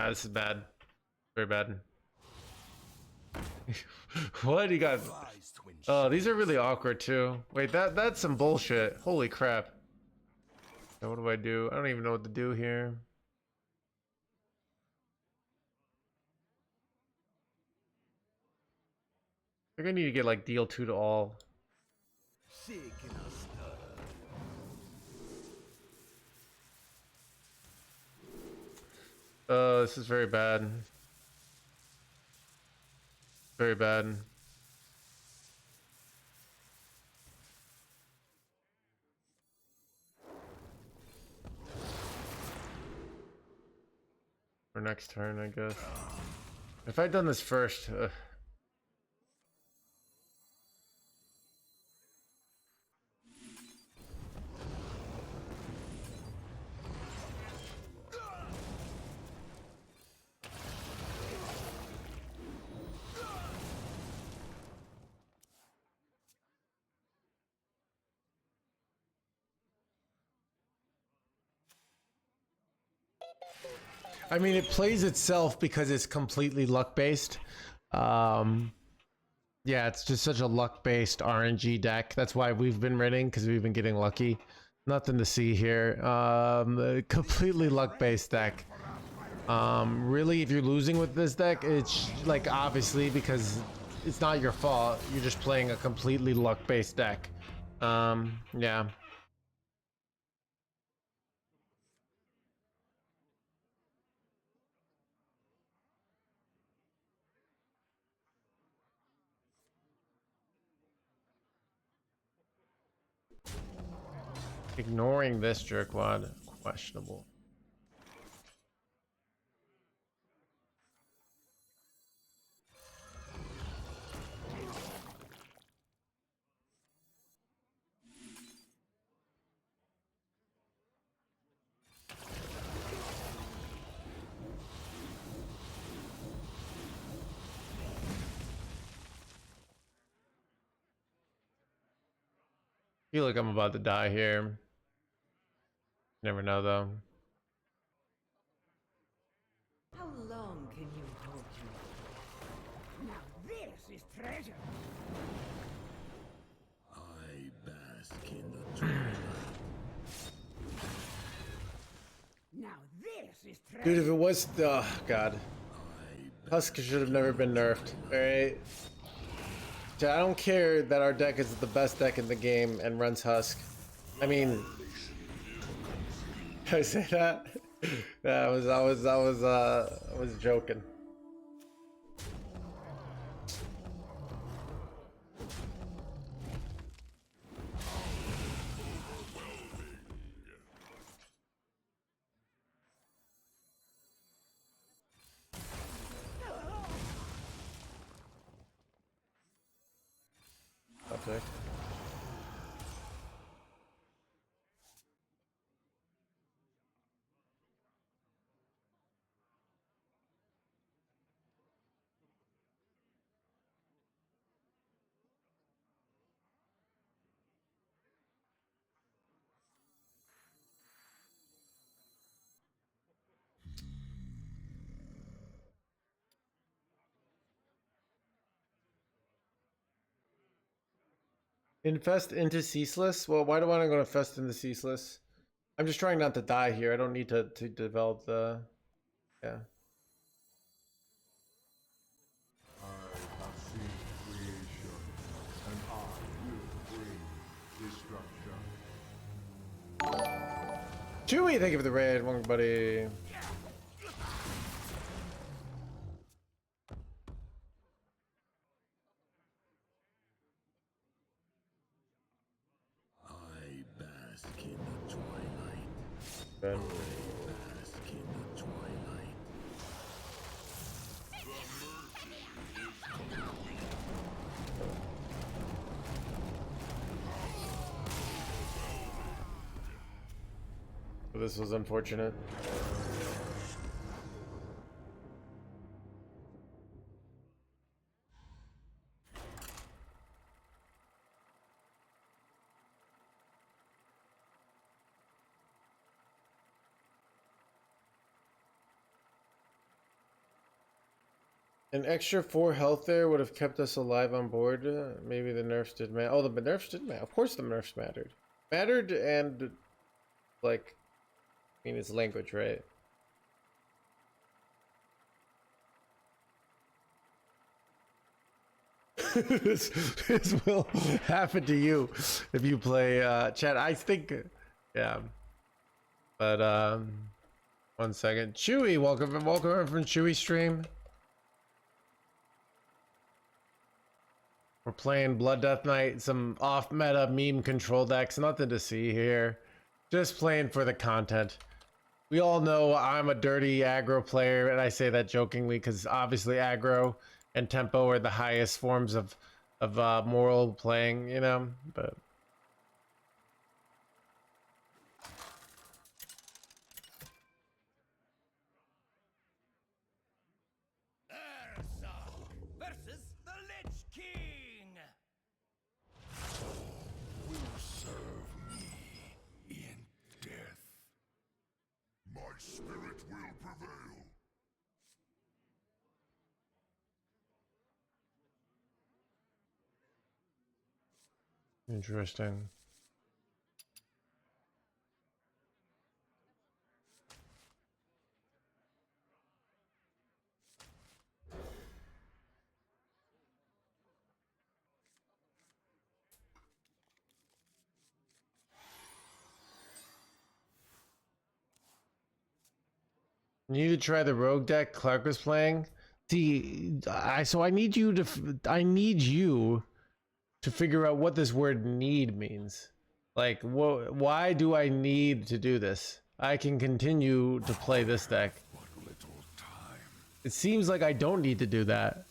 this is bad. Very bad. What you got? Arise, twin Oh, these are really awkward too. Wait, that's some bullshit. Holy crap. Now what do I do? I don't even know what to do here. I think I need to get like deal 2 to all. This is very bad. Very bad. For next turn, I guess. If I'd done this first, I mean, it plays itself because it's completely luck based. Yeah, it's just such a luck based RNG deck. That's why we've been winning, because we've been getting lucky. Nothing to see here. Completely luck based deck. Really, if you're losing with this deck, it's like obviously because it's not your fault. You're just playing a completely luck based deck. Yeah. Ignoring this jerkwad, questionable. Feel like I'm about to die here. Never know though. How long can you hold you? Now this is treasure. I bask in the twilight. Now this is treasure. Dude, if it was, oh god. Husk should have never been nerfed. Alright. I don't care that our deck is the best deck in the game and runs Husk. I mean, I say that? I was joking. Okay. Infest into ceaseless? Well, why do I want to go to fest into ceaseless? I'm just trying not to die here. I don't need to develop the... Yeah. I have seen creation, and I will bring destruction. Chewy, thank you for the raid, one buddy. I bask in the twilight. Good. Bask in the twilight. This was unfortunate. An extra 4 health there would have kept us alive on board. Maybe the nerfs did matter. Oh, the nerfs did matter. Of course the nerfs mattered. Mattered and, like, I mean, it's language, right? this will happen to you if you play chat. I think, yeah. But, one second. Chewy, welcome from Chewy stream. We're playing Blood Death Knight, some off-meta meme control decks, nothing to see here. Just playing for the content. We all know I'm a dirty aggro player, and I say that jokingly because obviously aggro and tempo are the highest forms of moral playing, you know, but... Ursa versus the Lich King. Will serve me in death. My spirit will prevail. Interesting. You need to try the rogue deck Clark was playing. See, I need you to figure out what this word need means. Like, why do I need to do this? I can continue to play this deck. It seems like I don't need to do that.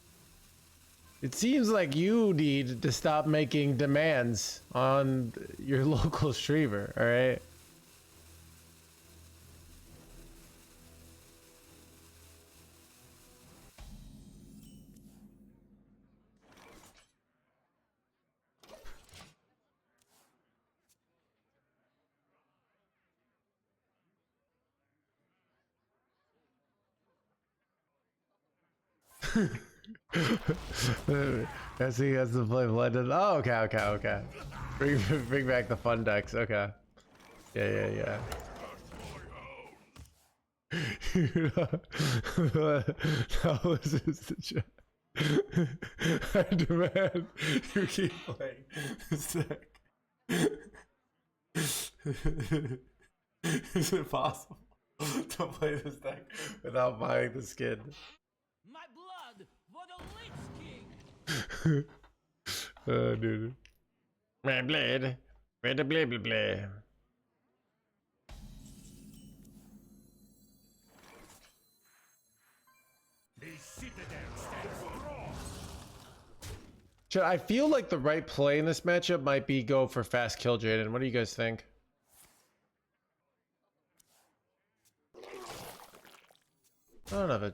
It seems like you need to stop making demands on your local streamer, all right? Yes, he has to play blended. Oh, okay. Bring back the fun decks. Okay. Yeah. That was just a I demand you keep playing this deck. Is it possible to play this deck without buying the skin? My blood for the Lich King. Oh, dude. My blade. Blah, blah, blah, blah. The citadel stands strong. Chat, I feel like the right play in this matchup might be go for fast kill Jaden. What do you guys think? I don't have a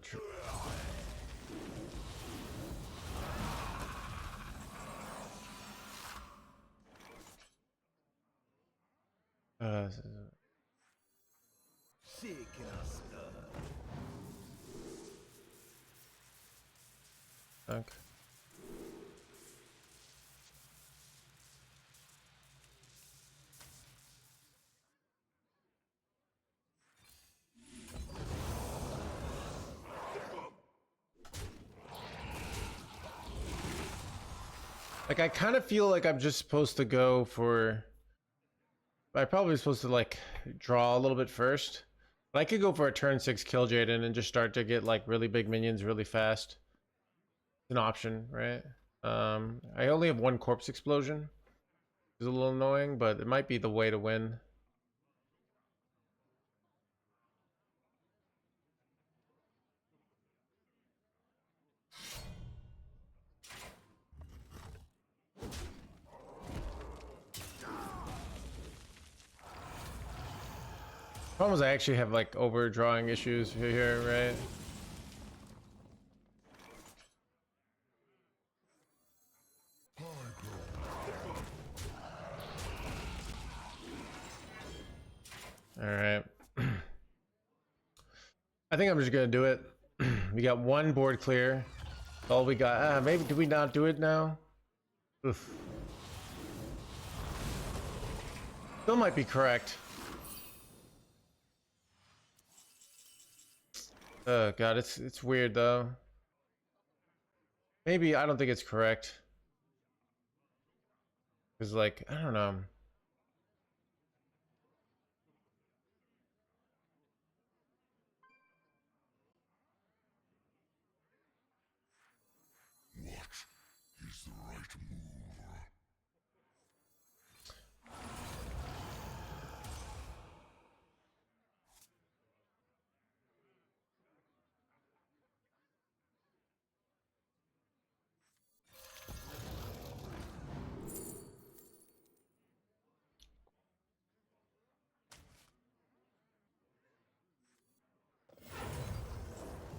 okay. Like, I kind of feel like I'm just supposed to go for... I'm probably supposed to, like, draw a little bit first. But I could go for a turn 6 kill Jaden and just start to get, like, really big minions really fast. It's an option, right? I only have one corpse explosion. It's a little annoying, but it might be the way to win. Problem is I actually have like overdrawing issues here, right? All right. I think I'm just gonna do it. We got one board clear. That's all we got. Maybe do we not do it now? Oof. Still might be correct. Oh god, it's weird though. Maybe I don't think it's correct. Cause like I don't know. What is the right move?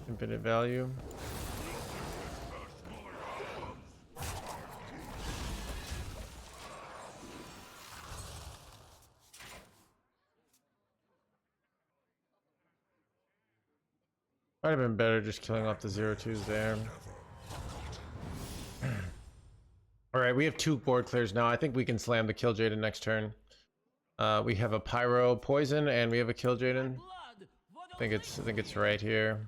Infinite value. Might have been better just killing off the 0-2s there. Alright, we have 2 board clears now. I think we can slam the kill Jaden next turn. We have a pyro poison and we have a kill Jaden. I think it's right here.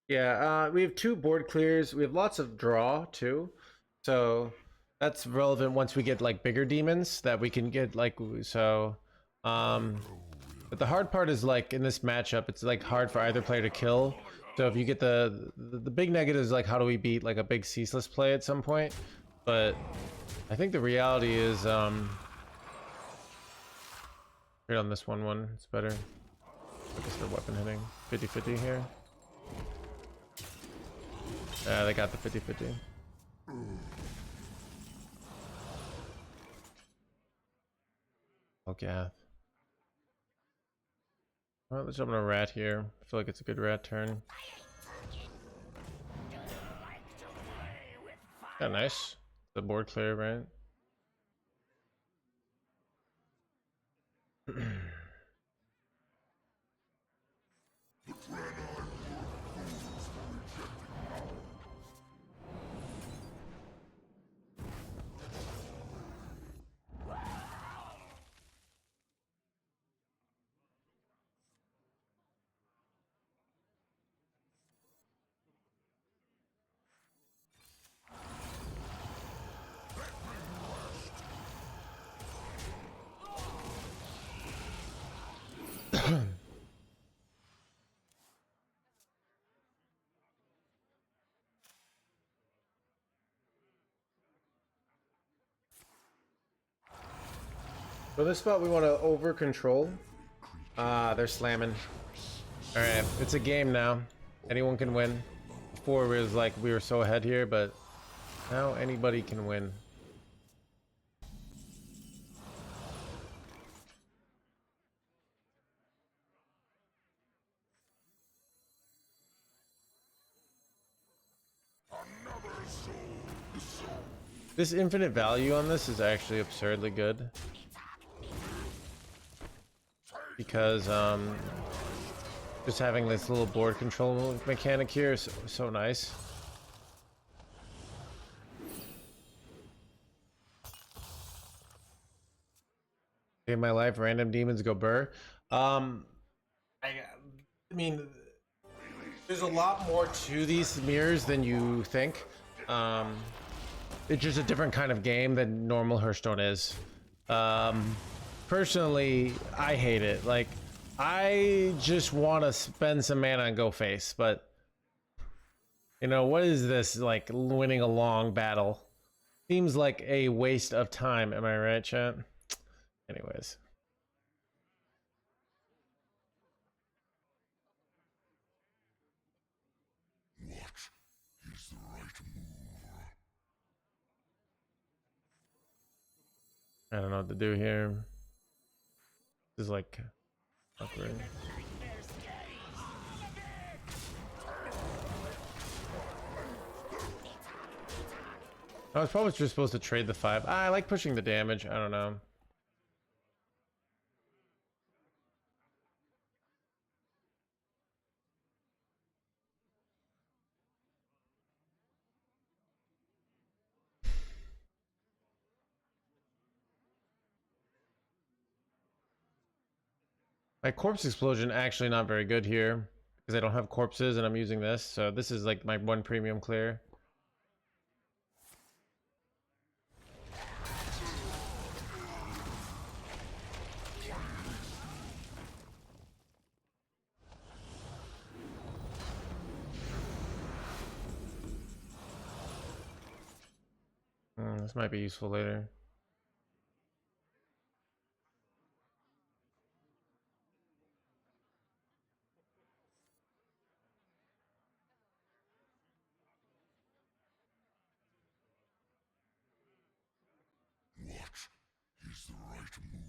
Yeah, we have 2 board clears. We have lots of draw too, so that's relevant once we get like bigger demons that we can get like so. But the hard part is like in this matchup, it's like hard for either player to kill. So if you get the big negative is like how do we beat like a big ceaseless play at some point? But I think the reality is right on this 1-1, it's better. Focus their weapon hitting 50-50 here. Yeah, they got the 50-50. Oh, Gath. Well, let's jump on a rat here. I feel like it's a good rat turn. Yeah, nice. The board clear, right? For this spot, we want to over control. They're slamming. All right, it's a game now. Anyone can win. Before it was like we were so ahead here, but now anybody can win. This infinite value on this is actually absurdly good. because just having this little board control mechanic here is so nice. In my life, random demons go burr. I mean, there's a lot more to these mirrors than you think. It's just a different kind of game than normal Hearthstone is. Personally, I hate it. Like, I just want to spend some mana and go face, but you know, what is this, like, winning a long battle? Seems like a waste of time, am I right, chat? Anyways. What is the right move? I don't know what to do here. This is like awkward. I was probably just supposed to trade the 5. I like pushing the damage. I don't know. My corpse explosion actually not very good here because I don't have corpses and I'm using this. So this is like my one premium clear. This might be useful later. What is the right move?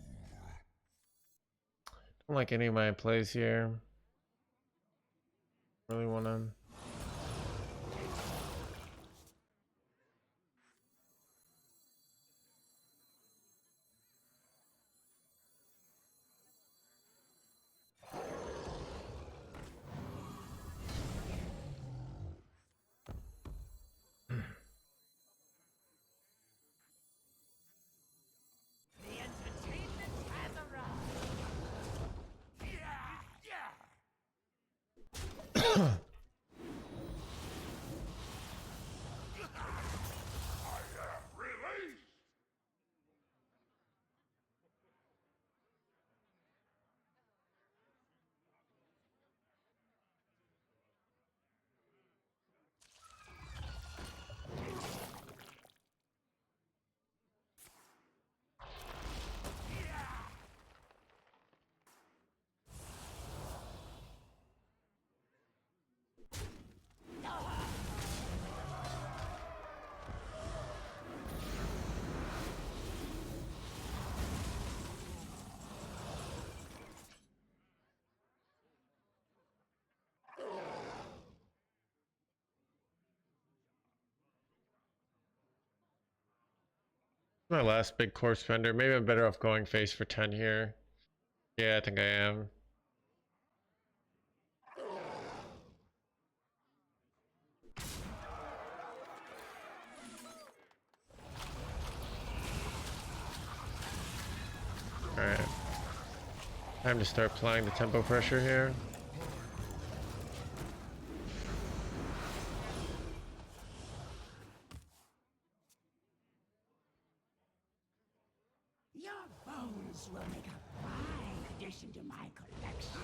Don't like any of my plays here. Really want to. The entertainment has arrived. My last big corpse spender. Maybe I'm better off going face for 10 here. Yeah, I think I am. Alright. Time to start applying the tempo pressure here. Your bones will make a fine addition to my collection.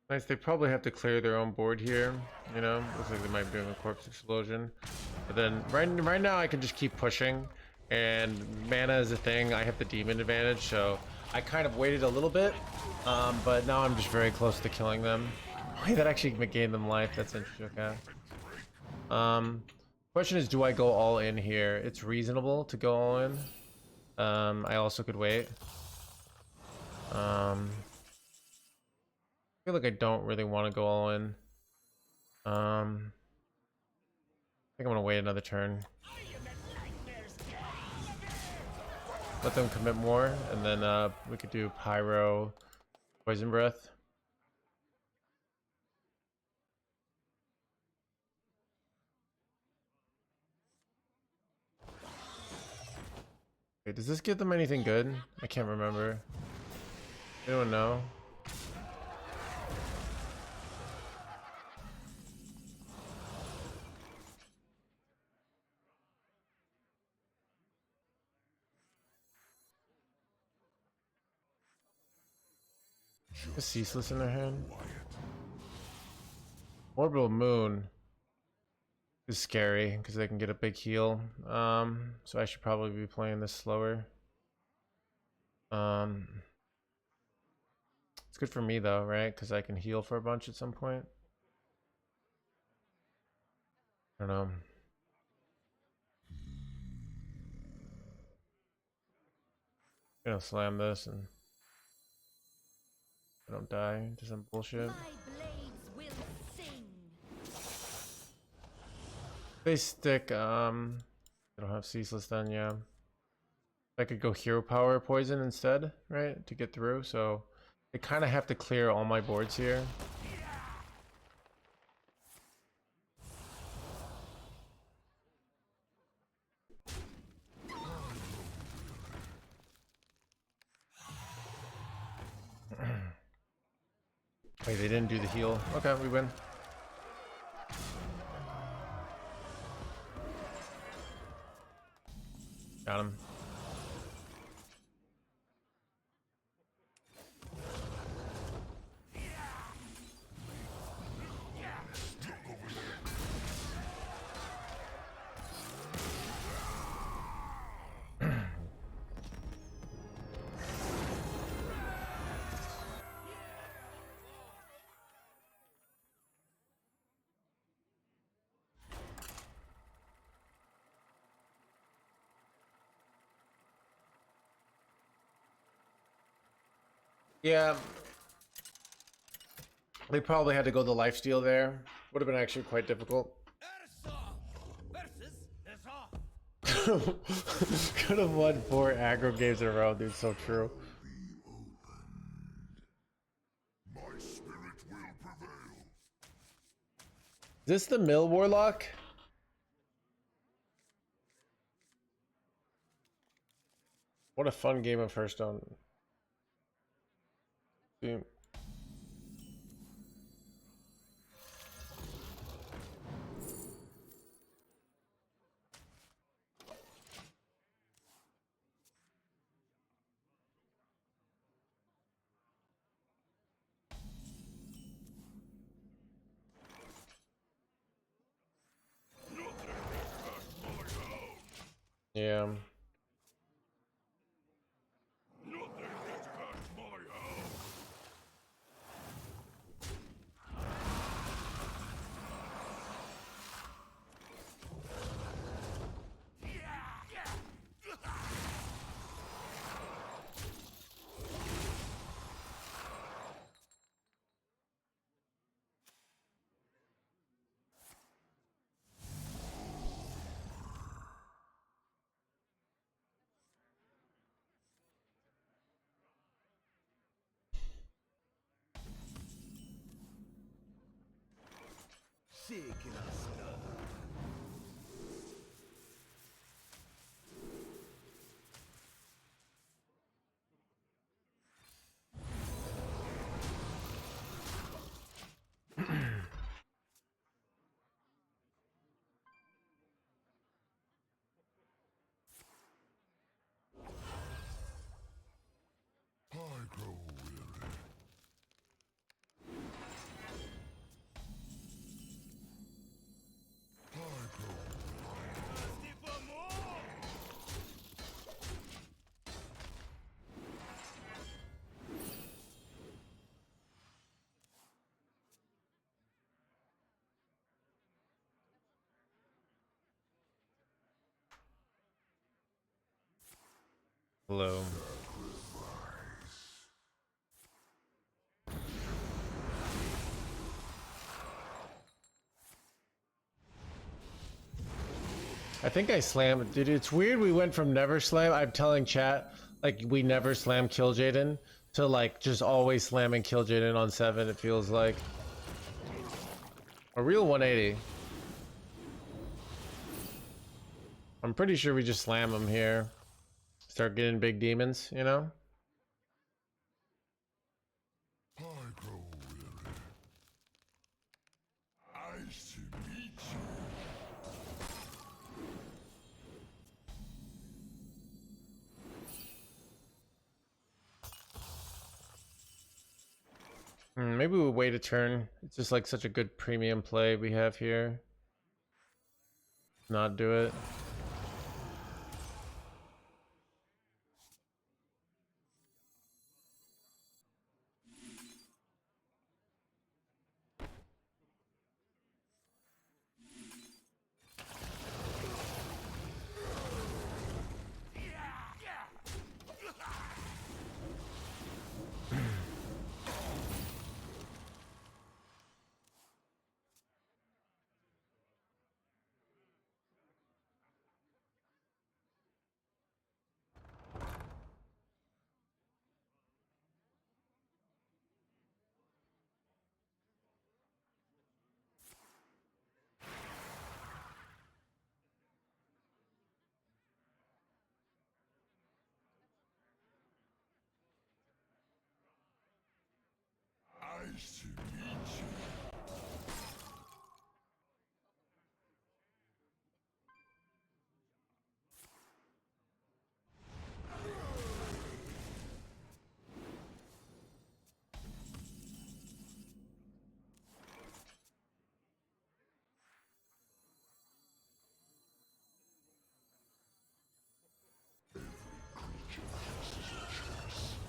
Nice. They probably have to clear their own board here. You know, looks like they might be doing a corpse explosion. But then right now I can just keep pushing, and mana is a thing. I have the demon advantage, so I kind of waited a little bit, but now I'm just very close to killing them. Wait, that actually gained them life. That's interesting. Okay. Question is, do I go all in here? It's reasonable to go all in. I also could wait. I feel like I don't really want to go all in. I think I'm gonna wait another turn. Let them commit more, and then we could do Pyro, Poison Breath. Wait, does this give them anything good? I can't remember. Anyone know? A Ceaseless in their hand. Orbital Moon is scary because they can get a big heal. So I should probably be playing this slower. It's good for me though, right? Because I can heal for a bunch at some point. I don't know. I'm gonna slam this and I don't die to some bullshit. They stick, they don't have Ceaseless then, yeah. I could go Hero Power Poison instead, right? To get through, so I kind of have to clear all my boards here. Wait, they didn't do the heal. Okay, we win. Got him. Yeah. They probably had to go the lifesteal there. Would have been actually quite difficult. Could have won 4 aggro games in a row, dude. So true. My spirit will prevail. Is this the Mill Warlock? What a fun game of Hearthstone. Dude. Yeah. I grow weary. Hello. I think I slammed, dude. It's weird. We went from never slam. I'm telling chat like we never slam kill Jaden to like just always slamming kill Jaden on 7. It feels like a real 180. I'm pretty sure we just slam him here. Start getting big demons, you know? I grow weary. I see Leech. Maybe we'll wait a turn. It's just like such a good premium play we have here. Not do it. I see Leech.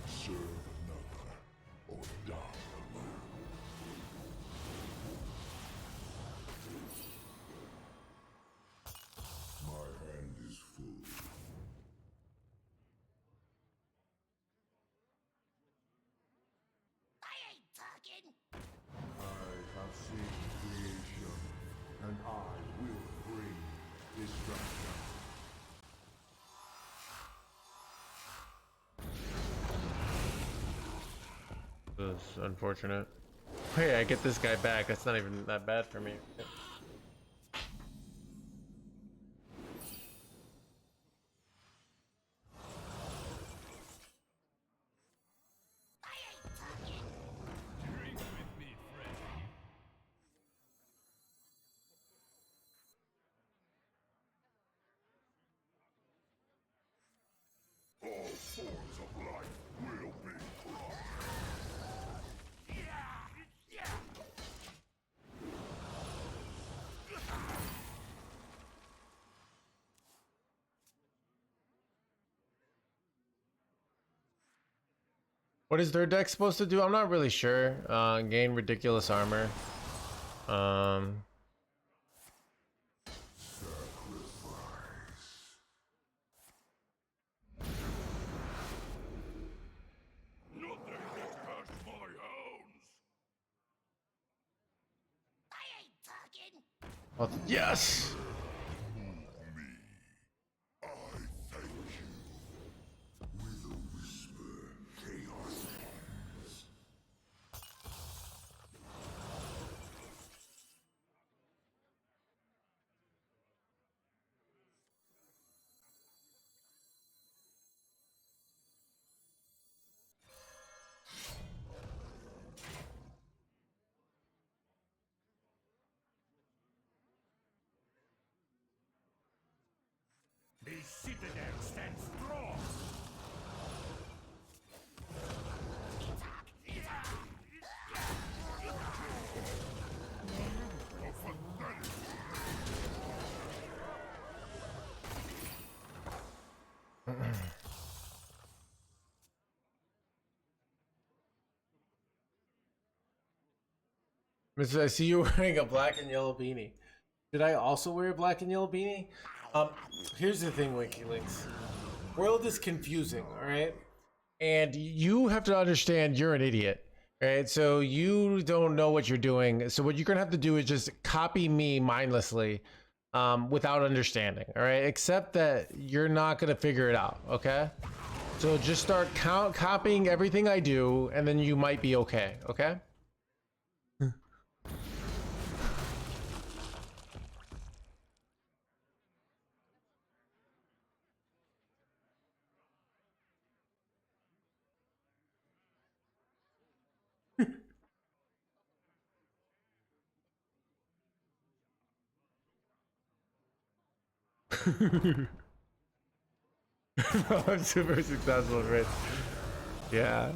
Serve another or die alone. My hand is full. I ain't talking. I have seen creation, and I will bring destruction. This is unfortunate. Hey, I get this guy back. That's not even that bad for me. I ain't talking. Drink with me, friend. All forms of life will be crushed. What is their deck supposed to do? I'm not really sure. Gain ridiculous armor. Nothing gets past my hounds. I ain't talking. Well, yes. Me. I thank you. With a whisper, chaos ends. The citadel stands strong. Mrs. I see you wearing a black and yellow beanie. Did I also wear a black and yellow beanie? Here's the thing, WikiLeaks. World is confusing, all right? And you have to understand you're an idiot, right? So you don't know what you're doing. So what you're gonna have to do is just copy me mindlessly, without understanding, all right? Except that you're not gonna figure it out, okay? So just start copying everything I do, and then you might be okay, okay? I'm super successful, right? Yeah.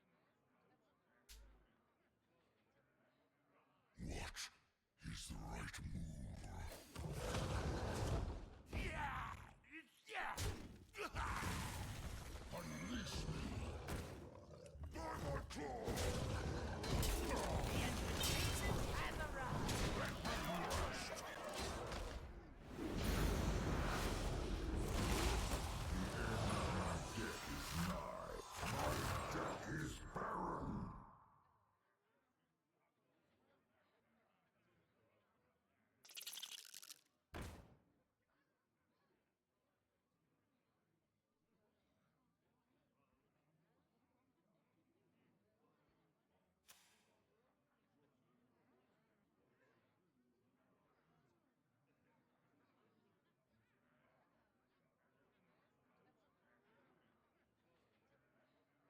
And to Falator! What is the right move? Unleash me! By my claws!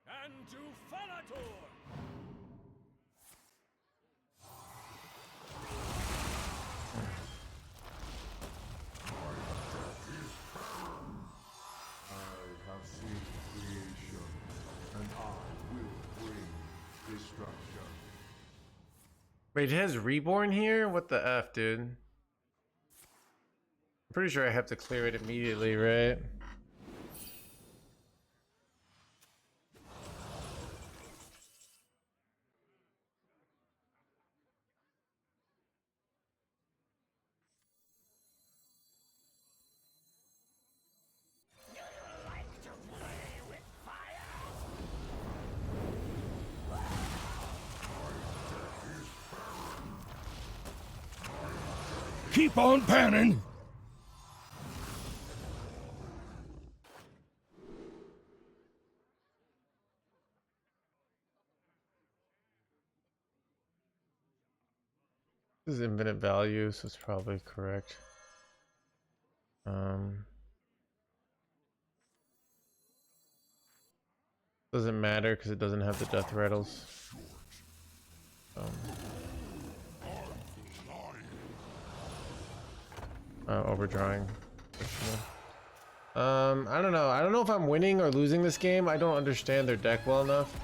And to Falator! I have seen creation, and I will bring destruction. Wait, it has reborn here? What the F, dude? I'm pretty sure I have to clear it immediately, right? Keep on panning! This is infinite value, so it's probably correct. Doesn't matter because it doesn't have the death rattles. Overdrawing. I don't know. I don't know if I'm winning or losing this game. I don't understand their deck well enough.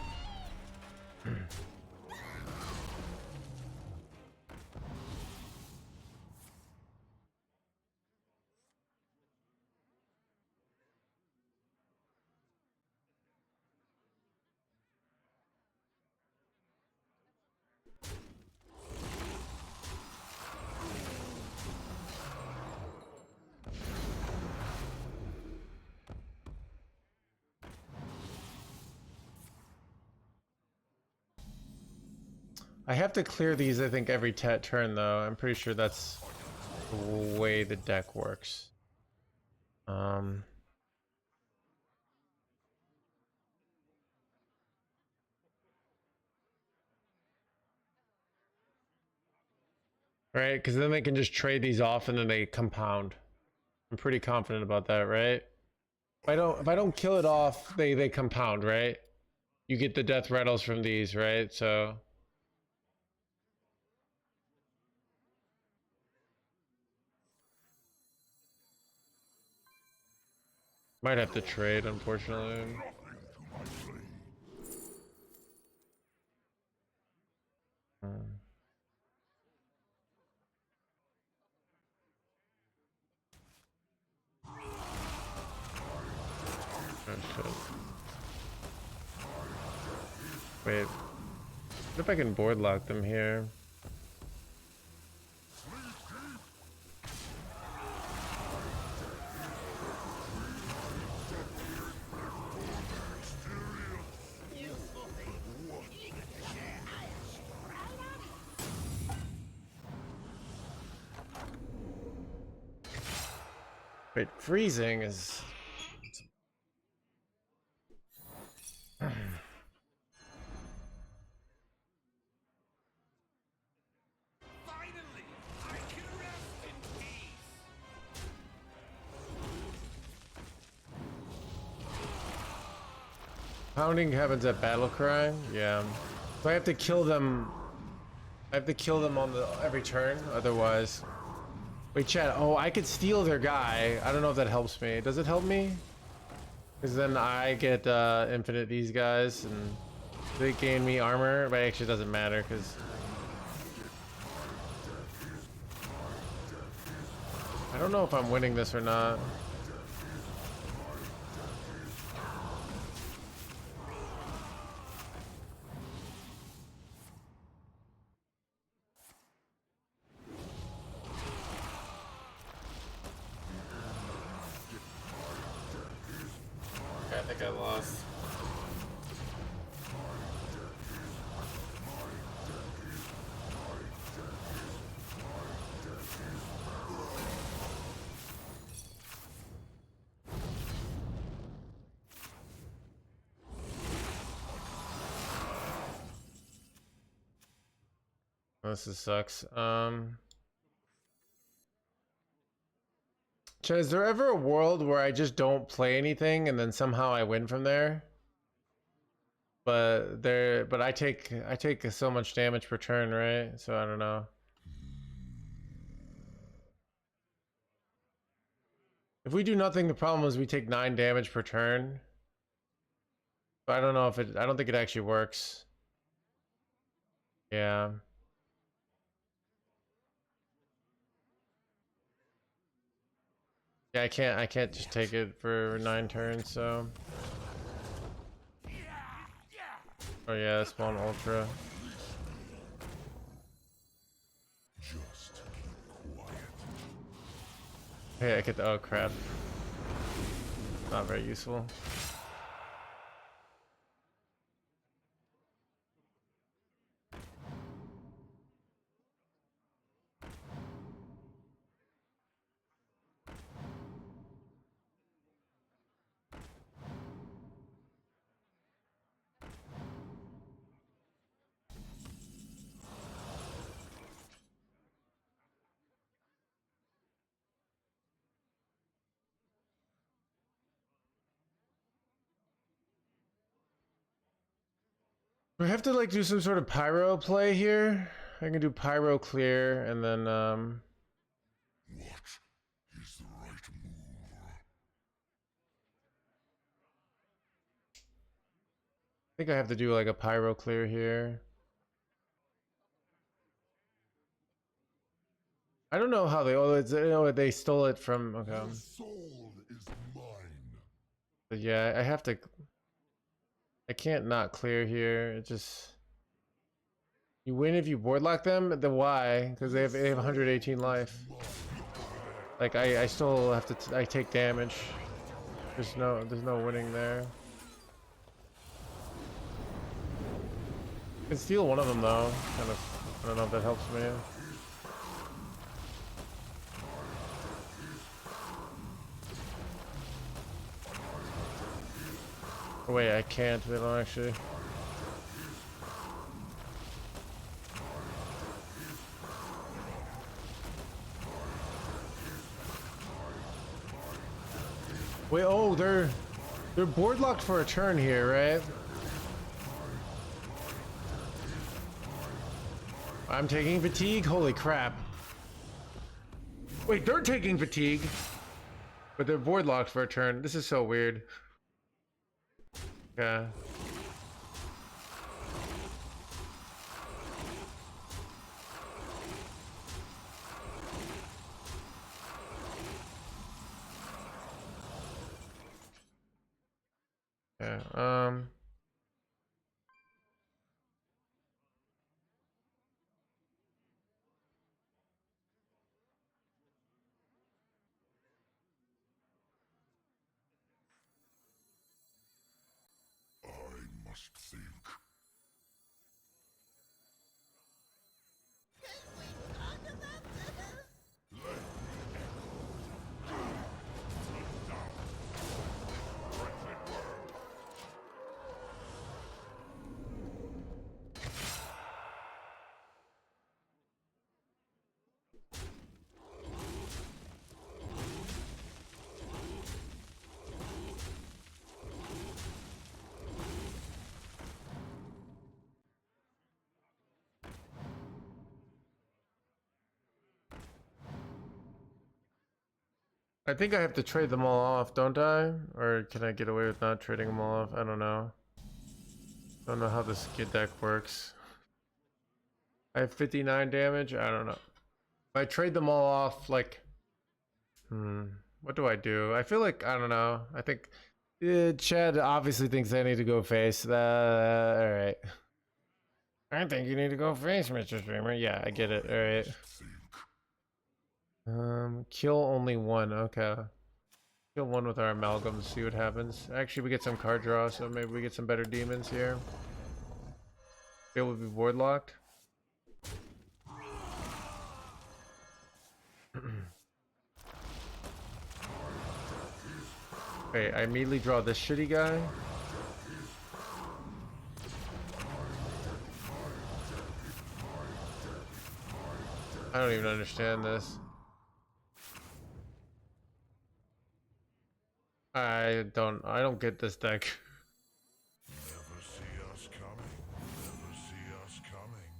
I have to clear these, I think, every turn, though. I'm pretty sure that's the way the deck works. Right? Because then they can just trade these off and then they compound. I'm pretty confident about that, right? If I don't kill it off, they compound, right? You get the death rattles from these, right? So Might have to trade, unfortunately. Oh shit. Wait. What if I can board lock them here? Wait, freezing is... Finally, I can rest in peace. Pounding happens at battle cry? Yeah. So I have to kill them. I have to kill them on the every turn, otherwise. Wait, chat. Oh, I could steal their guy. I don't know if that helps me. Does it help me? Because then I get infinite these guys and they gain me armor, but it actually doesn't matter because I don't know if I'm winning this or not. I think I lost. This sucks. Chat, is there ever a world where I just don't play anything and then somehow I win from there? But I take so much damage per turn, right? So I don't know. If we do nothing, the problem is we take 9 damage per turn. But I don't know if it, I don't think it actually works. Yeah. Yeah, I can't just take it for 9 turns, so. Oh yeah, spawn ultra. Just keep quiet. Hey, I get the, oh crap. Not very useful. We have to like do some sort of pyro play here. I can do pyro clear and then What is the right move? I think I have to do like a pyro clear here. I don't know how they, oh, it's, you know, they stole it from, okay. Your soul is mine. But yeah, I have to, I can't not clear here. It just, you win if you board lock them. The why? Because they have 118 life. Like I still have to, I take damage. There's no winning there. I can steal one of them though. Kind of, I don't know if that helps me. Oh, wait, I can't. They don't actually. Wait, oh, they're board locked for a turn here, right? I'm taking fatigue. Holy crap! Wait, they're taking fatigue. But they're board locked for a turn. This is so weird. Yeah. Yeah. I must think. I think I have to trade them all off, don't I? Or can I get away with not trading them all off? I don't know. I don't know how this skid deck works. I have 59 damage? I don't know. If I trade them all off, like... what do I do? I feel like, I don't know. I think... Chad obviously thinks I need to go face. Alright. I think you need to go face, Mr. Streamer. Yeah, I get it. Alright. Kill only one. Okay. Kill one with our amalgams, see what happens. Actually, we get some card draw, so maybe we get some better demons here. It would be board locked. Okay, I immediately draw this shitty guy. I don't even understand this. I don't get this deck. Never see us coming. Never see us coming.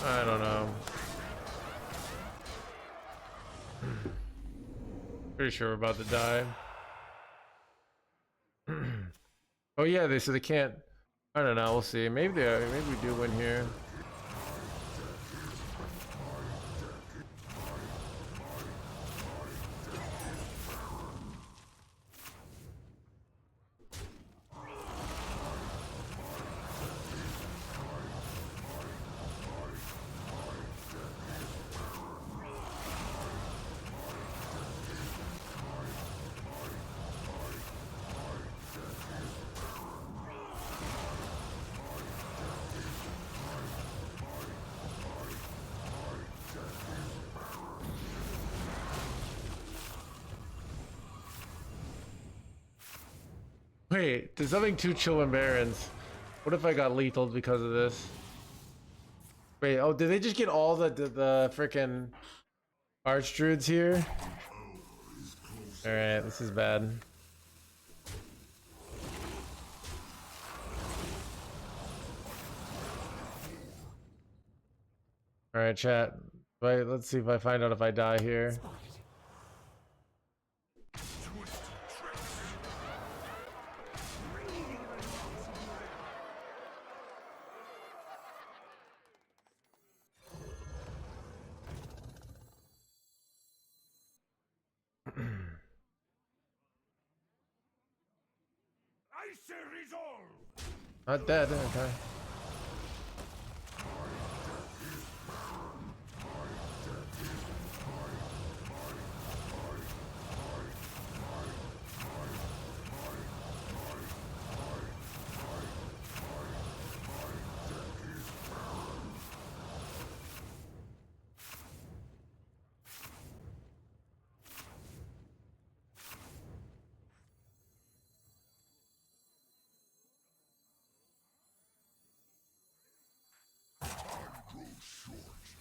I don't know. Pretty sure we're about to die. Oh yeah, so they can't. I don't know. We'll see. Maybe maybe we do win here. Wait, there's nothing too chill in Barons. What if I got lethal because of this? Wait, oh, did they just get all the freaking Archdruids here? Alright, this is bad. Alright, chat. Wait, let's see if I find out if I die here. Icy resolve! Not dead, okay.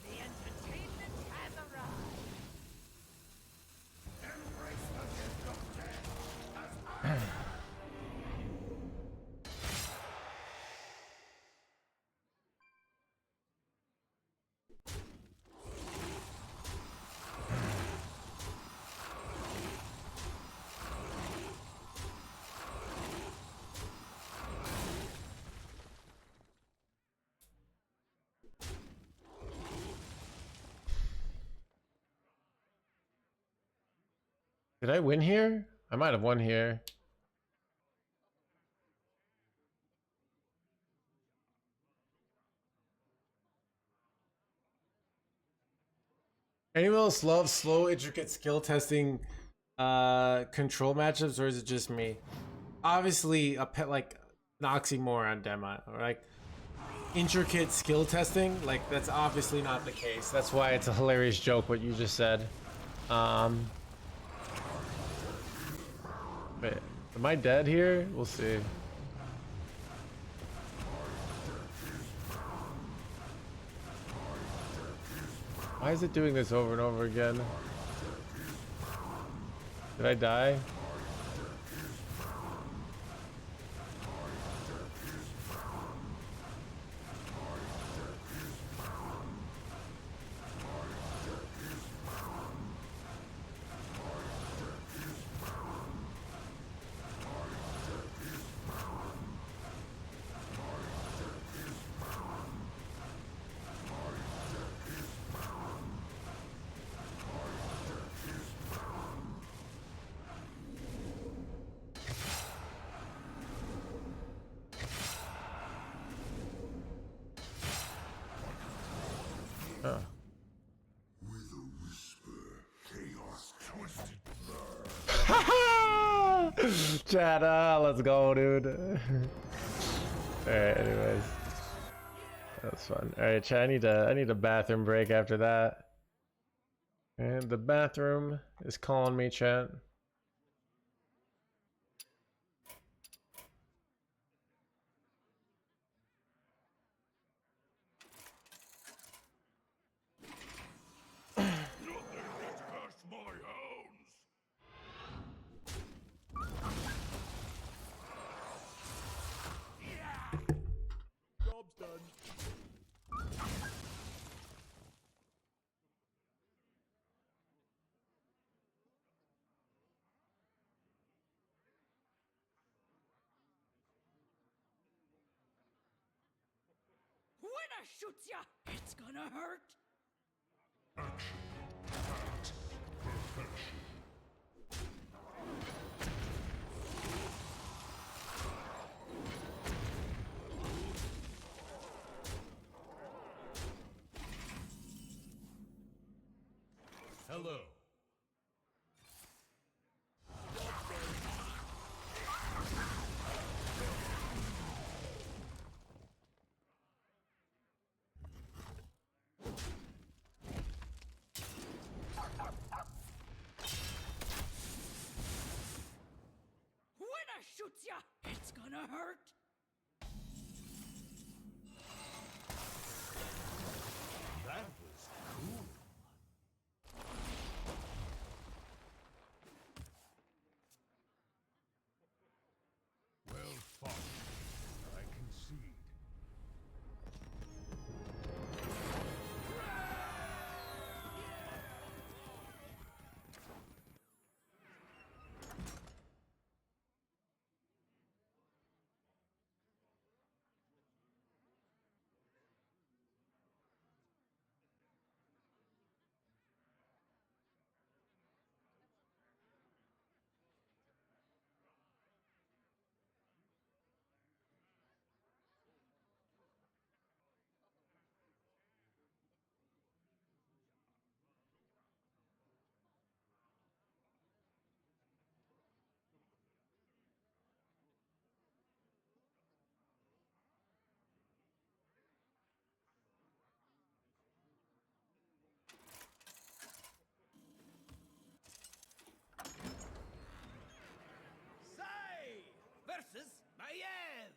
The entertainment has arrived. Embrace the gift of death as I... Did I win here? I might have won here. Anyone else love slow, intricate skill testing control matchups, or is it just me? Obviously, a pet like an oxymoron demo, like intricate skill testing, like that's obviously not the case. That's why it's a hilarious joke what you just said. Wait, am I dead here? We'll see. Why is it doing this over and over again? Did I die? Oh. With a whisper, chaos twisted Chat, let's go, dude. Alright, anyways. That was fun. Alright, chat, I need a bathroom break after that. And the bathroom is calling me, chat. Nothing gets past my hounds. Job's done. When I shoots ya, it's gonna hurt. action. Fact. Perfection. Hello. When I shoots ya, it's gonna hurt. That was cool. Well fought. I concede. Say versus Mayev.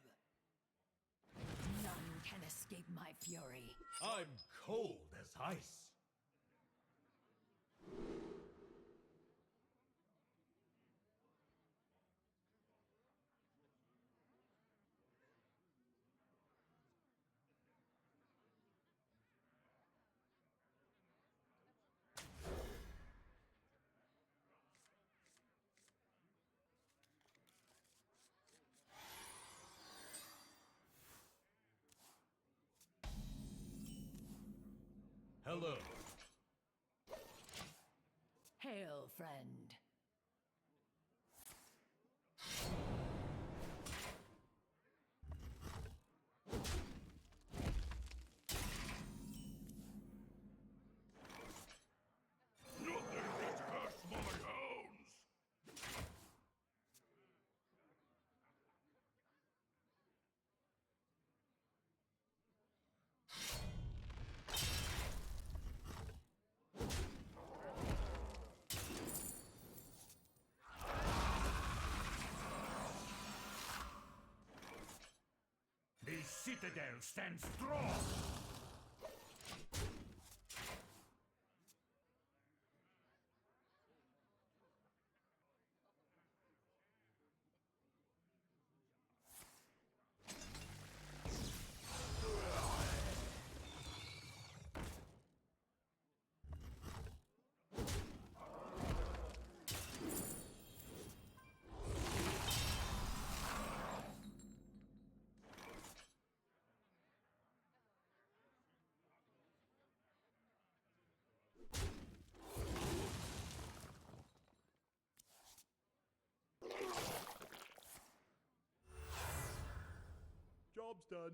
None can escape my fury. I'm cold as ice. Hello. Hail, friend. citadel stands strong! Job's done.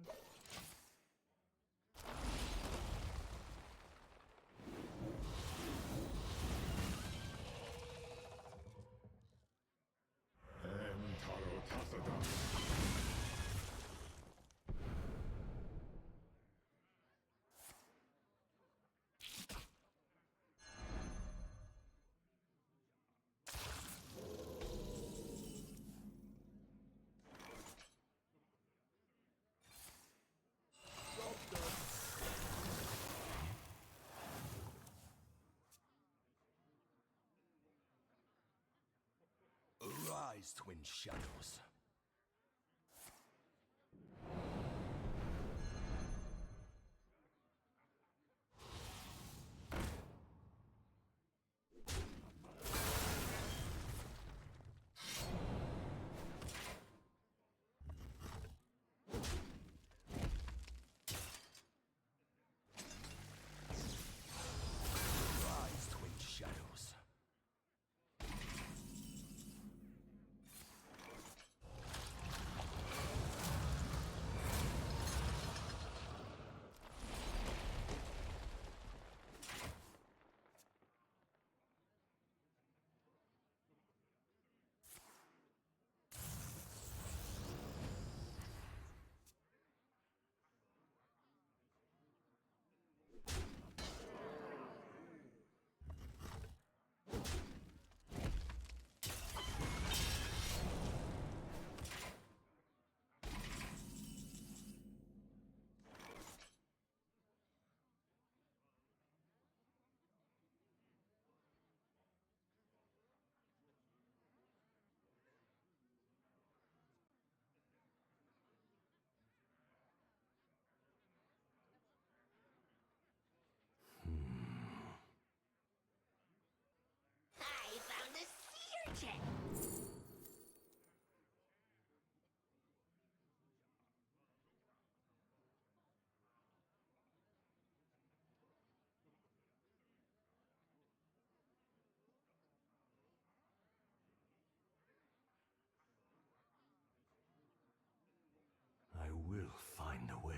Arise, twin shadows. Rise, twin shadows. I found a sea urchin! I will find a way.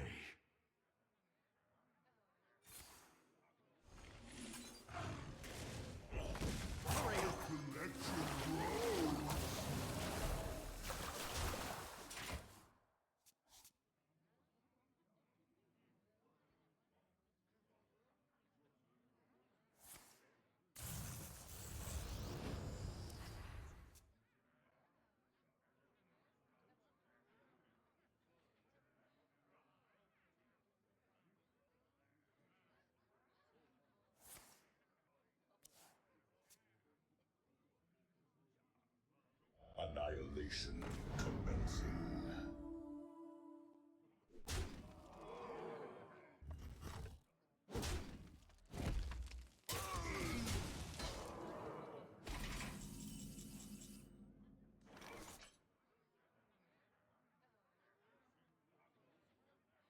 Annihilation commencing.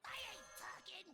I ain't talking!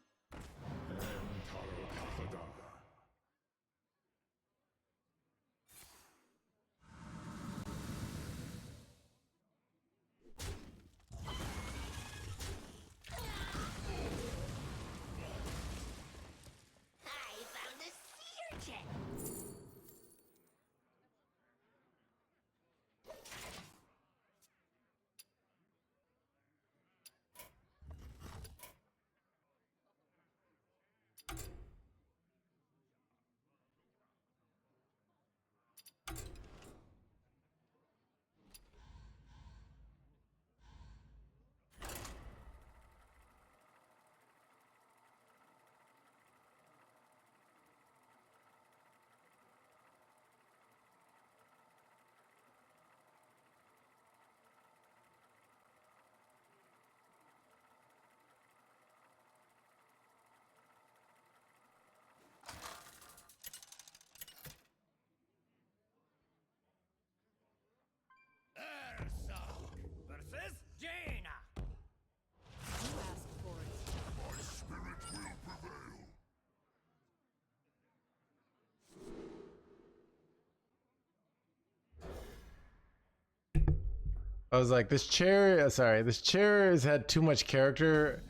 I was like, this chair, sorry, this chair has had too much character,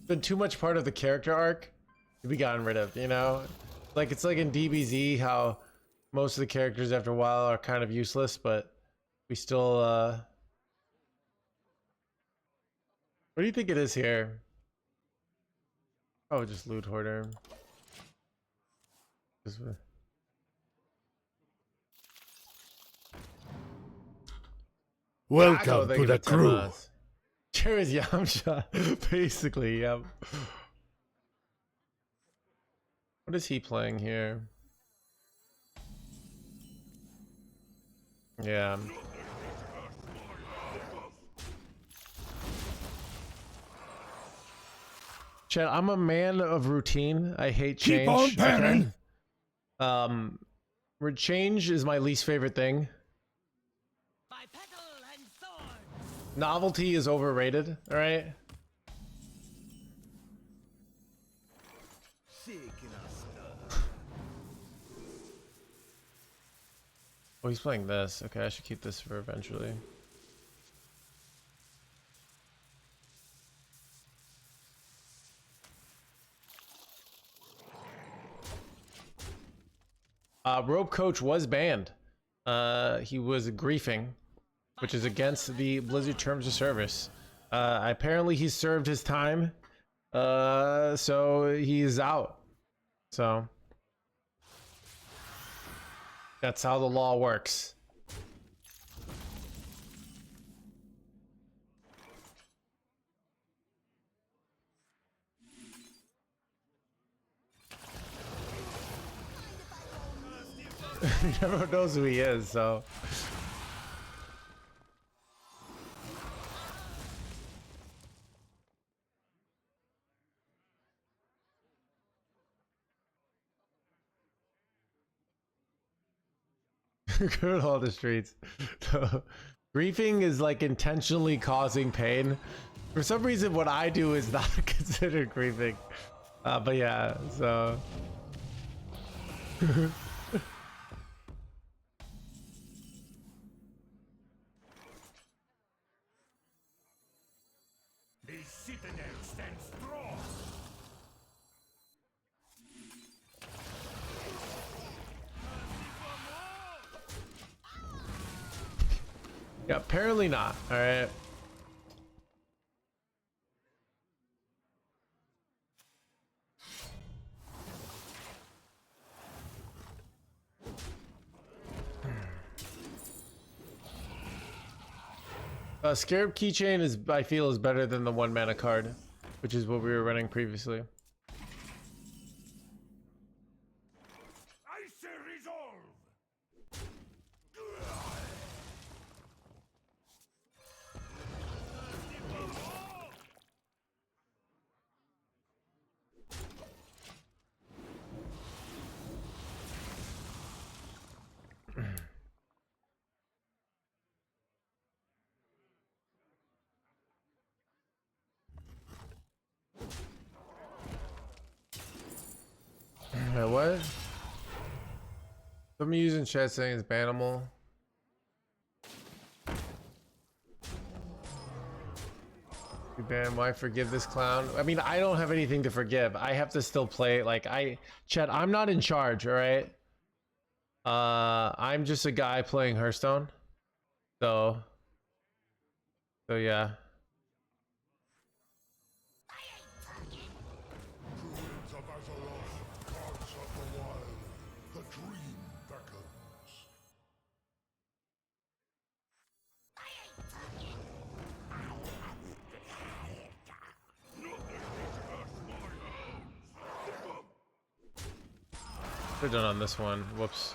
been too much part of the character arc to be gotten rid of, you know? Like, it's like in DBZ how most of the characters after a while are kind of useless, but we still, what do you think it is here? Oh, just loot hoarder. Just, Welcome to the crew. Chair is Yamcha, basically, yep. What is he playing here? Yeah. Chad, I'm a man of routine. I hate change. Keep on panning. Change is my least favorite thing. Bipedal and sword. Novelty is overrated, alright? Oh, he's playing this. Okay, I should keep this for eventually. Rope Coach was banned. He was griefing, which is against the Blizzard terms of service. Apparently he served his time, so he's out. So that's how the law works. Everyone knows who he is, so. Good all the streets. Griefing is like intentionally causing pain. For some reason, what I do is not considered griefing. But yeah, so. The citadel stands strong. Yeah, apparently not. All right. Scarab Keychain is, I feel, is better than the 1 mana card, which is what we were running previously. I say resolve. What? Somebody using chat saying it's bannable. You ban, why forgive this clown? I mean, I don't have anything to forgive. I have to still play. Like, chat, I'm not in charge, all right? I'm just a guy playing Hearthstone. So yeah. Druids of Azeroth, gods of the wild, the dream beckons. We're done on this one. Whoops.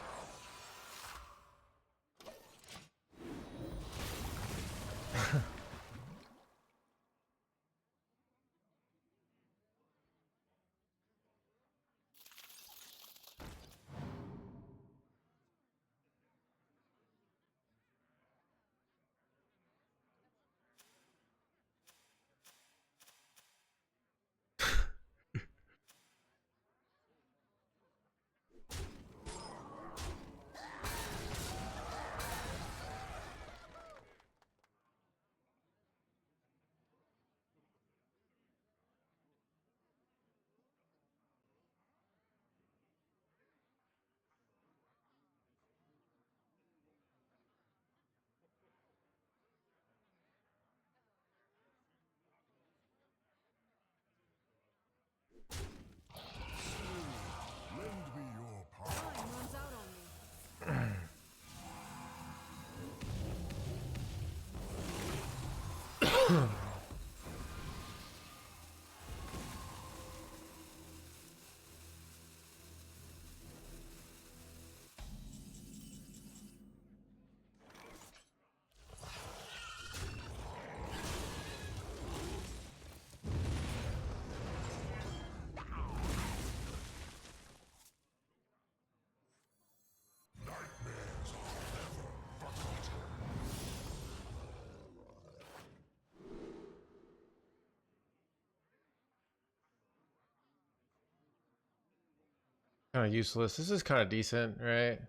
Kind of useless. This is kind of decent, right?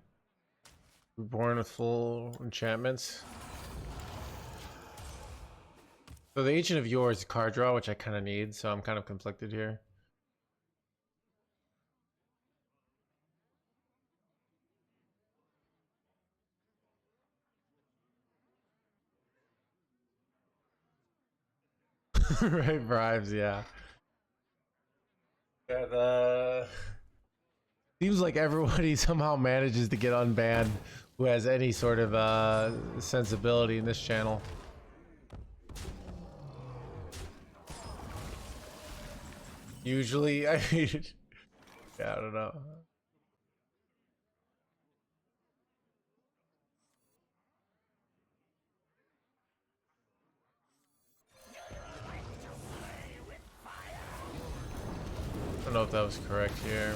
Reborn with full enchantments. So the Ancient of Yore is a card draw, which I kind of need, so I'm kind of conflicted here. Right, bribes, yeah. Yeah, seems like everybody somehow manages to get unbanned who has any sort of sensibility in this channel. Usually, I mean, yeah, I don't know. I don't know if that was correct here.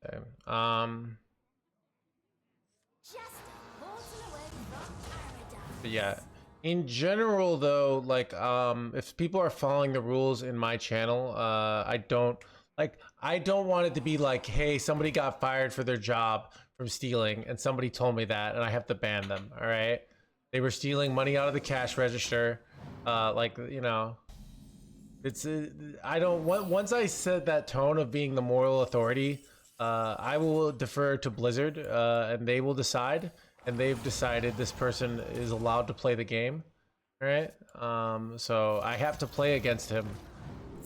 Okay. Just a portal away from paradise. But yeah, in general though, like if people are following the rules in my channel, I don't want it to be like, hey, somebody got fired for their job from stealing and somebody told me that and I have to ban them. All right, they were stealing money out of the cash register. Like, you know, it's I don't want, once I set that tone of being the moral authority, I will defer to Blizzard, and they will decide. And they've decided this person is allowed to play the game, right? So I have to play against him,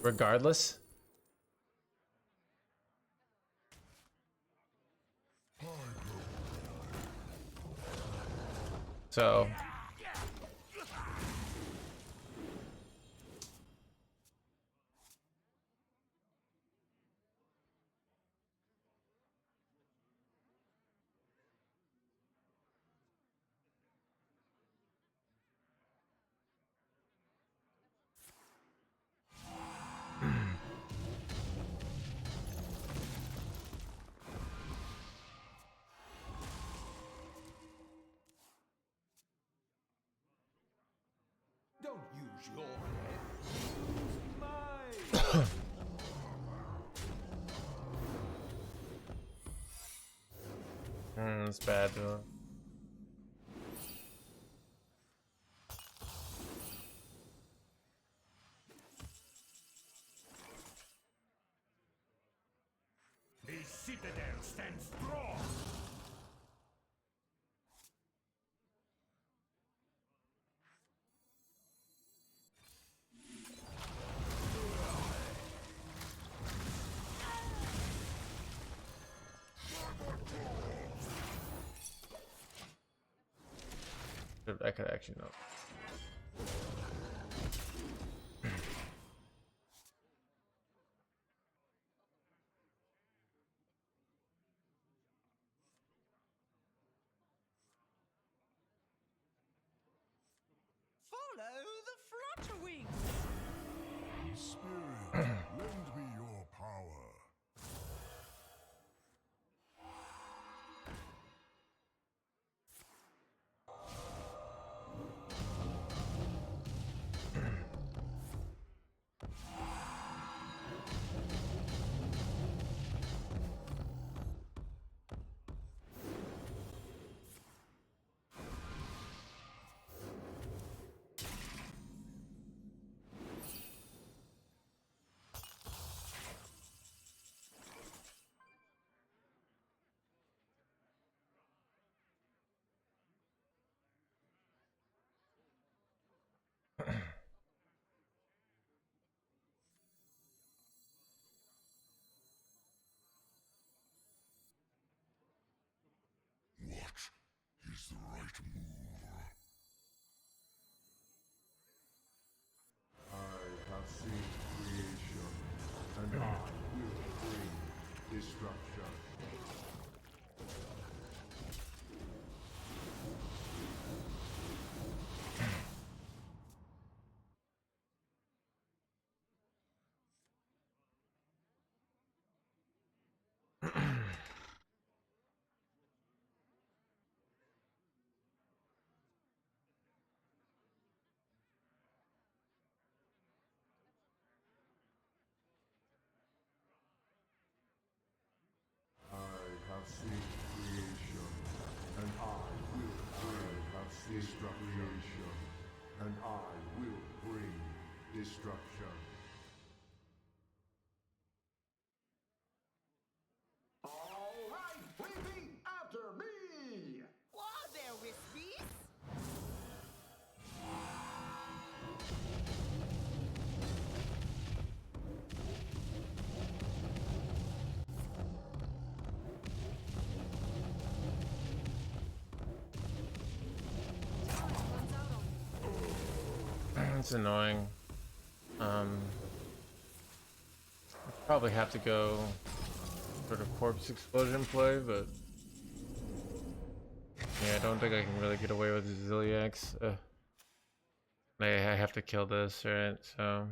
regardless. So. Don't use your head. Use mine. It's bad though. The citadel stands strong. I could actually know. Follow the flutterwings. Spirit, lend me your power. destruction. I have seen creation, and I will bring destruction, and I will bring destruction. All right, repeat after me. Whoa there, Wispies! It's annoying. Probably have to go sort of corpse explosion play, but yeah, I don't think I can really get away with Ziliax. I have to kill this, right? So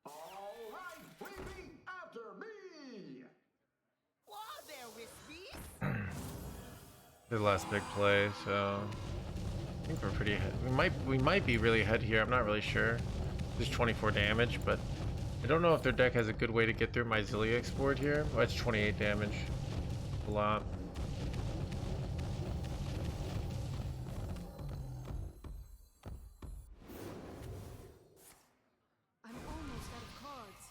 All right, repeat after me. Whoa there, Wispies! the last big play. So I think we're pretty ahead. We might be really ahead here. I'm not really sure. Just 24 damage, but I don't know if their deck has a good way to get through my Ziliax board here. Oh, it's 28 damage. A lot. I'm almost out of cards.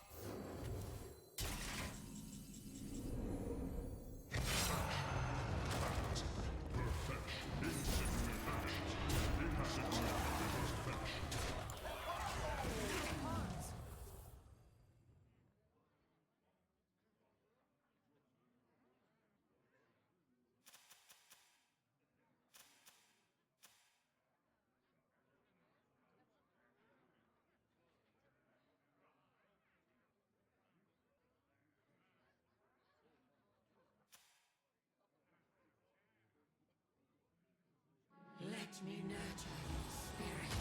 Let me nurture your spirit.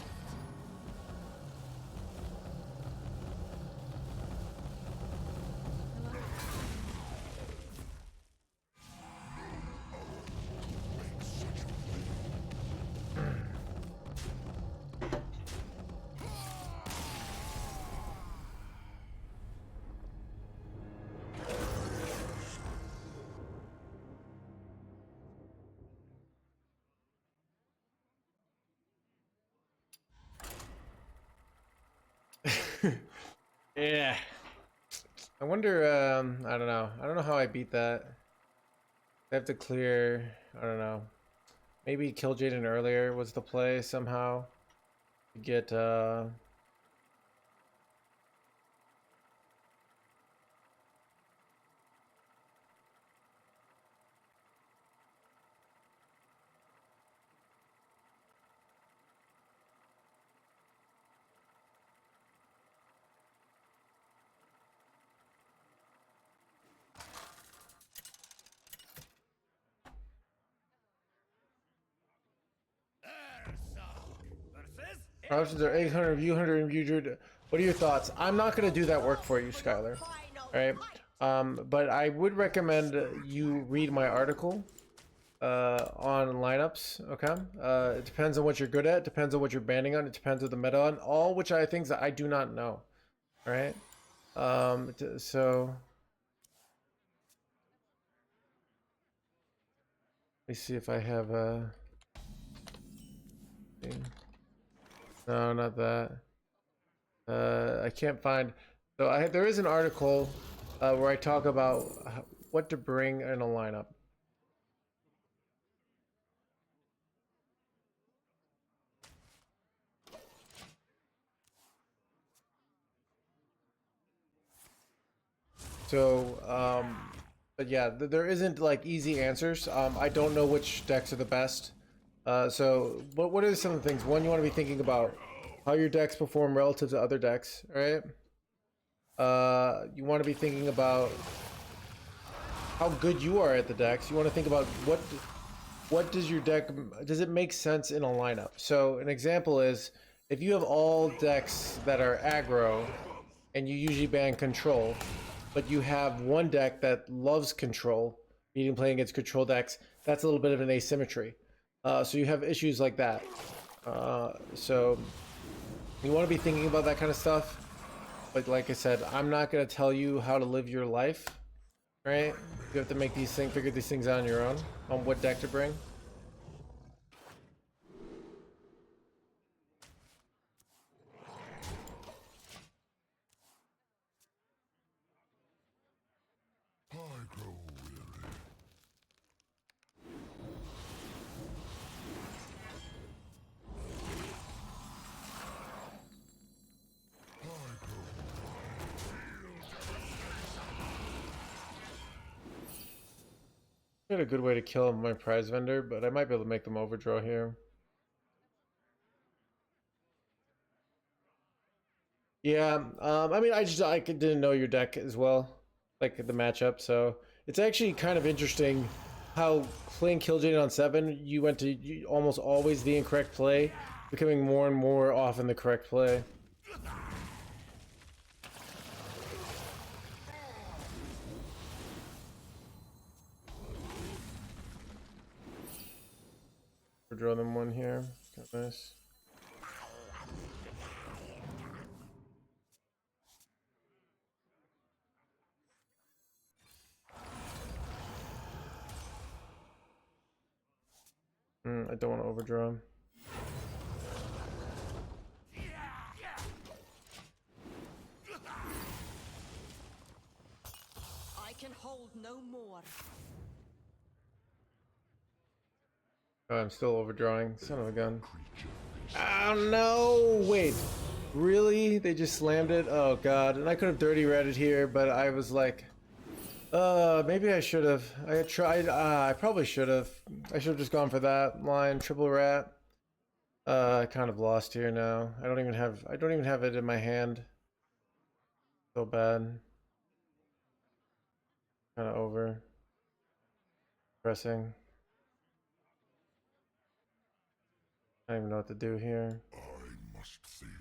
Yeah. I wonder, I don't know. I don't know how I beat that. I have to clear, I don't know. Maybe kill Jaden earlier was the play somehow. To get, options are 800 view, 100 view. What are your thoughts? I'm not going to do that work for you, Skylar. Alright? But I would recommend you read my article on lineups, okay? It depends on what you're good at, depends on what you're banning on, it depends on the meta on, all which I think that I do not know. Alright? So let me see if I have a. No, not that. I can't find. So there is an article where I talk about what to bring in a lineup. So, but yeah, there isn't like easy answers. I don't know which decks are the best. So what are some of the things? One, you want to be thinking about how your decks perform relative to other decks, right? You want to be thinking about how good you are at the decks. You want to think about what does your deck, does it make sense in a lineup? So an example is if you have all decks that are aggro and you usually ban control, but you have one deck that loves control, meaning playing against control decks, that's a little bit of an asymmetry. So you have issues like that. So you want to be thinking about that kind of stuff. But like I said, I'm not going to tell you how to live your life, right? You have to make these things, figure these things out on your own, on what deck to bring. I grow weary. I grow I got a good way to kill my prize vendor, but I might be able to make them overdraw here. Yeah, I mean, I didn't know your deck as well, like the matchup. So it's actually kind of interesting how playing Killjane on 7, you went to almost always the incorrect play, becoming more and more often the correct play. Draw them one here. Got nice. I don't want to overdraw him. I can hold no more. Oh, I'm still overdrawing. Son of a gun. Oh no! Wait, really? They just slammed it? Oh god! And I could have dirty redded here, but I was like, maybe I should have. I had tried. I probably should have. I should have just gone for that line, triple rat. I kind of lost here now. I don't even have it in my hand. So bad. Kind of over. Pressing. I don't even know what to do here. I must think.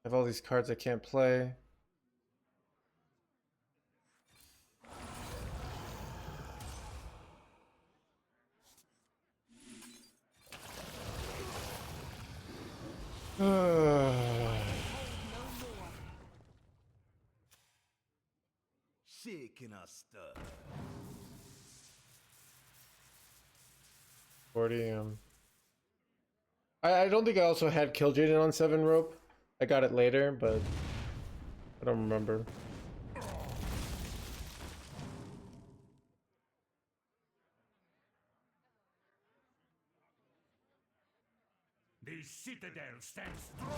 I have all these cards I can't play. Shaking a stir. 40. I don't think I also had Kill Jaden on 7 rope. I got it later, but I don't remember. The citadel stands strong.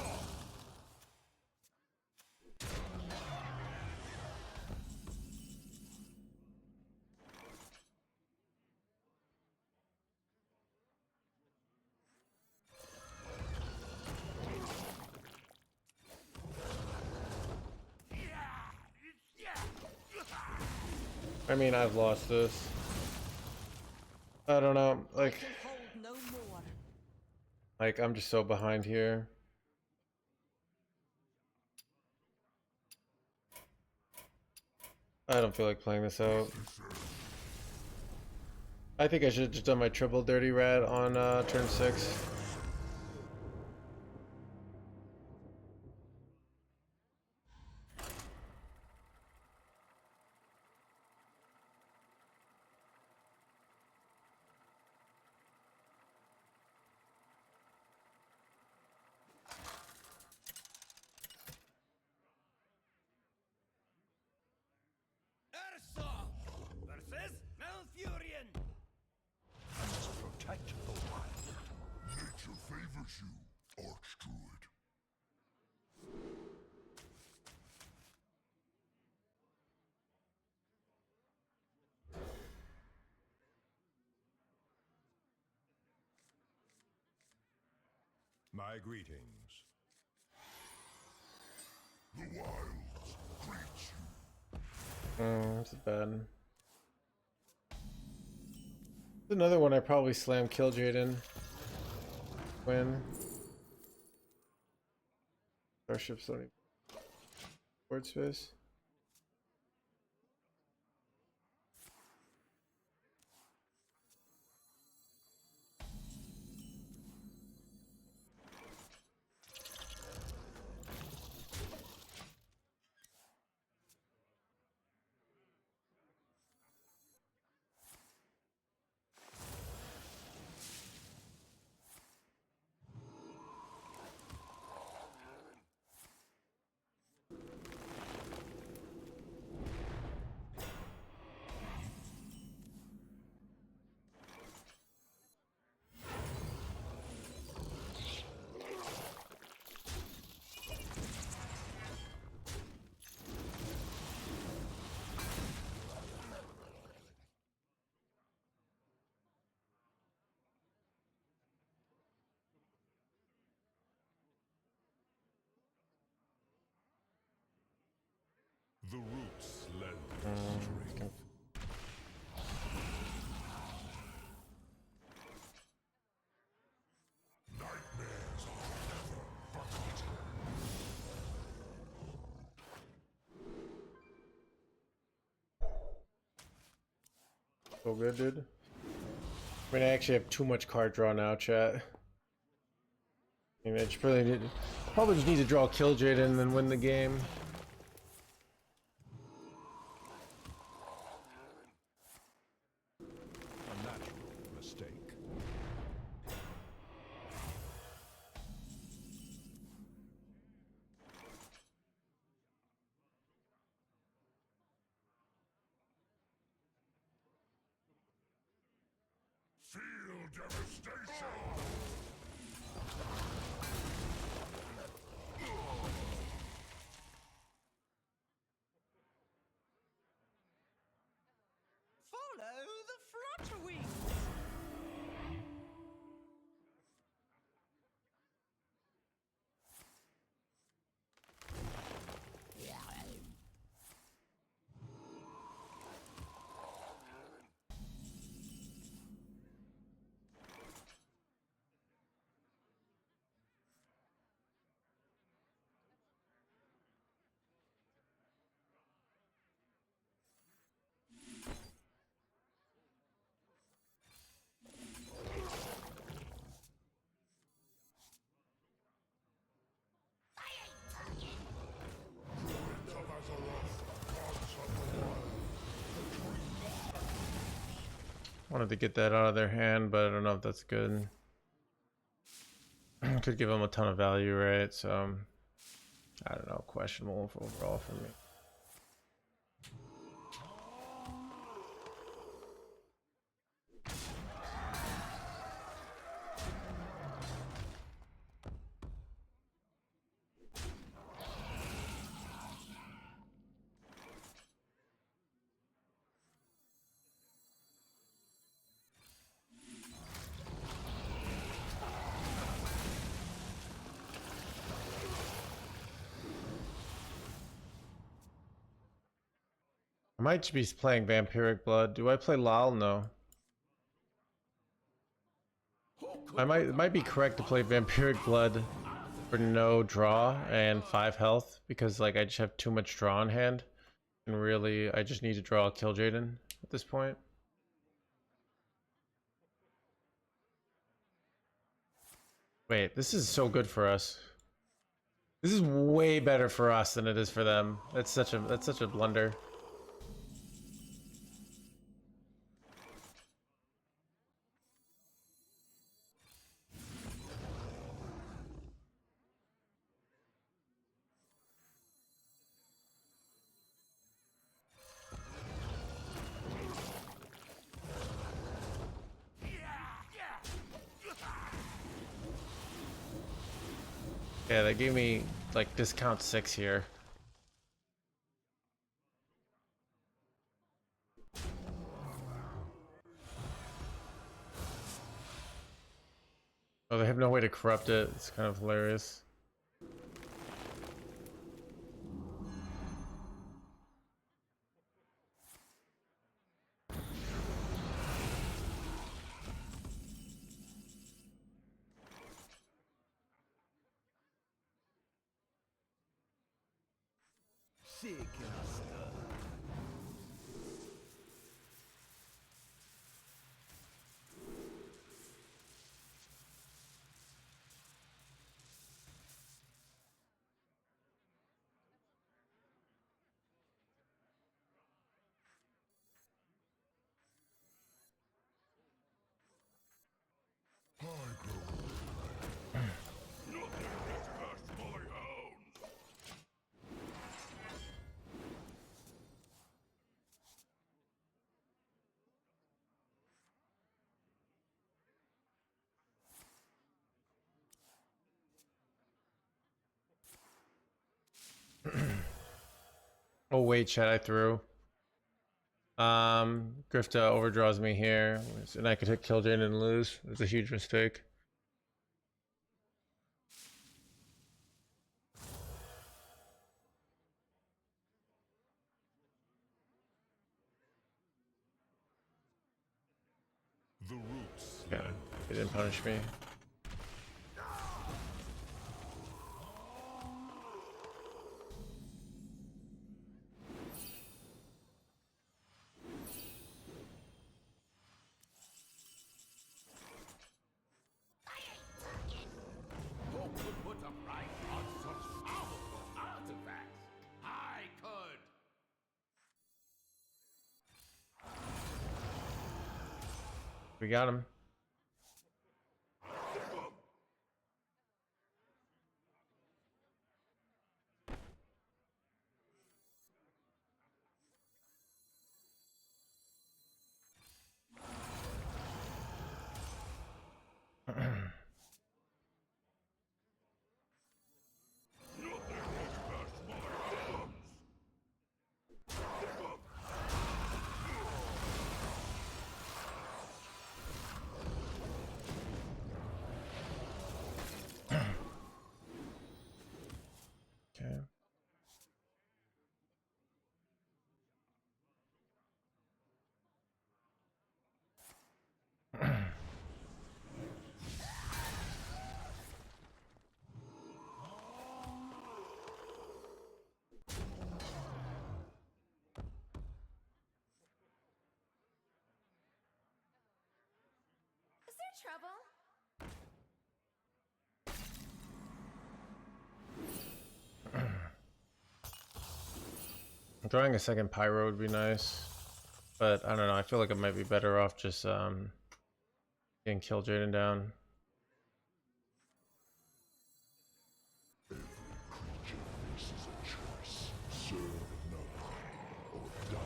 I mean, I've lost this. I don't know. I can hold no more. Like I'm just so behind here. I don't feel like playing this out. I think I should have just done my triple dirty rat on turn 6. Ursa versus Malfurion. Protect the wild. Nature favors you, Archdruid. My greetings. The wilds greet you. That's bad. Another one I probably slam kill Jaden. Win. Starships don't even board space. The roots lend strength. Nightmares are never forgotten. So good, dude. I mean, I actually have too much card draw now, chat. I mean, I just probably just need to draw kill Jaden and then win the game. A natural mistake. Feel devastation. Follow the flutter wings. Wanted to get that out of their hand, but I don't know if that's good. Could give them a ton of value, right? So, I don't know. Questionable overall for me. I might just be playing Vampiric Blood. Do I play Lal? No. It might be correct to play Vampiric Blood for no draw and 5 health because like I just have too much draw in hand, and really I just need to draw a kill Jaden at this point. Wait, this is so good for us. This is way better for us than it is for them. That's such a blunder. Yeah, they gave me like discount 6 here. Oh, they have no way to corrupt it. It's kind of hilarious. Oh wait, chat, I threw. Grifta overdraws me here, and I could hit kill Jane and lose. It's a huge mistake. The roots. Yeah, he didn't punish me. Who could put a price on such powerful artifacts? I could. We got him. Okay. Is there trouble? Drawing a second pyro would be nice, but I don't know. I feel like I might be better off just getting kill Jaden down. Creature faces a choice. Serve another or die.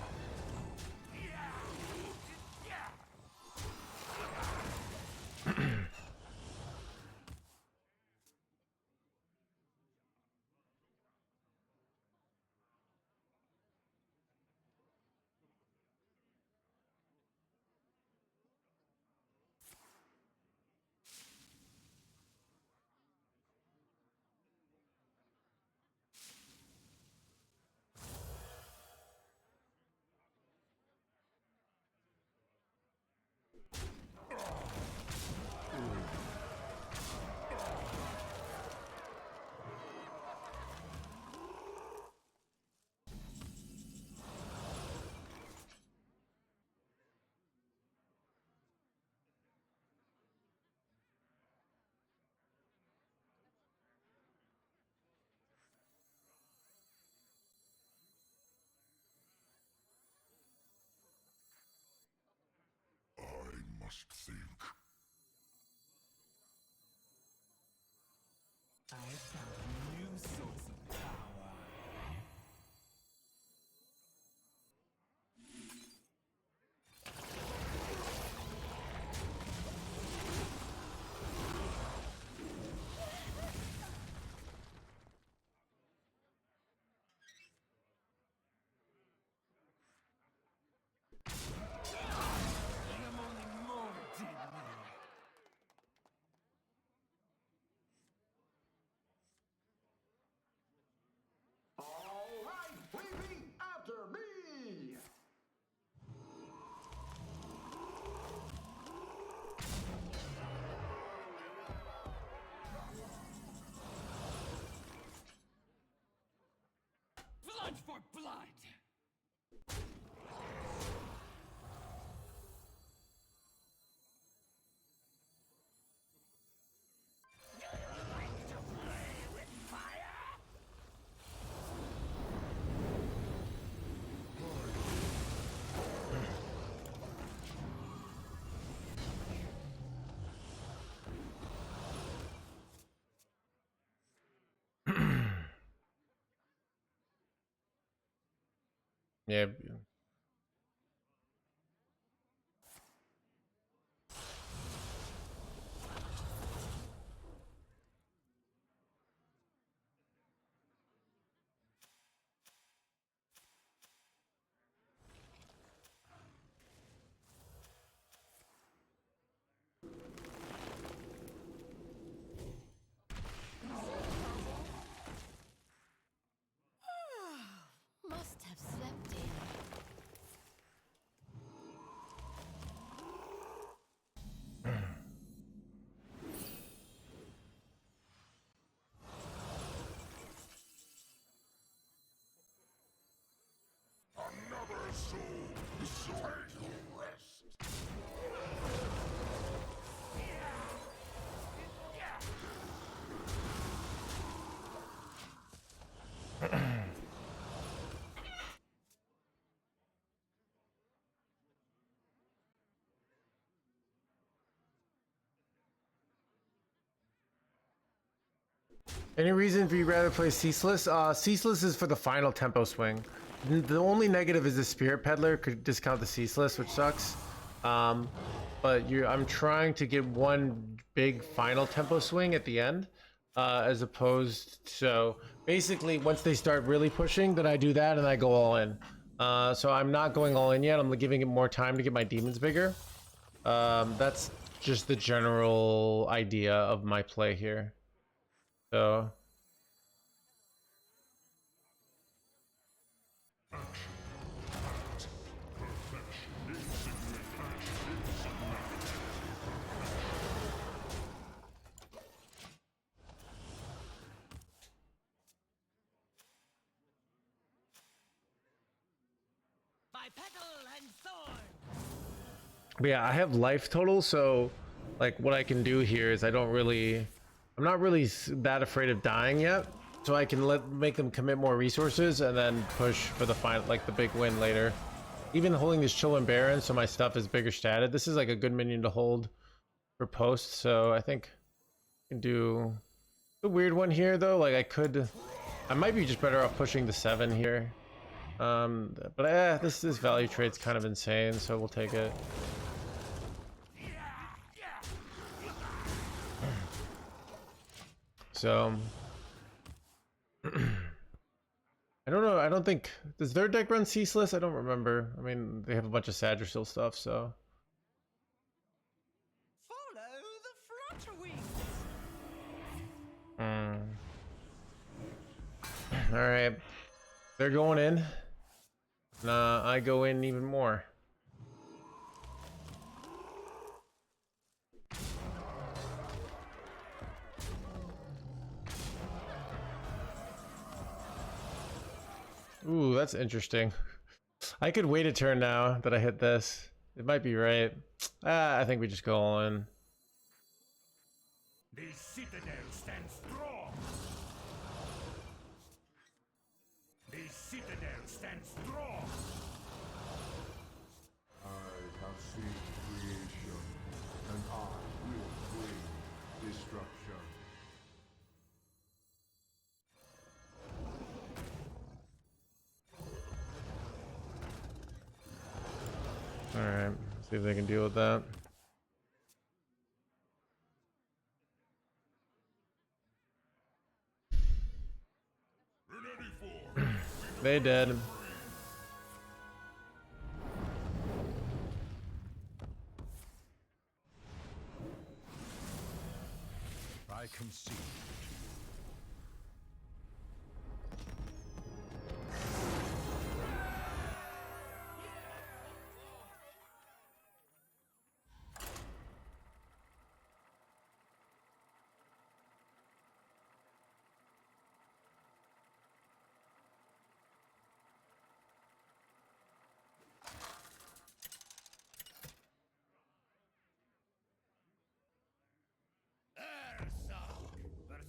must think. I found a new source of power. I am only more deadly. All right, baby, after me! Blood for blood! Yeah. Must have slept in. Another soul. Take rest. Any reason for you rather play Ceaseless? Ceaseless is for the final tempo swing. The only negative is the Spirit Peddler could discount the Ceaseless, which sucks. But I'm trying to get one big final tempo swing at the end, as opposed. So basically, once they start really pushing, then I do that and I go all in. So I'm not going all in yet. I'm giving it more time to get my demons bigger. That's just the general idea of my play here. So. By petal and thorn. But yeah, I have life total, so like what I can do here is I'm not really that afraid of dying yet, so I can make them commit more resources and then push for the final, like the big win later. Even holding this Chill and Baron, so my stuff is bigger statted. This is like a good minion to hold for post, so I think I can do the weird one here though. Like I might be just better off pushing the 7 here. But this value trade's kind of insane, so we'll take it. So I don't know. I don't think does their deck run Ceaseless? I don't remember. I mean, they have a bunch of Sadrasil stuff, so. Follow the flutter wings. All right, they're going in. Nah, I go in even more. Ooh, that's interesting. I could wait a turn now that I hit this. It might be right. I think we just go all in. The citadel stands strong. The citadel stands strong. I have seen creation, See if they can deal with that. They dead. I concede.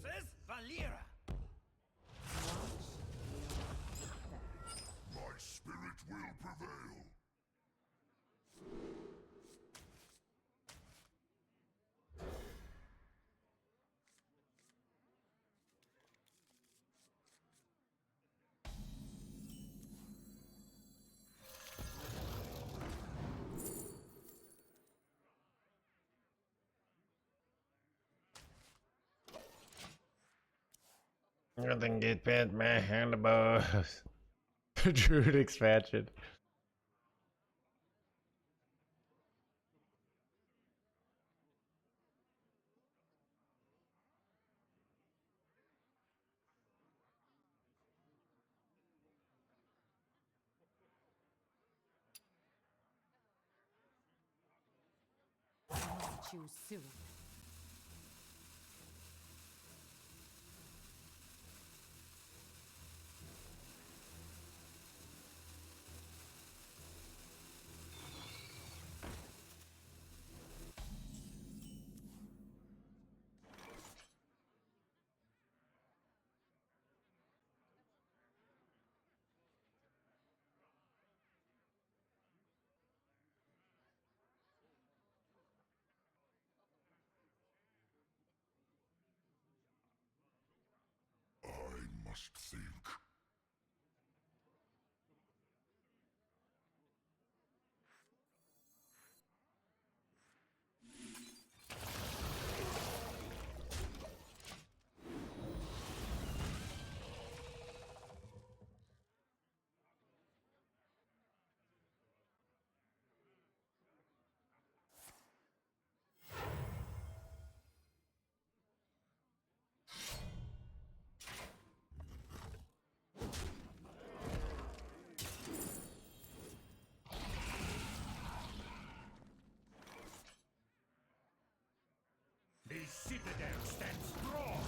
Versus Valera. My spirit will prevail. Nothing get past my handlebars. Druid expansion. Choose soon. I must think. The citadel stands strong.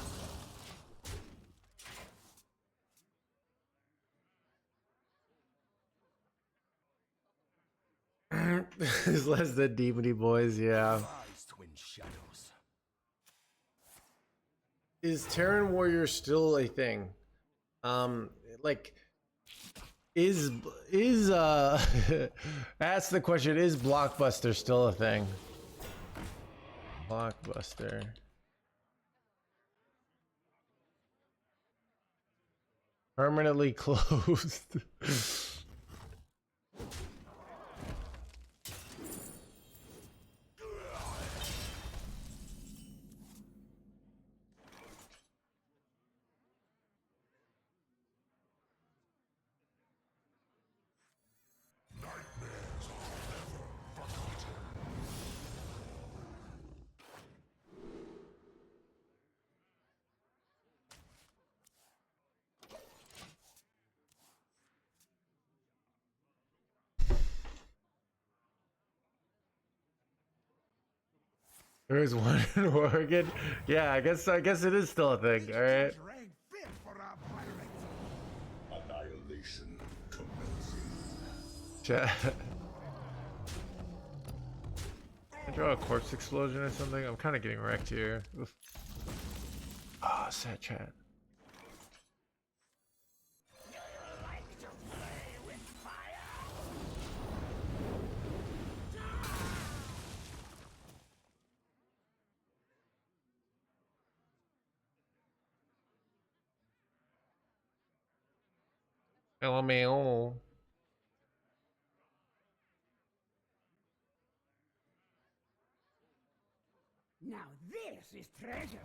It's less than demony boys, yeah. Rise, twin shadows. Is Terran Warrior still a thing? Like, is ask the question, is Blockbuster still a thing? Blockbuster. Permanently closed. There is one in Oregon. Yeah, I guess it is still a thing. All right. Rank fit for our pirate. Annihilation commencing. Chat. I draw a corpse explosion or something. I'm kind of getting wrecked here. Oof. Ah, sad chat. LMAO. Now this is treasure.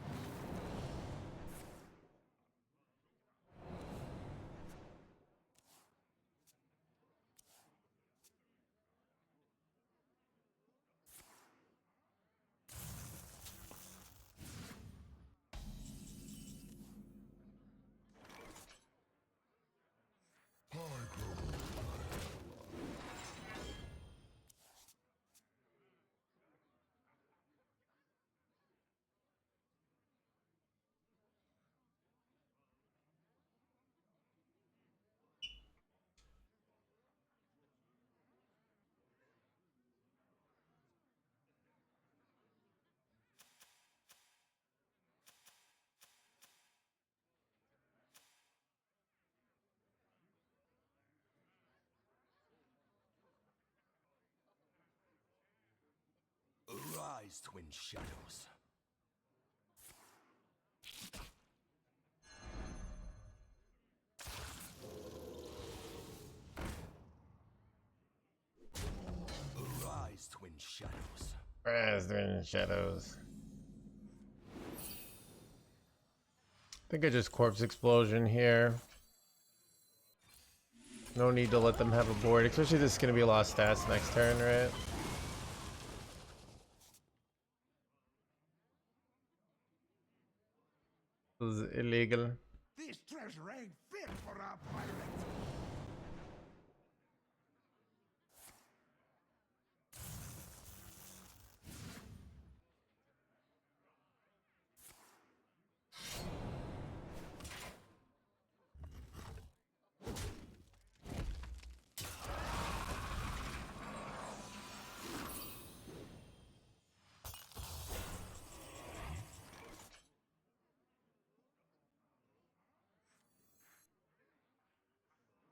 Arise, twin shadows. Arise, twin shadows. President Shadows. I think I just corpse explosion here. No need to let them have a board, especially this is gonna be a lot of stats next turn, right? This is illegal. This treasure ain't fit for a pirate.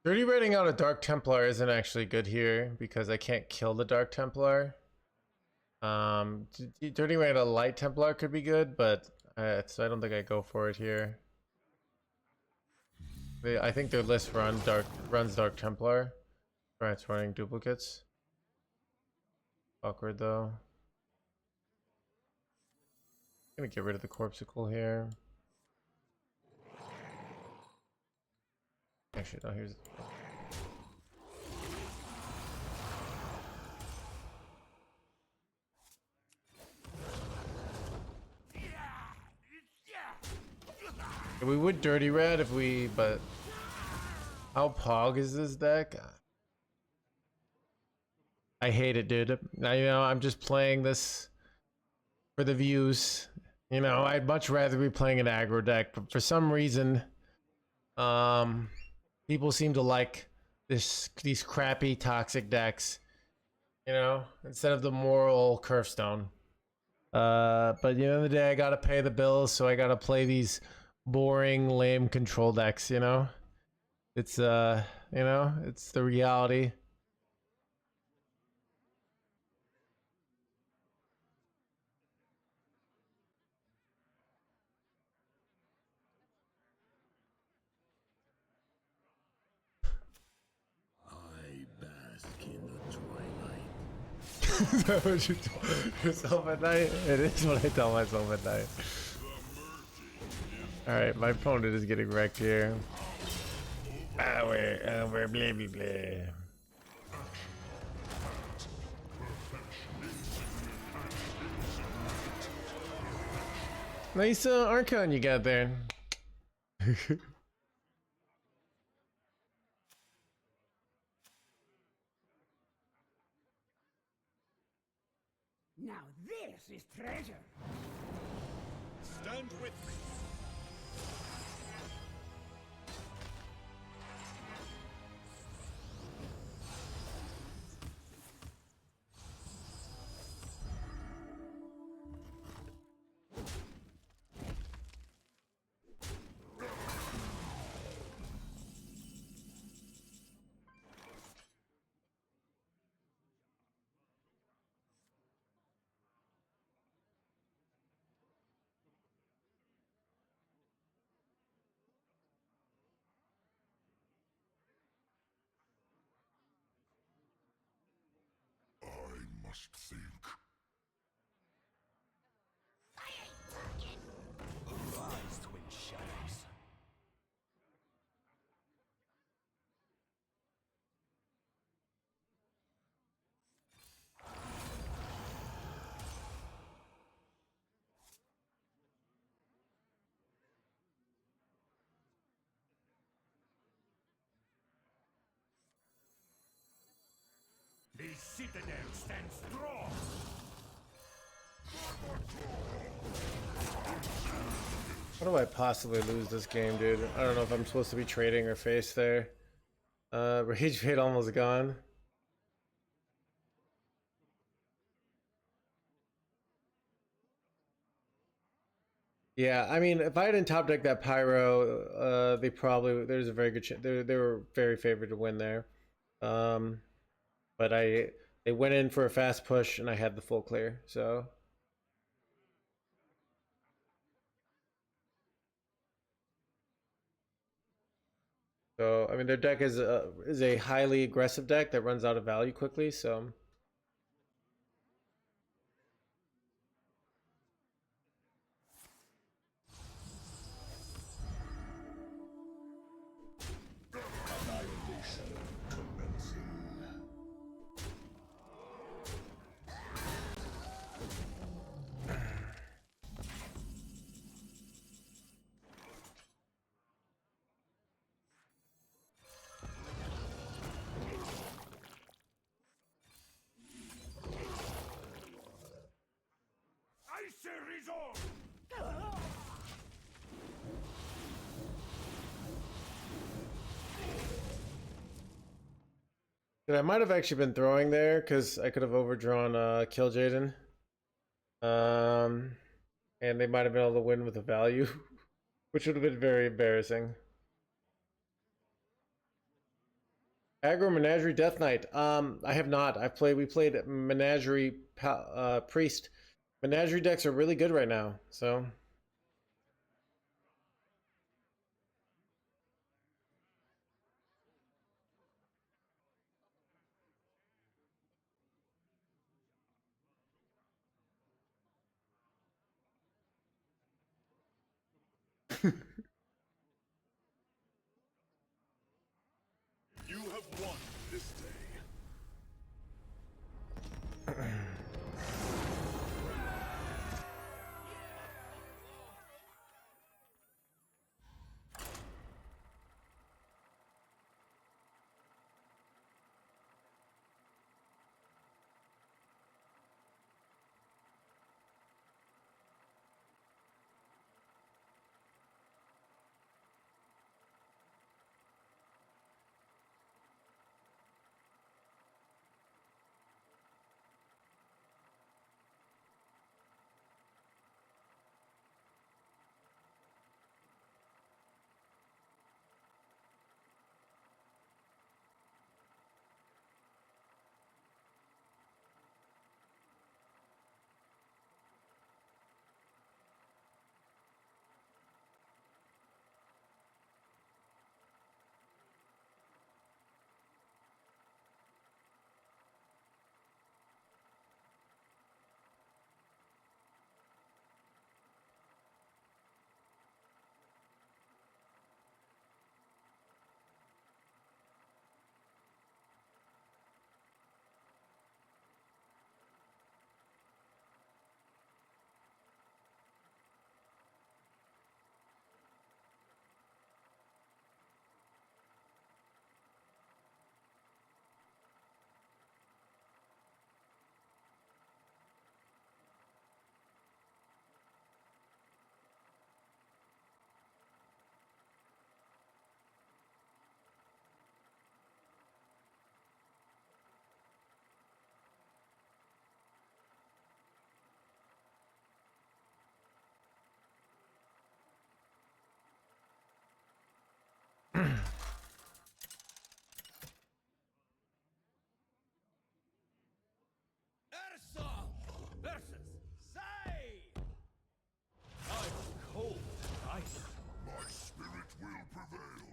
Dirty rating out a Dark Templar isn't actually good here because I can't kill the Dark Templar. Dirty rating a Light Templar could be good, but so I don't think I go for it here. I think their list runs Dark Templar. Right, it's running duplicates. Awkward though. Gonna get rid of the Corpsicle here. Actually, no, here's... We would Dirty Red if we, but... How pog is this deck? I hate it, dude. I'm just playing this for the views. I'd much rather be playing an aggro deck, but for some reason... people seem to like these crappy toxic decks, instead of the moral Hearthstone. But at the end of the day, I gotta pay the bills, so I gotta play these boring, lame control decks. It's it's the reality. Is that what you tell yourself at night? It is what I tell myself at night. Alright, my opponent is getting wrecked here. Over, blah, blah, blah. Nice Archon you got there. Now this is treasure. Stand with me. I must think. citadel stands strong. How do I possibly lose this game, dude? I don't know if I'm supposed to be trading or face there. Rage Fade almost gone. Yeah, I mean, if I didn't top deck that Pyro, there's a very good chance they were very favored to win there. But they went in for a fast push and I had the full clear, so. So, I mean, their deck is a highly aggressive deck that runs out of value quickly, so. Icy resolve. I might have actually been throwing there because I could have overdrawn Kill Jaden. And they might have been able to win with a value, which would have been very embarrassing. Aggro Menagerie Death Knight. I have not. We played Menagerie Priest. Menagerie decks are really good right now, so. You have won this day. Ursa versus Say. Ice cold ice. My spirit will prevail.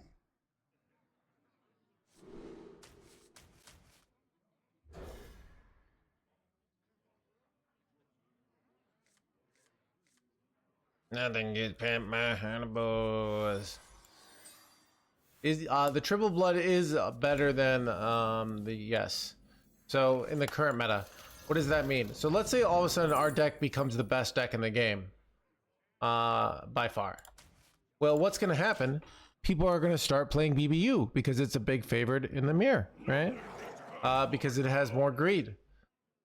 Nothing gets past my honey boys. Is the triple blood is better than the yes. So in the current meta, what does that mean? So let's say all of a sudden our deck becomes the best deck in the game, by far. Well, what's going to happen? People are going to start playing BBU because it's a big favorite in the mirror, right? Because it has more greed.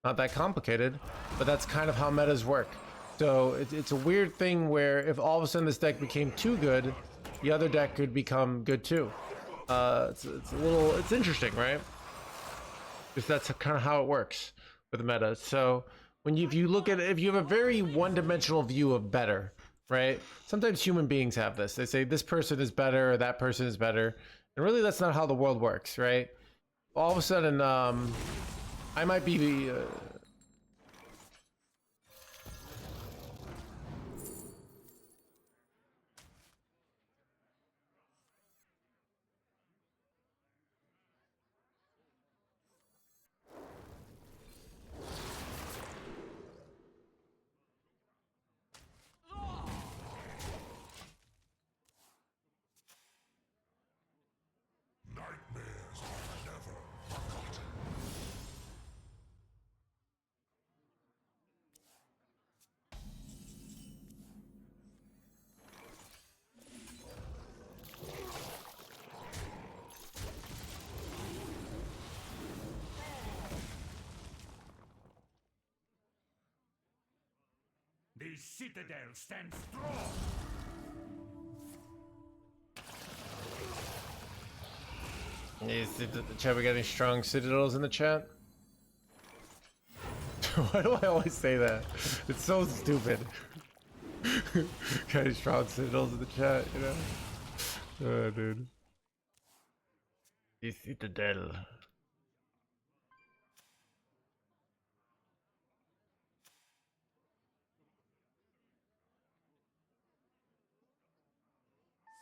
Not that complicated, but that's kind of how metas work. So it's a weird thing where if all of a sudden this deck became too good, the other deck could become good too. It's interesting, right? Because that's kind of how it works with meta. So if you look at it, if you have a very one-dimensional view of better, right? Sometimes human beings have this. They say this person is better or that person is better, and really that's not how the world works, right? All of a sudden, I might be Nightmares are never forgotten. The citadel stands strong. Is the chat, we got any strong citadels in the chat? Why do I always say that? It's so stupid. Got any strong citadels in the chat, you know? Oh, dude. The citadel.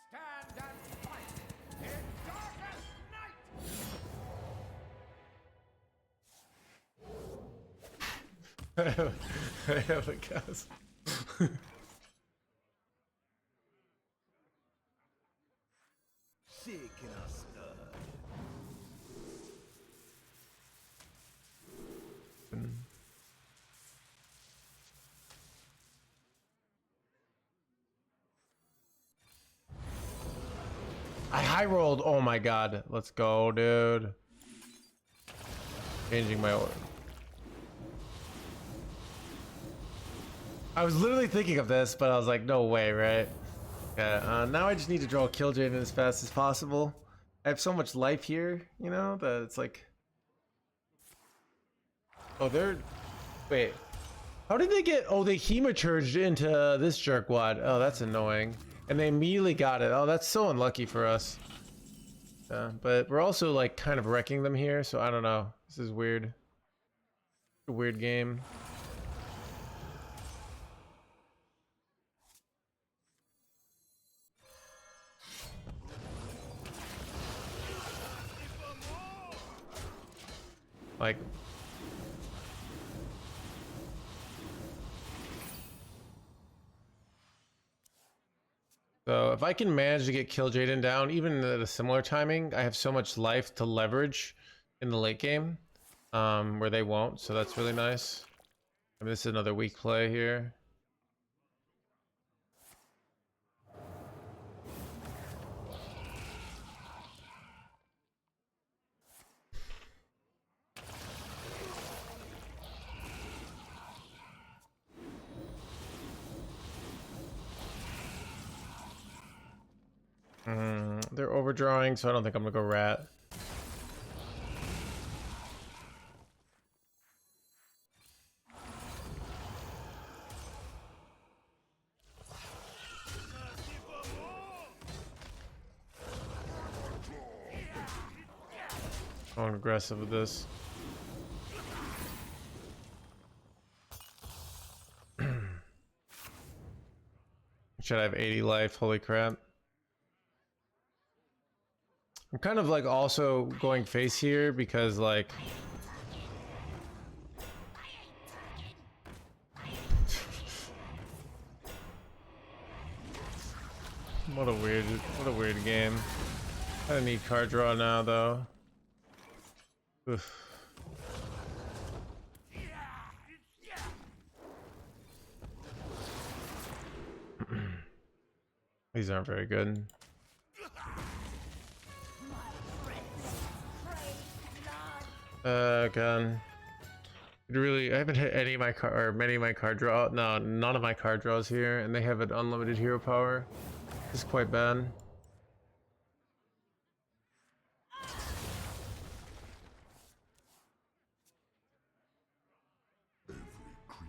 Stand and fight in darkest night. I have a guess. Shaking us stirred. I high rolled. Oh my god. Let's go, dude. Changing my order. I was literally thinking of this, but I was like, no way, right? Yeah, now I just need to draw Kill Jaden as fast as possible. I have so much life here, you know, that it's like... Oh, they're... Wait. How did they get... Oh, they Hema charged into this jerkwad. Oh, that's annoying. And they immediately got it. Oh, that's so unlucky for us. Yeah, but we're also, like, kind of wrecking them here, so I don't know. This is weird. A weird game. Like... So if I can manage to get Kill Jaden down, even at a similar timing, I have so much life to leverage in the late game, where they won't. So that's really nice. I mean, this is another weak play here. They're overdrawing, so I don't think I'm gonna go rat. I'm aggressive with this. Should I have 80 life? Holy crap. I'm kind of like also going face here because like what a weird game. I need card draw now though. Oof. These aren't very good. Gun. Really, I haven't hit any of my card or many of my card draw. No, none of my card draws here, and they have an unlimited hero power. This is quite bad.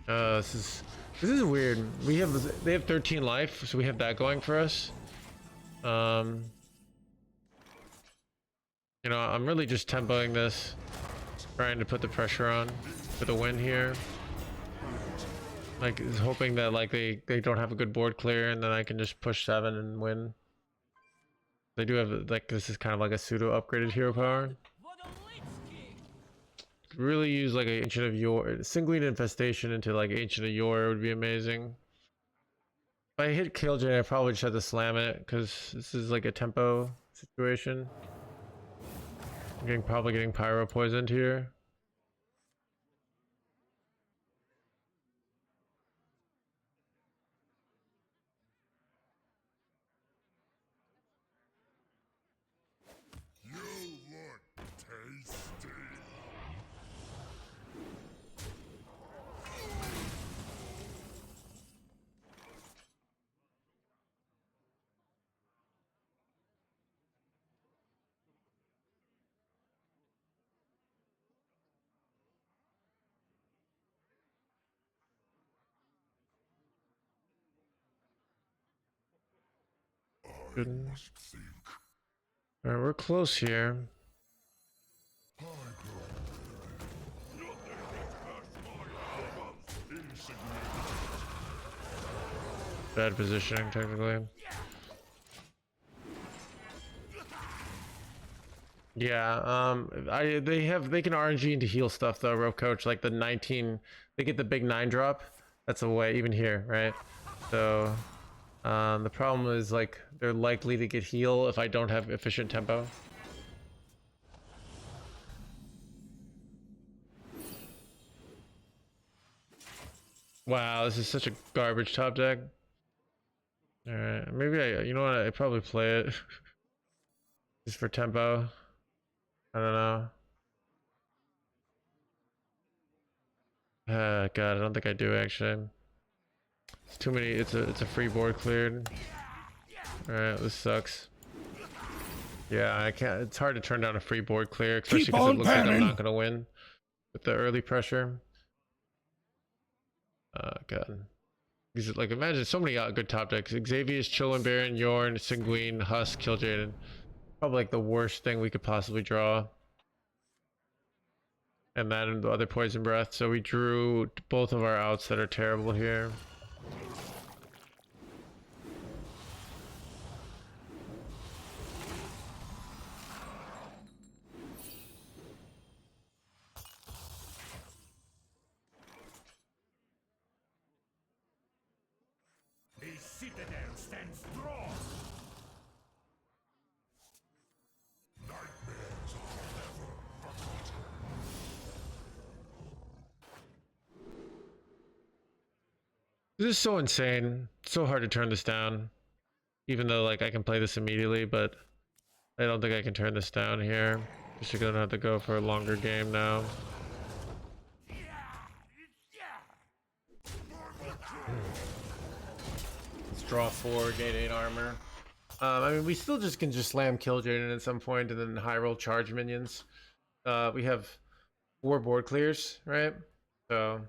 This is weird. They have 13 life, so we have that going for us. You know, I'm really just tempoing this, trying to put the pressure on for the win here. Like, hoping that like they don't have a good board clear, and then I can just push 7 and win. They do have like this is kind of like a pseudo upgraded hero power. Really use like an Ancient of Yore, singling infestation into like Ancient of Yore would be amazing. If I hit Killjoy, I probably just have to slam it because this is like a tempo situation. I'm probably getting pyro poisoned here. You look tasty. Good. Must think. All right, we're close here. Bad positioning, technically. Yeah, they can RNG into heal stuff though, Rope Coach. Like the 19, they get the big 9 drop. That's a way, even here, right? So, the problem is like they're likely to get heal if I don't have efficient tempo. Wow, this is such a garbage top deck. All right, maybe you know what? I probably play it just for tempo. I don't know. God, I don't think I do actually. It's too many. It's a free board cleared. All right, this sucks. Yeah, I can't. It's hard to turn down a free board clear, especially because it looks like I'm not gonna win with the early pressure. God. These are, like, imagine so many good top decks. Xavier's, Chillin' Baron, Yorn, Sanguine, Husk, Killjaden. Probably like the worst thing we could possibly draw. And then the other Poison Breath. So we drew both of our outs that are terrible here. The citadel stands strong. Nightmares are never forgotten. This is so insane. So hard to turn this down. Even though like I can play this immediately, but I don't think I can turn this down here. Just gonna have to go for a longer game now. Let's draw 4, gate 8 armor. I mean, we still just can just slam Killjaden at some point and then high roll charge minions. We have 4 board clears, right? So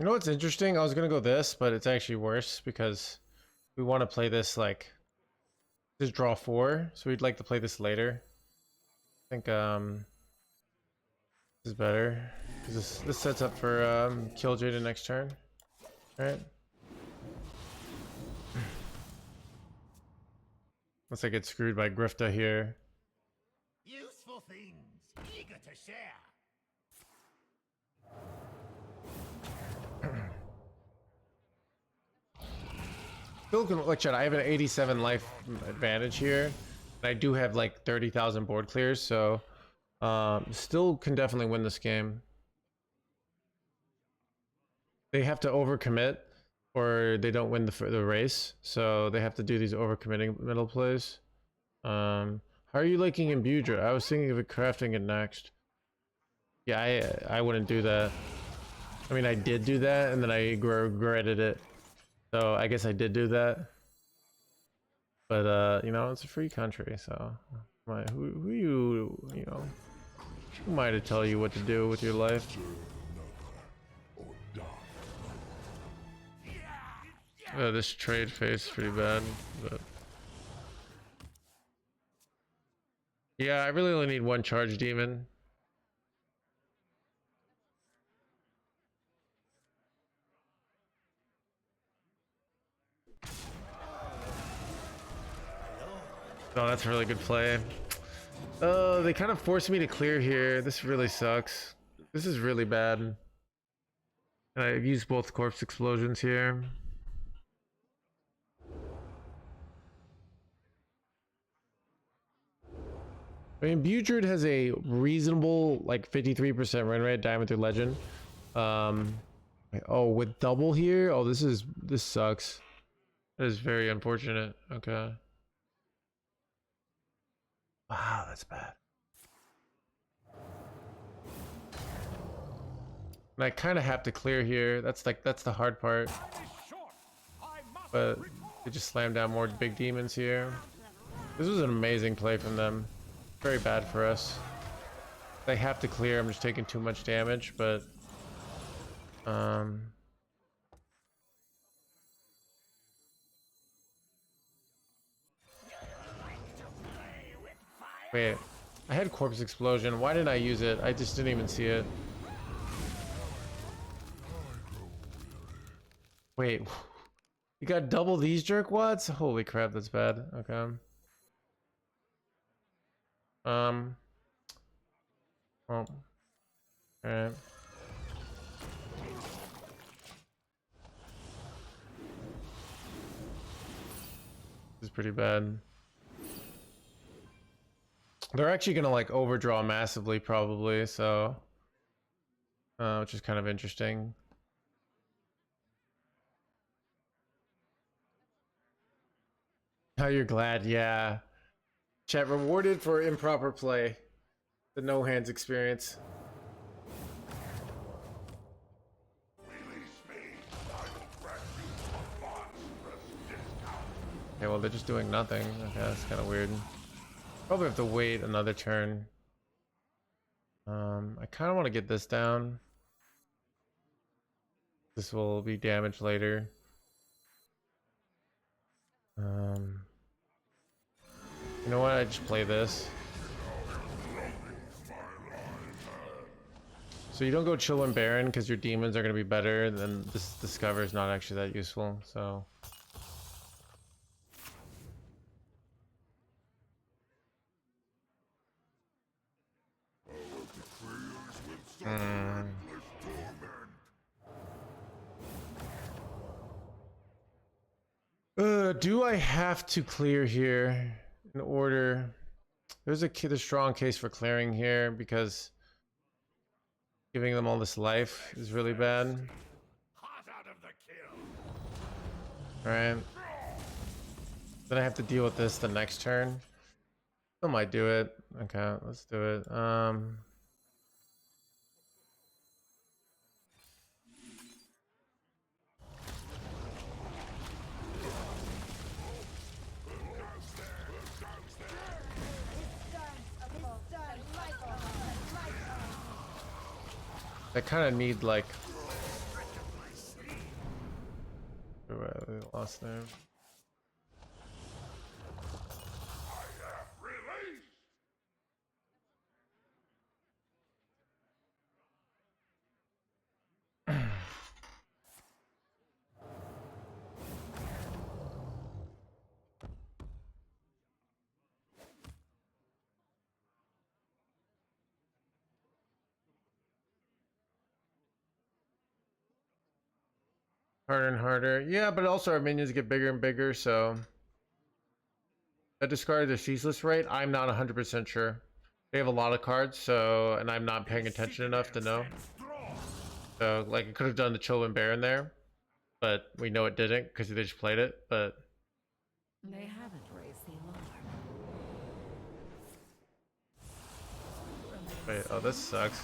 You know what's interesting? I was gonna go this, but it's actually worse because we want to play this like just draw 4, so we'd like to play this later. I think this is better because this sets up for Killjoy the next turn, right? Unless I get screwed by Grifta here. Useful things, eager to share. Still can look, Chad, I have an 87 life advantage here, and I do have like 30,000 board clears, so still can definitely win this game. They have to overcommit or they don't win the race, so they have to do these overcommitting middle plays. How are you liking Imbudra? I was thinking of crafting it next. Yeah, I wouldn't do that. I mean, I did do that and then I regretted it. So I guess I did do that. But you know, it's a free country, so who you know, who am I to tell you what to do with your life? This trade phase is pretty bad, but yeah, I really only need one charge demon. Oh, that's a really good play. Oh, they kind of forced me to clear here. This really sucks. This is really bad. I've used both corpse explosions here. I mean, Butrid has a reasonable, like 53% run rate, Diamond through Legend. Oh, with double here? Oh, this sucks. That is very unfortunate. Okay. Wow, that's bad. And I kind of have to clear here. That's the hard part. But they just slammed down more big demons here. This was an amazing play from them. Very bad for us. They have to clear. I'm just taking too much damage, but wait, I had corpse explosion. Why didn't I use it? I just didn't even see it. Wait, you got double these jerkwads? Holy crap, that's bad. Okay. Oh. Alright. This is pretty bad. They're actually gonna like overdraw massively probably, so which is kind of interesting. How you're glad, yeah. Chat rewarded for improper play. The no hands experience. Okay, well they're just doing nothing. Okay, that's kind of weird. Probably have to wait another turn. I kind of want to get this down. This will be damaged later. You know what? I just play this. So you don't go chill and Baron because your demons are going to be better, and then this discover is not actually that useful. So do I have to clear here in order? There's a strong case for clearing here because giving them all this life is really bad. Alright. Then I have to deal with this the next turn. Still might do it. Okay, let's do it. I kind of need like boss there. Release! Harder and harder. Yeah, but also our minions get bigger and bigger, so I discarded the ceaseless rate. I'm not 100% sure. They have a lot of cards, so and I'm not paying attention enough to know. So like it could have done the Chillwind Baron there, but we know it didn't because they just played it. But They haven't raised the alarm. wait, oh this sucks.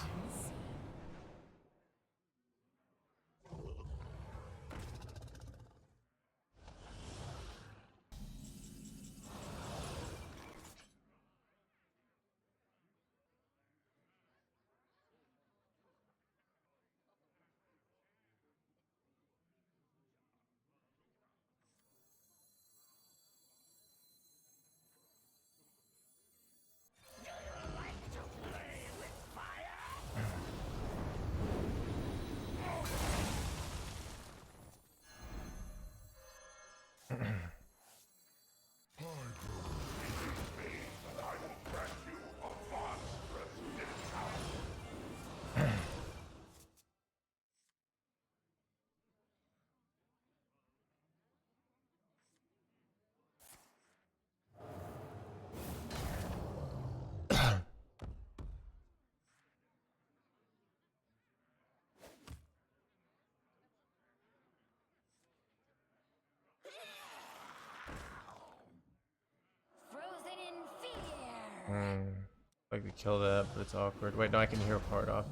Frozen in fear. I could kill that, but it's awkward. Wait, no, I can hear a part off.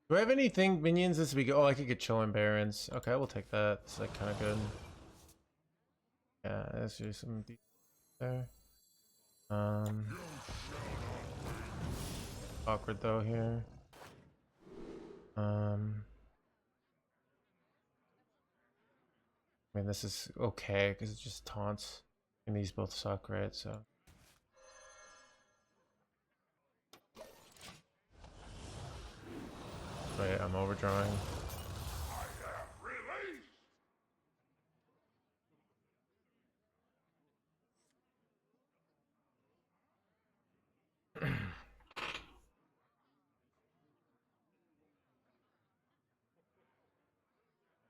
Do I have anything minions this week? Oh, I could get Chillin' Barons. Okay, we'll take that. It's like kind of good. Yeah, let's do some deep there. Awkward though here. I mean, this is okay because it just taunts, and these both suck, right? So. Wait, I'm overdrawing.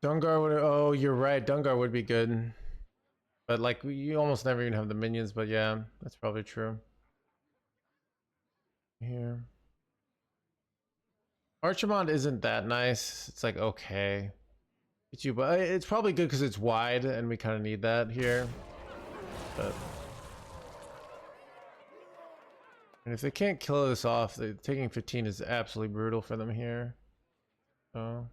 Dungar would. Oh, you're right. Dungar would be good, but like you almost never even have the minions. But yeah, that's probably true. Here, Archimond isn't that nice. It's like okay, it's you, but it's probably good because it's wide, and we kind of need that here. But and if they can't kill this off, taking 15 is absolutely brutal for them here. So.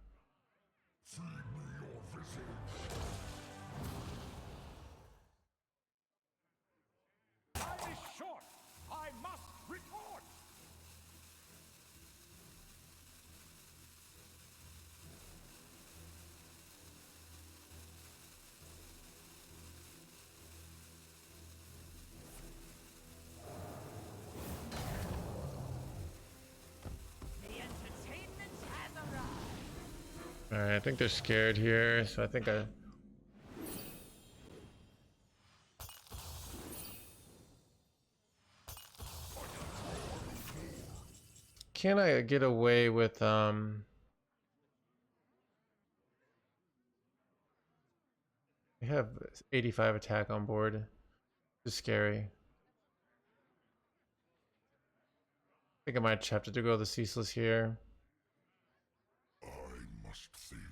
Time is short. I must report. The entertainment has arrived. Alright, I think they're scared here, so I think I... Can I get away with, I have 85 attack on board. It's scary. I think I might have to go the ceaseless here. I must think.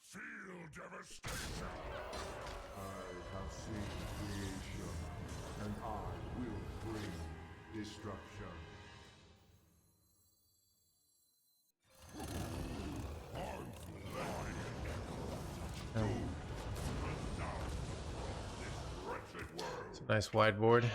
Feel devastation. Nice wide board.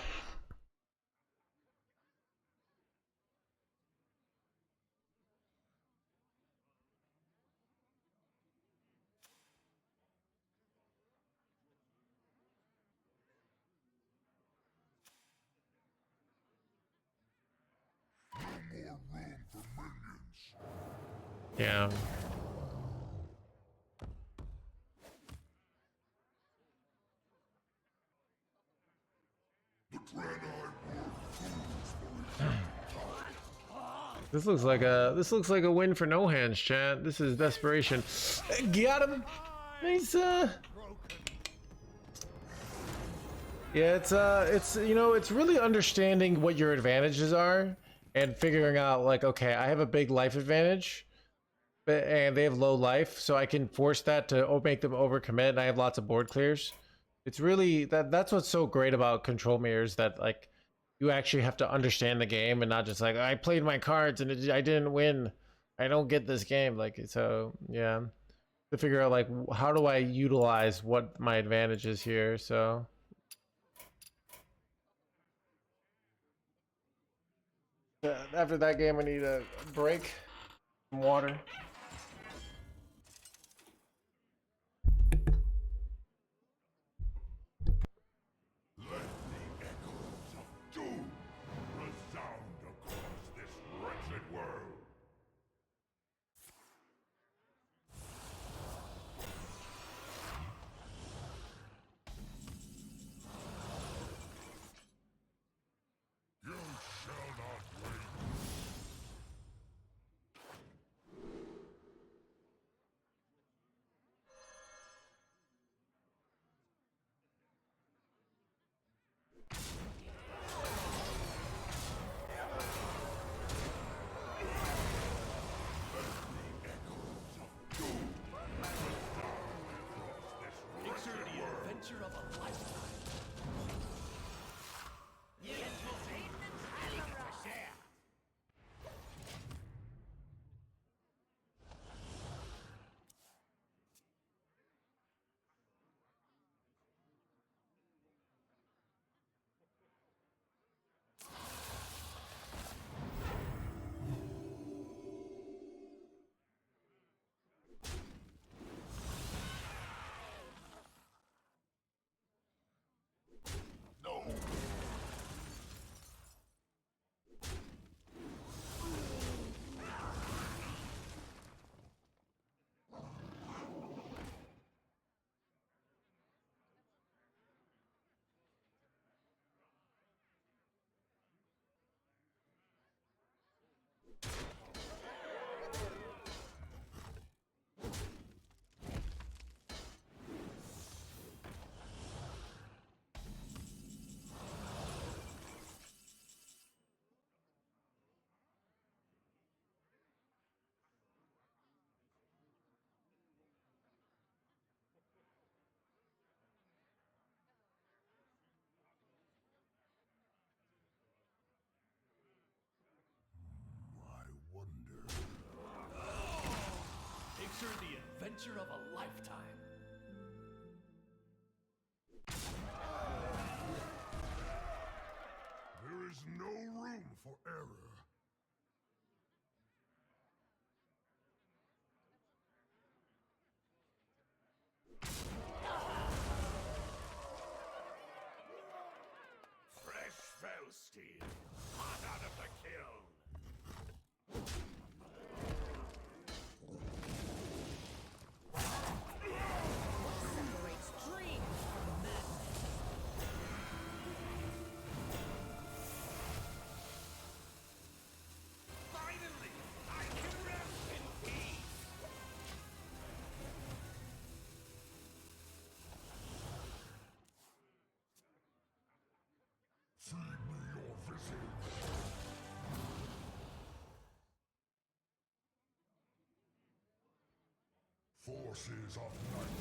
Yeah. This looks like a win for no hands, chat. This is desperation. Got him. Nice. Yeah, it's you know, it's really understanding what your advantages are and figuring out like, okay, I have a big life advantage, and they have low life, so I can force that to make them overcommit, and I have lots of board clears. It's really that's what's so great about control mirrors, that like you actually have to understand the game and not just like, I played my cards and I didn't win, I don't get this game. Like, so yeah, to figure out like, how do I utilize what my advantage is here. So after that game, I need a break, some water. Let the echoes of doom resound across this wretched world. You shall not win. Picture the adventure of a lifetime. I wonder. Picture the adventure of a lifetime. There is no room for error. Fresh fell steel, hot out of the kiln. Separates dream from madness. Finally, I can rest in peace. Feed me your visage. Forces of night.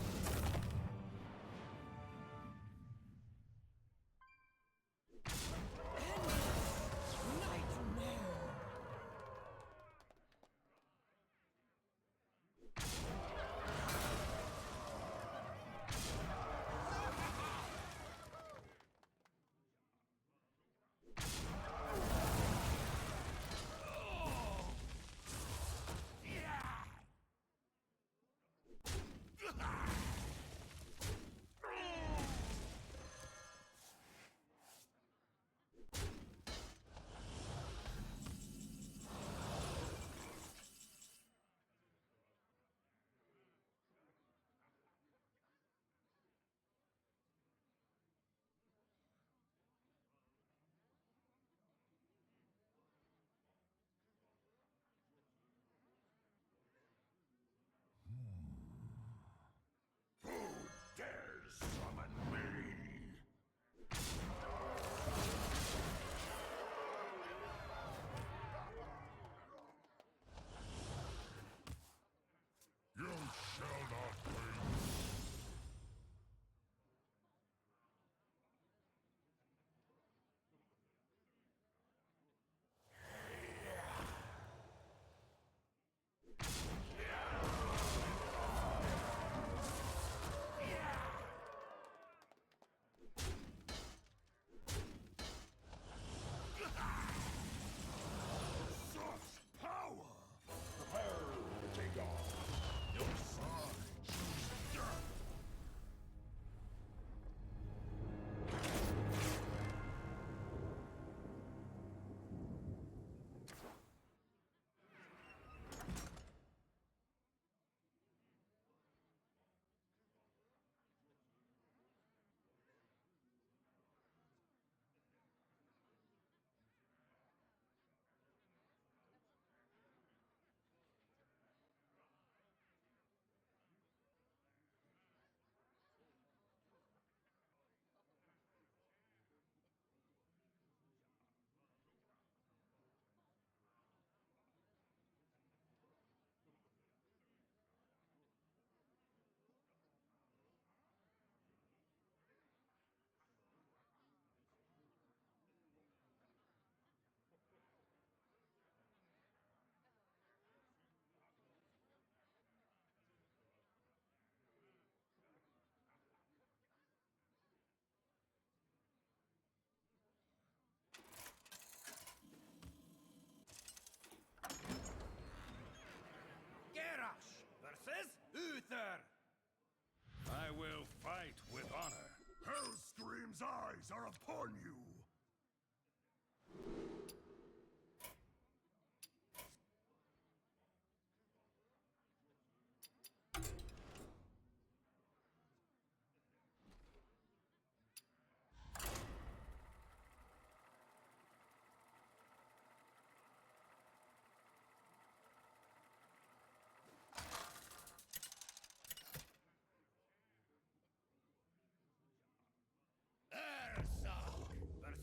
eyes are upon you.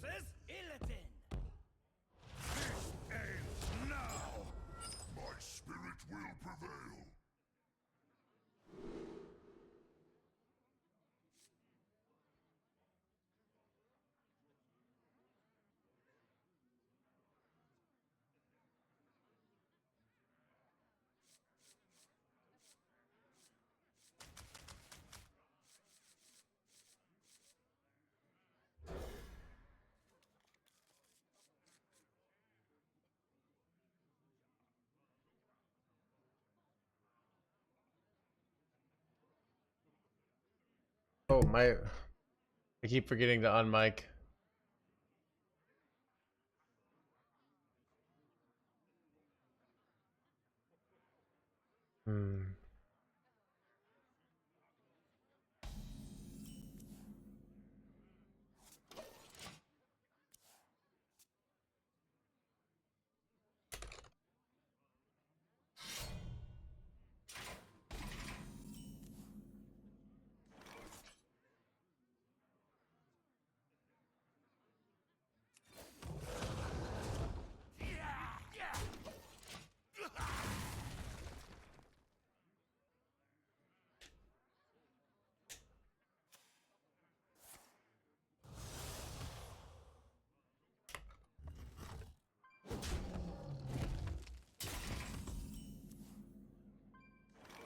Versus Illidan. Ends now. My spirit will prevail. Oh my! I keep forgetting to unmic. Hmm.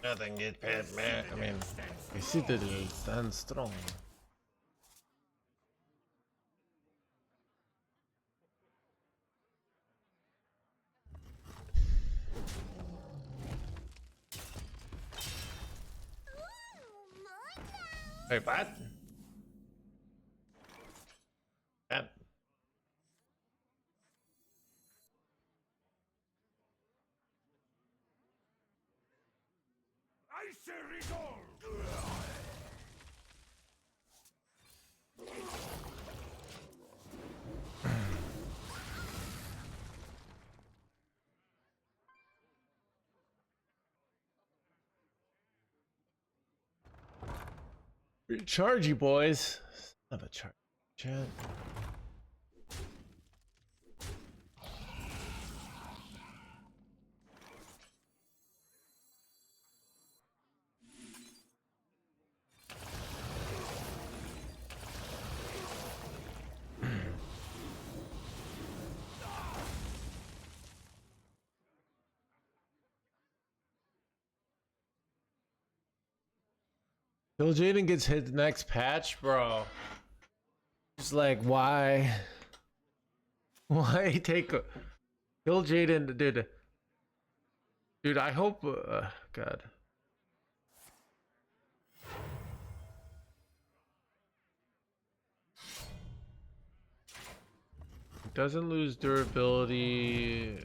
Nothing get past man. I mean, the citadel stands strong. Wait, what? That. Icy resolve. Recharge you boys. Have a charge. Chat. Till Jaden gets hit the next patch, bro. Just like why? Why take a Kill Jaden, dude? Dude, I hope. God. It doesn't lose durability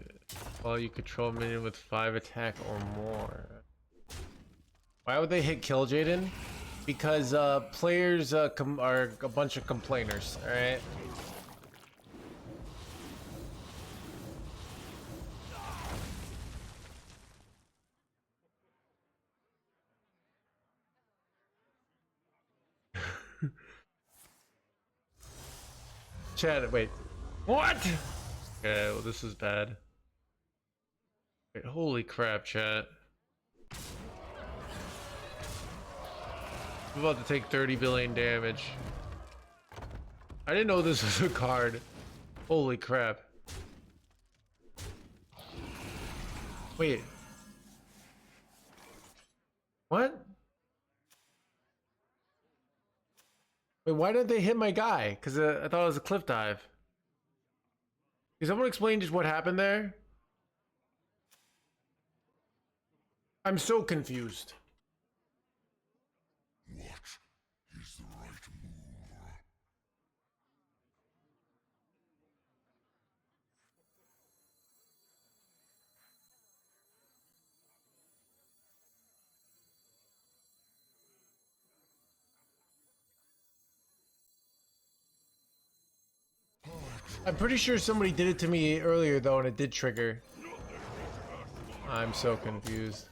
while you control a minion with 5 attack or more. Why would they hit Kill Jaden? Because players are a bunch of complainers. All right. Chad, wait. What? Okay, well, this is bad. Wait, holy crap, chat. I'm about to take 30 billion damage. I didn't know this was a card. Holy crap. Wait. What? Wait, why didn't they hit my guy? Because I thought it was a cliff dive. Can someone explain just what happened there? I'm so confused. What is the right move? I'm pretty sure somebody did it to me earlier though, and it did trigger. I'm so confused.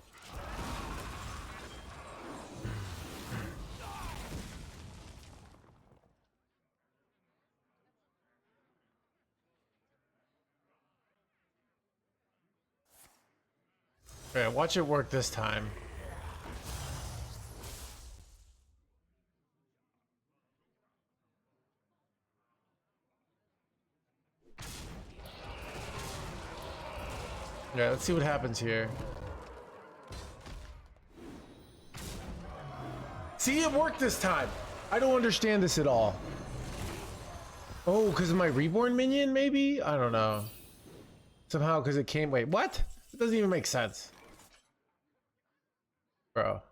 Okay, watch it work this time. Yeah, let's see what happens here. See, it worked this time. I don't understand this at all. Oh, because of my reborn minion, maybe? I don't know. Somehow, because it came... Wait, what? It doesn't even make sense. Bro.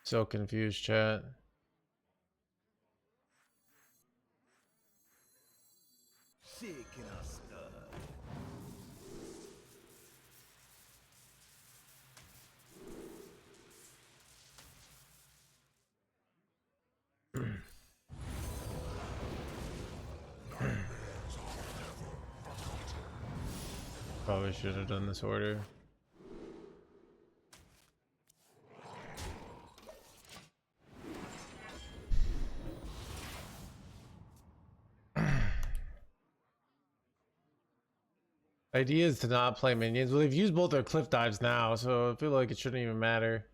So confused, chat. Shaking us up. Probably should have done this order. Idea is to not play minions. Well, they've used both their cliff dives now, so I feel like it shouldn't even matter.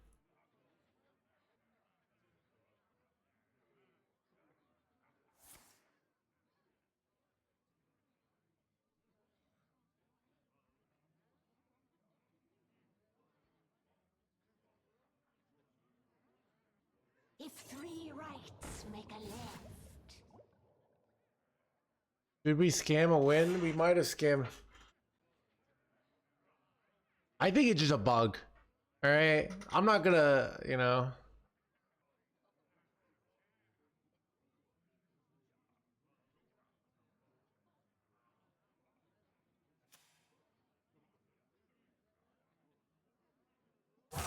If three rights make a left. Did we scam a win? We might have scammed. I think it's just a bug. All right, I'm not gonna, you know. Time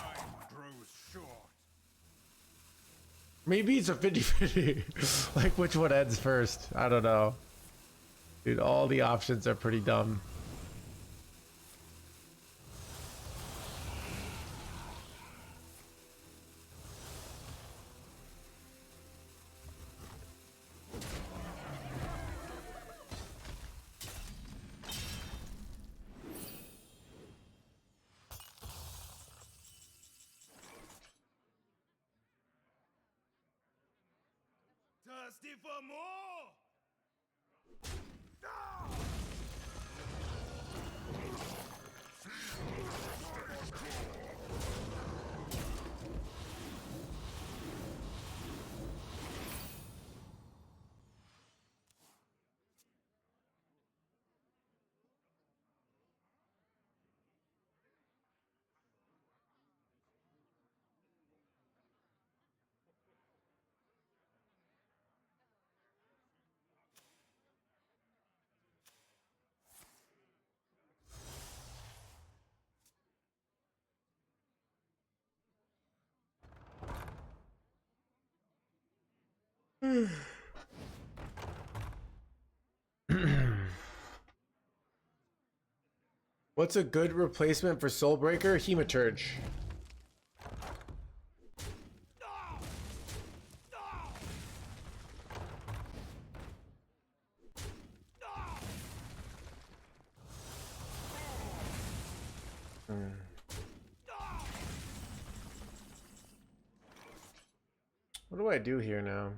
grows short. Maybe it's a 50-50. Like which one ends first? I don't know. Dude, all the options are pretty dumb. Thirsty for more? What's a good replacement for Soulbreaker? Hematurge. What do I do here now?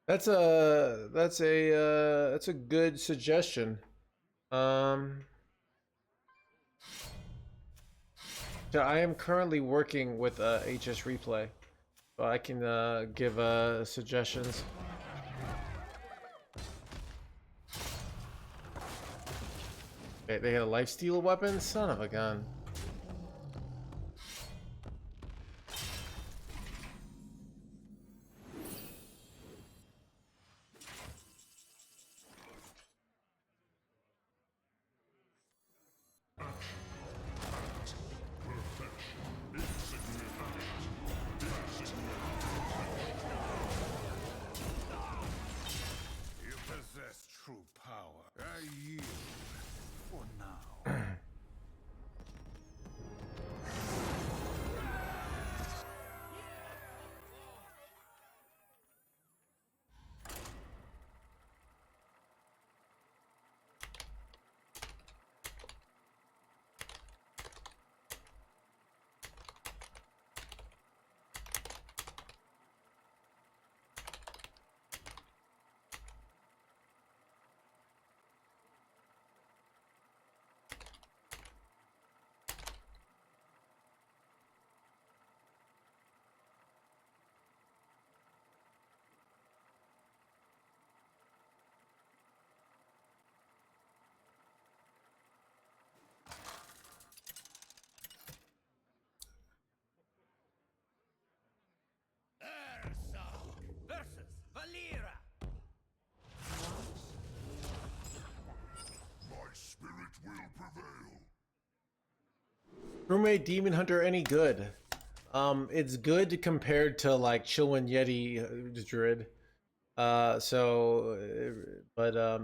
That's a good suggestion. So I am currently working with HS Replay, so I can give suggestions. Okay, they had a lifesteal weapon? Son of a gun. You possess true power. I yield for now. Ursa versus Valera. My spirit will prevail. Roommate Demon Hunter any good? It's good compared to like Chillwind Yeti Druid. But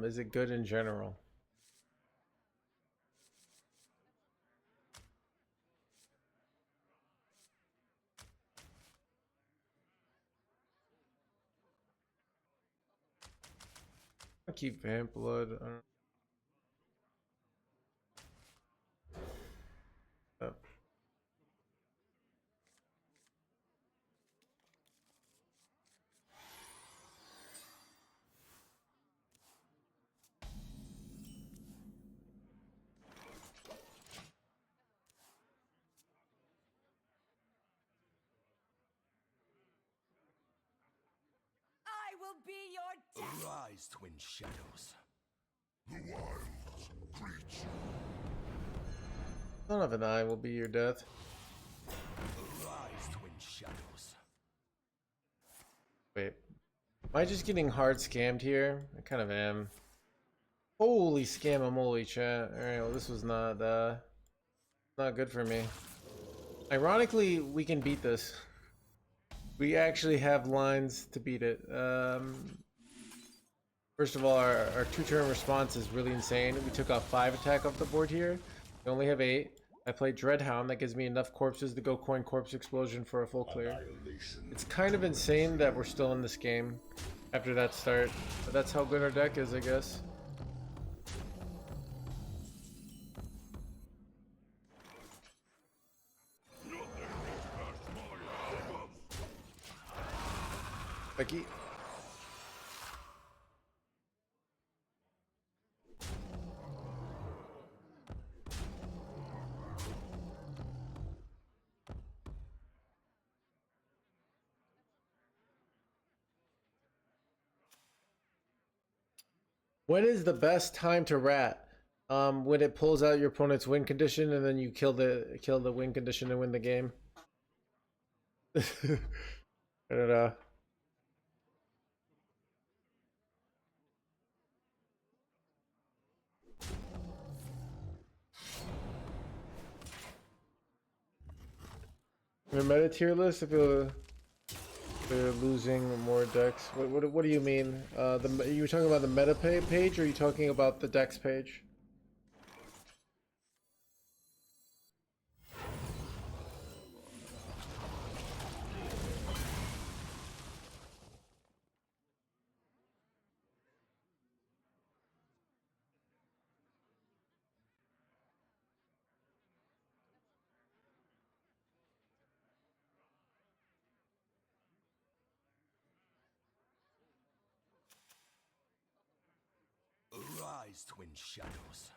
is it good in general? I'll keep Vamp Blood. I don't... Oh. I will be your death. Arise, twin shadows. The wilds preach. Son of an eye will be your death. Arise, twin shadows. Wait. Am I just getting hard scammed here? I kind of am. Holy scam-a-moly, chat. Alright, well this was not good for me. Ironically, we can beat this. We actually have lines to beat it. First of all, our two-turn response is really insane. We took off 5 attack off the board here. We only have 8. I played Dreadhound. That gives me enough corpses to go coin Corpse Explosion for a full clear. It's kind of insane that we're still in this game after that start. But that's how good our deck is, I guess. Becky. When is the best time to rat? When it pulls out your opponent's win condition and then you kill the win condition and win the game. I don't know. Your meta tier list if you're losing more decks. What do you mean? Are you talking about the meta page or are you talking about the decks page? Arise, twin shadows.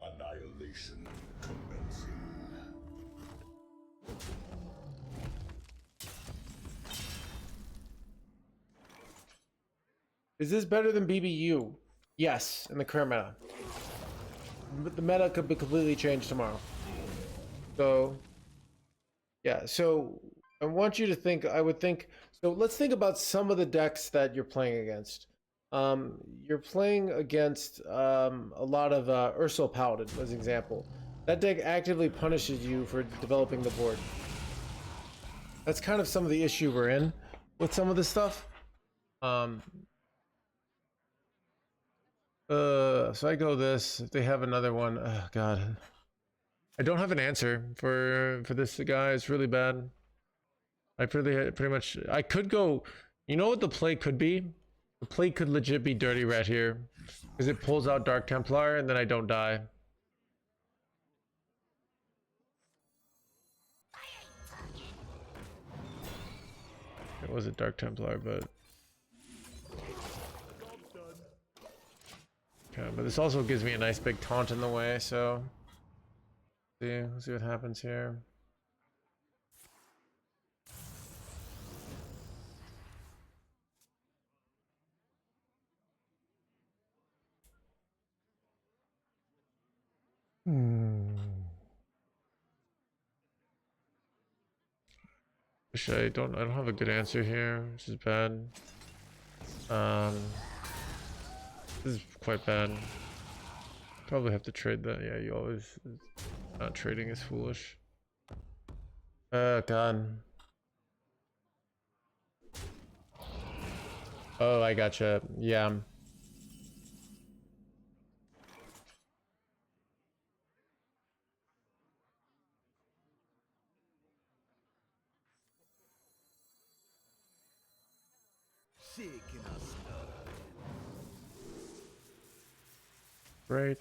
Annihilation commencing. Is this better than BBU? Yes, in the current meta. But the meta could be completely changed tomorrow. So, yeah. So I want you to think. I would think. So let's think about some of the decks that you're playing against. You're playing against a lot of Ursul Paladin, as an example. That deck actively punishes you for developing the board. That's kind of some of the issue we're in with some of this stuff. So I go this. If they have another one, oh god, I don't have an answer for this guy. It's really bad. I pretty much I could go. You know what the play could be? The play could legit be Dirty Rat here, because it pulls out Dark Templar and then I don't die. It was a Dark Templar, but okay. But this also gives me a nice big taunt in the way. So let's see what happens here. I don't have a good answer here. This is bad. This is quite bad. Probably have to trade that. Yeah, you always not trading is foolish. God. Oh, I gotcha. Yeah. Shaking us up. Right.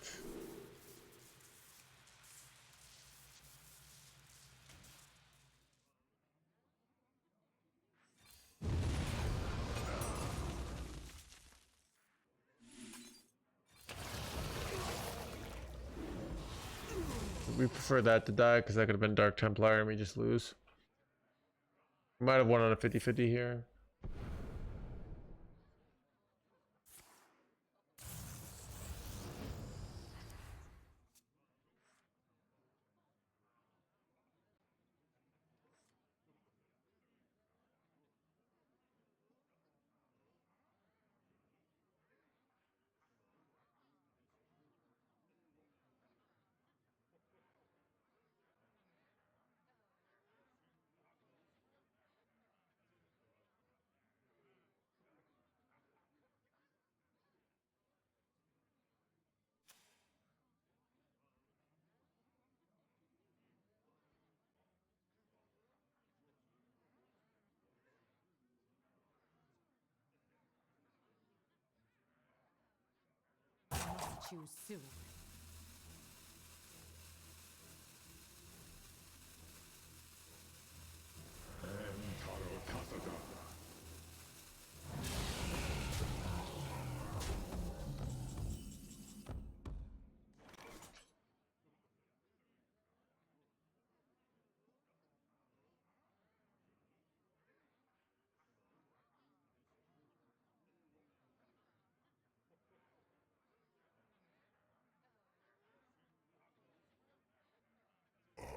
We prefer that to die because that could have been Dark Templar and we just lose. We might have won on a 50-50 here. Choose soon.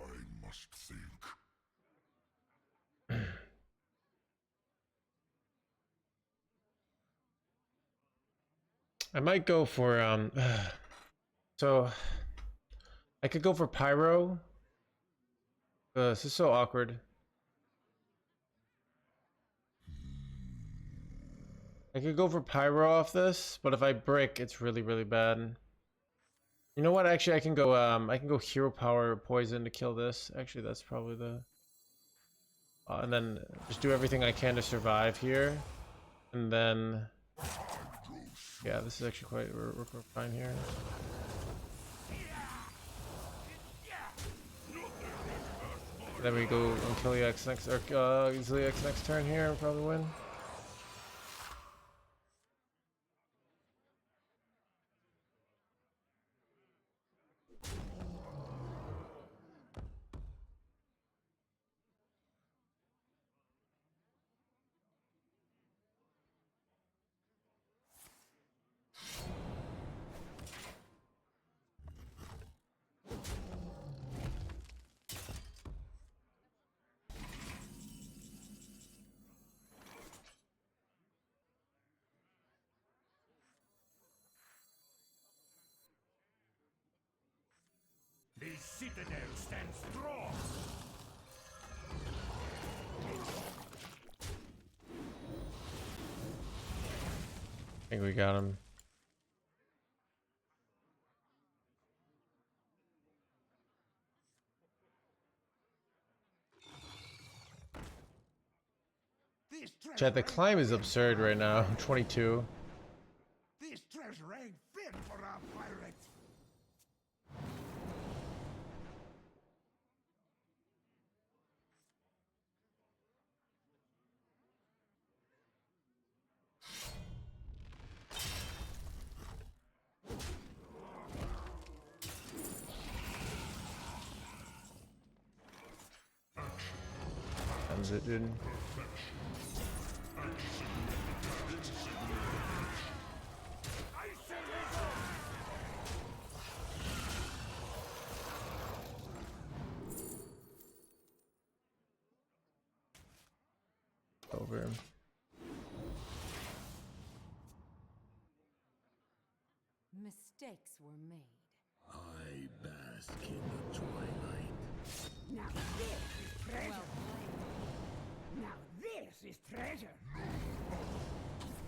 I must think. I might go for so I could go for Pyro. This is so awkward. I could go for Pyro off this, but if I brick, it's really, really bad. You know what? Actually, I can go Hero Power Poison to kill this. Actually, that's probably the and then just do everything I can to survive here. And then yeah, this is actually quite we're fine here. Then we go on Kiliax next, or Ziliax next turn here and probably win. citadel stands strong. I think we got him. This Chat, the treasure climb is absurd right now. 22. This treasure ain't fit for a pirate. Ends it, dude. Over him. Mistakes were made. I bask in the twilight. Now this is treasure. Well played. Now this is treasure.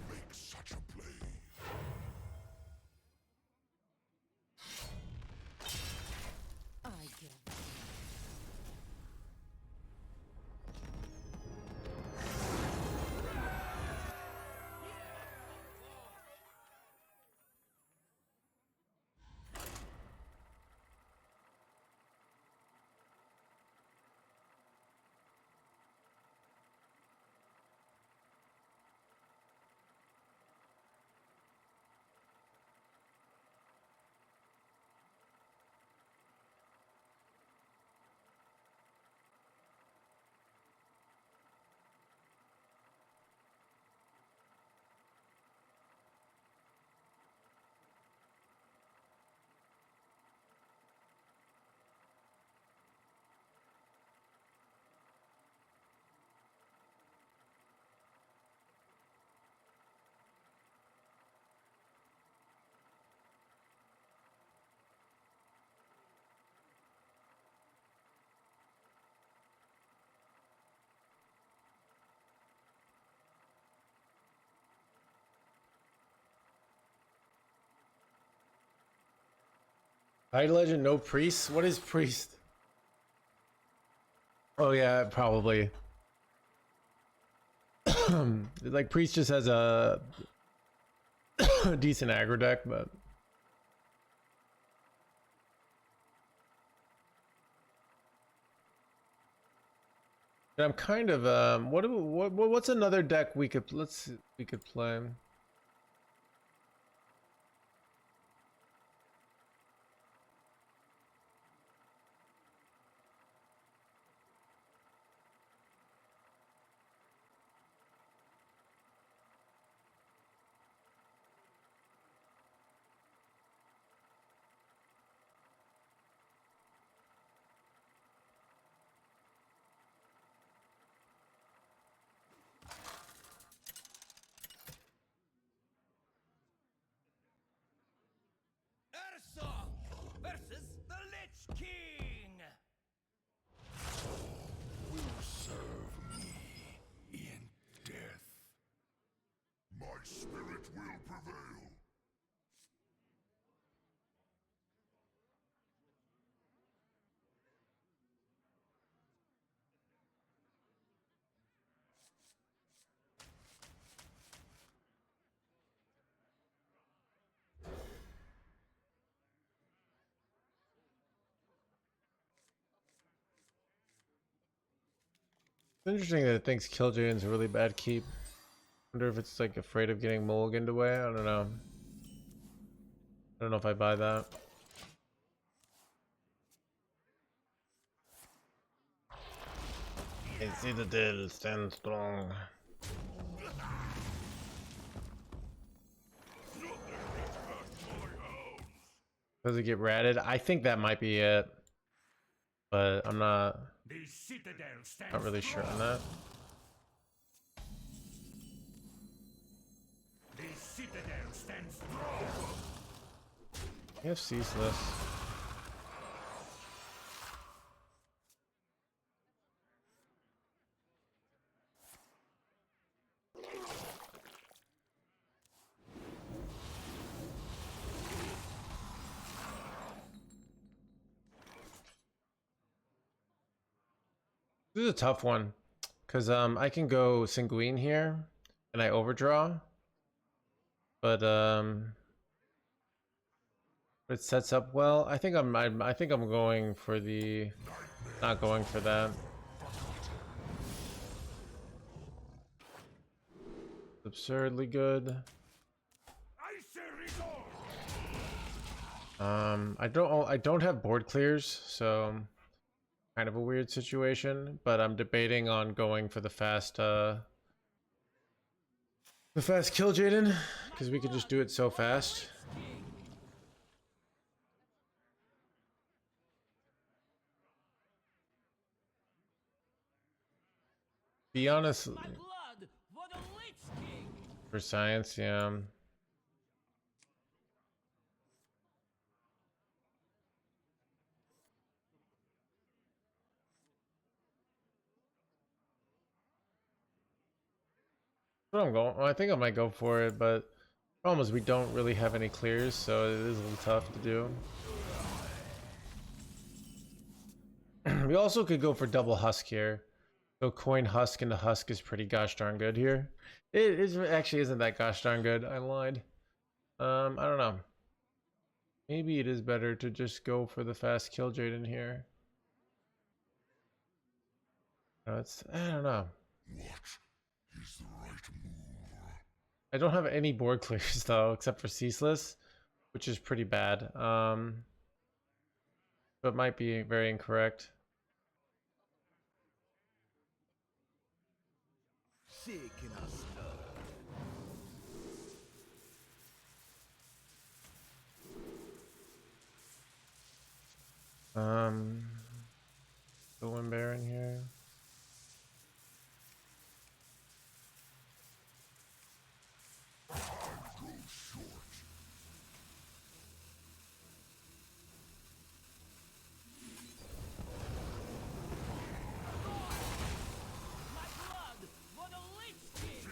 Make such a play. I give. Hide legend, no priest? What is priest? Oh yeah, probably. Like priest just has a decent aggro deck, but I'm kind of what's another deck we could play? Versus the Lich King! Will serve me in death. My spirit will prevail. It's interesting that it thinks Killjaden's a really bad keep. Wonder if it's like afraid of getting mulliganed away. I don't know. I don't know if I buy that. I see the deal stand strong. Does it get ratted? I think that might be it, but I'm not The citadel stands not really sure on that. The citadel stands strong. We have ceaseless. This is a tough one because I can go Sanguine here and I overdraw, but it sets up well. I think I think I'm going for the not going for that. Absurdly good. I don't have board clears, so kind of a weird situation, but I'm debating on going for the fast kill Jaden, because we could just do it so fast. Be honest, My blood for the Leech King. for science, yeah. What I'm going, well, I think I might go for it, but problem is we don't really have any clears, so it is a little tough to do. We also could go for double husk here. So coin husk into husk is pretty gosh darn good here. Actually isn't that gosh darn good. I lied. I don't know. Maybe it is better to just go for the fast kill Jaden here. No, I don't know. What is the right move? I don't have any board clears though, except for ceaseless, which is pretty bad. So it might be very incorrect. Shaking us up. Go in Baron here. My blood for the Leech King.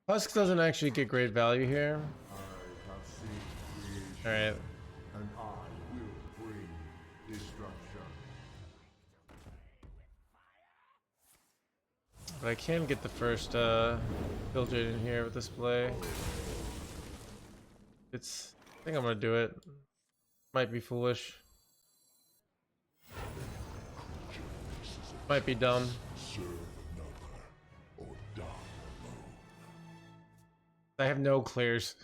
Husk doesn't actually get great value here. I have seen creation, Alright. and I will bring destruction. But I can get the first kill Jaden here with this play. I think I'm gonna do it. Might be foolish. Might be dumb. Serve another or die alone. I have no clears.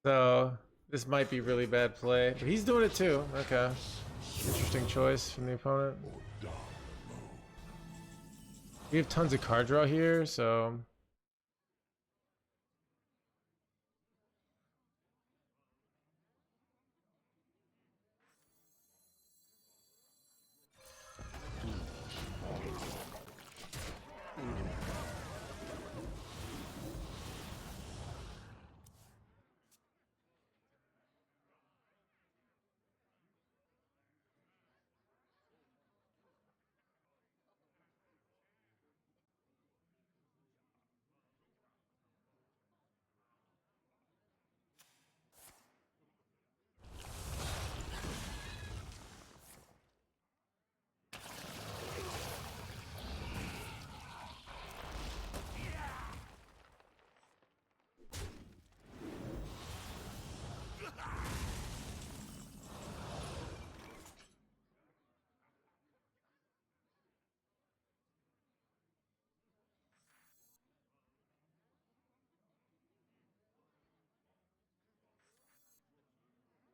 So this might be really bad play. But he's doing it too. Okay. Interesting choice from the opponent. Or die alone. We have tons of card draw here, so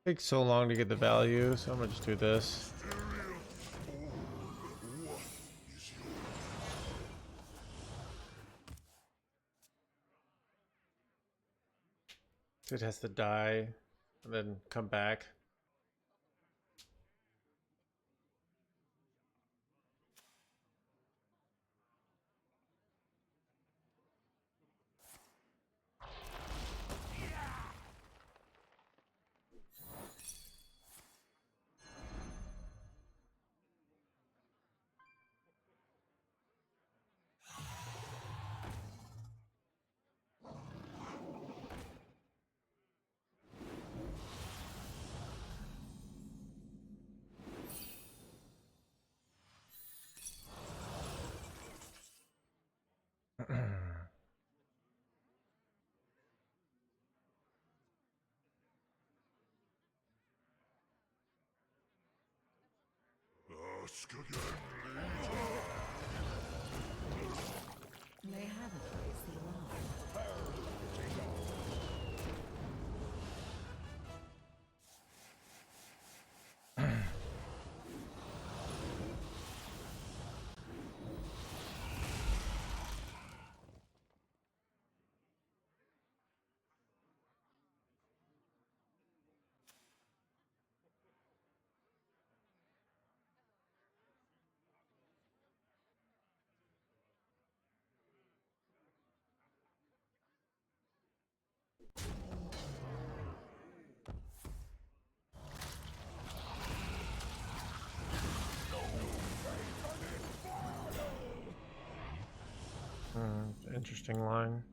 takes so long to get the value, so I'm gonna just do this. It has to die and then come back. Ask again. They haven't raised the alarm. Interesting line.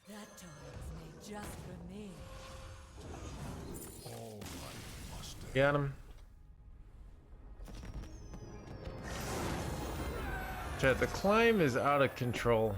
That toy was made just for me. Got him. Chat, the climb is out of control.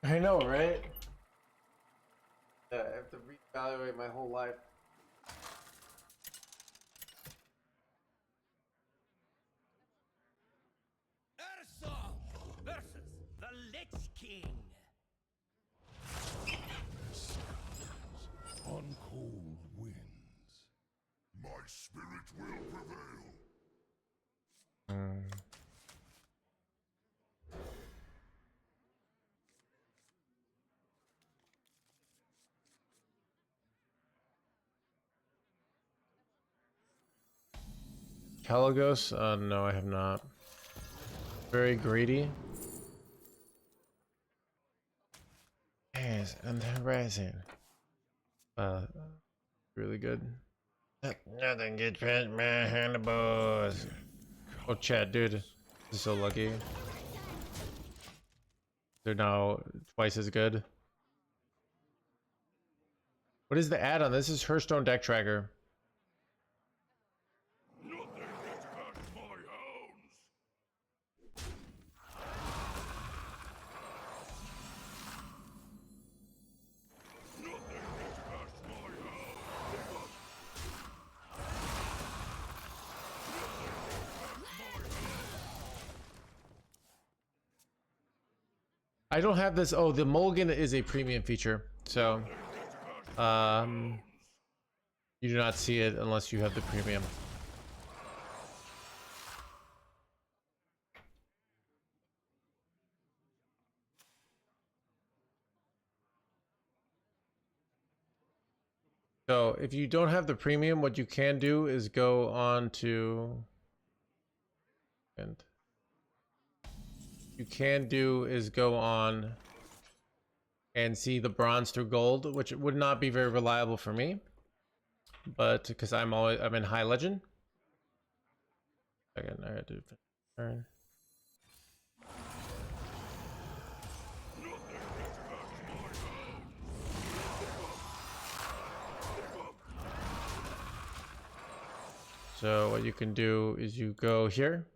I know, right? Yeah, I have to reevaluate my whole life. Hearthstone versus the Leech King. On cold winds, my spirit will prevail. Caligos? No, I have not. Very greedy. Yes, and harassing. Really good. Nothing gets past my handlebars. Oh, chat, dude. This is so lucky. They're now twice as good. What is the add-on? This is Hearthstone deck tracker. Nothing gets past my hounds. Nothing gets past my hounds. I don't have this. Oh, the mulligan is a premium feature, so you do not see it unless you have the premium. So if you don't have the premium, what you can do is go on to, and you can do is go on and see the bronze through gold, which would not be very reliable for me, but because I'm in high legend. Second, I had to turn. So what you can do is you go here,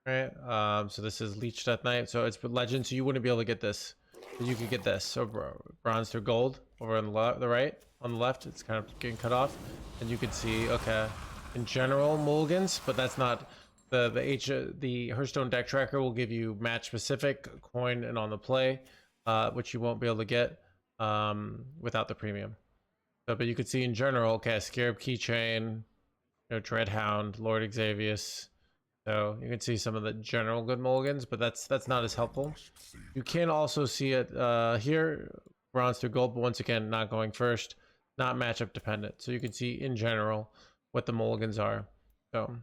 right? So this is Leech Death Knight. So it's for legend, so you wouldn't be able to get this. But you could get this. So bronze through gold over on the right, on the left, it's kind of getting cut off, and you can see, okay, in general mulligans, but that's not The Hearthstone deck tracker will give you match specific coin and on the play, which you won't be able to get without the premium. So, but you could see in general, okay, Scarab Keychain, Dreadhound, Lord Xavius. So you can see some of the general good mulligans, but that's not as helpful. You can also see it here, bronze through gold, but once again, not going first, not matchup dependent. So you can see in general what the mulligans are. So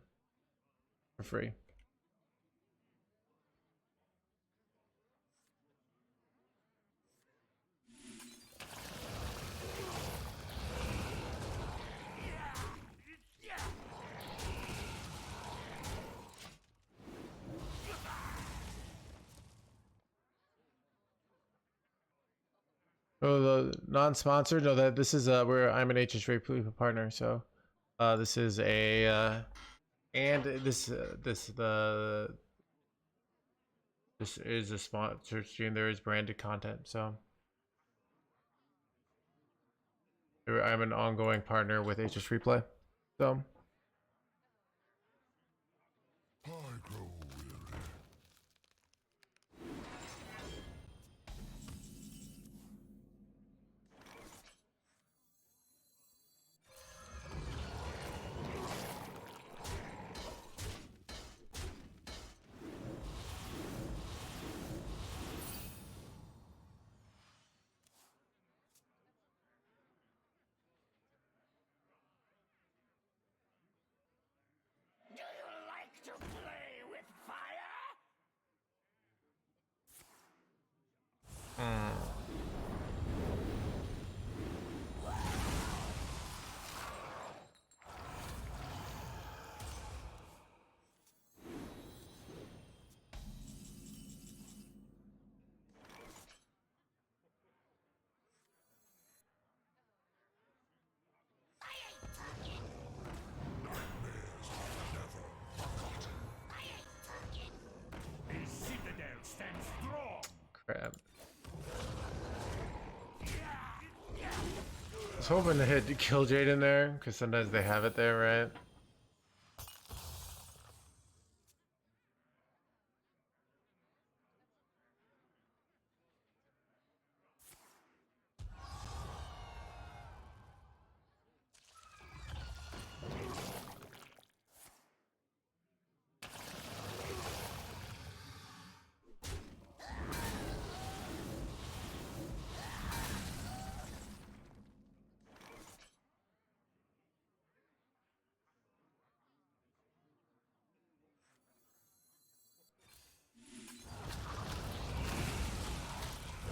for free. Oh, the non-sponsored. No, that this is where I'm an HH partner. So, this is a and this this is a sponsored stream. There is branded content. So, I'm an ongoing partner with HH Replay. So. I grow weary. Do you like to play with fire? The citadel stands strong. Crap. I was hoping to hit Killjade in there, because sometimes they have it there, right?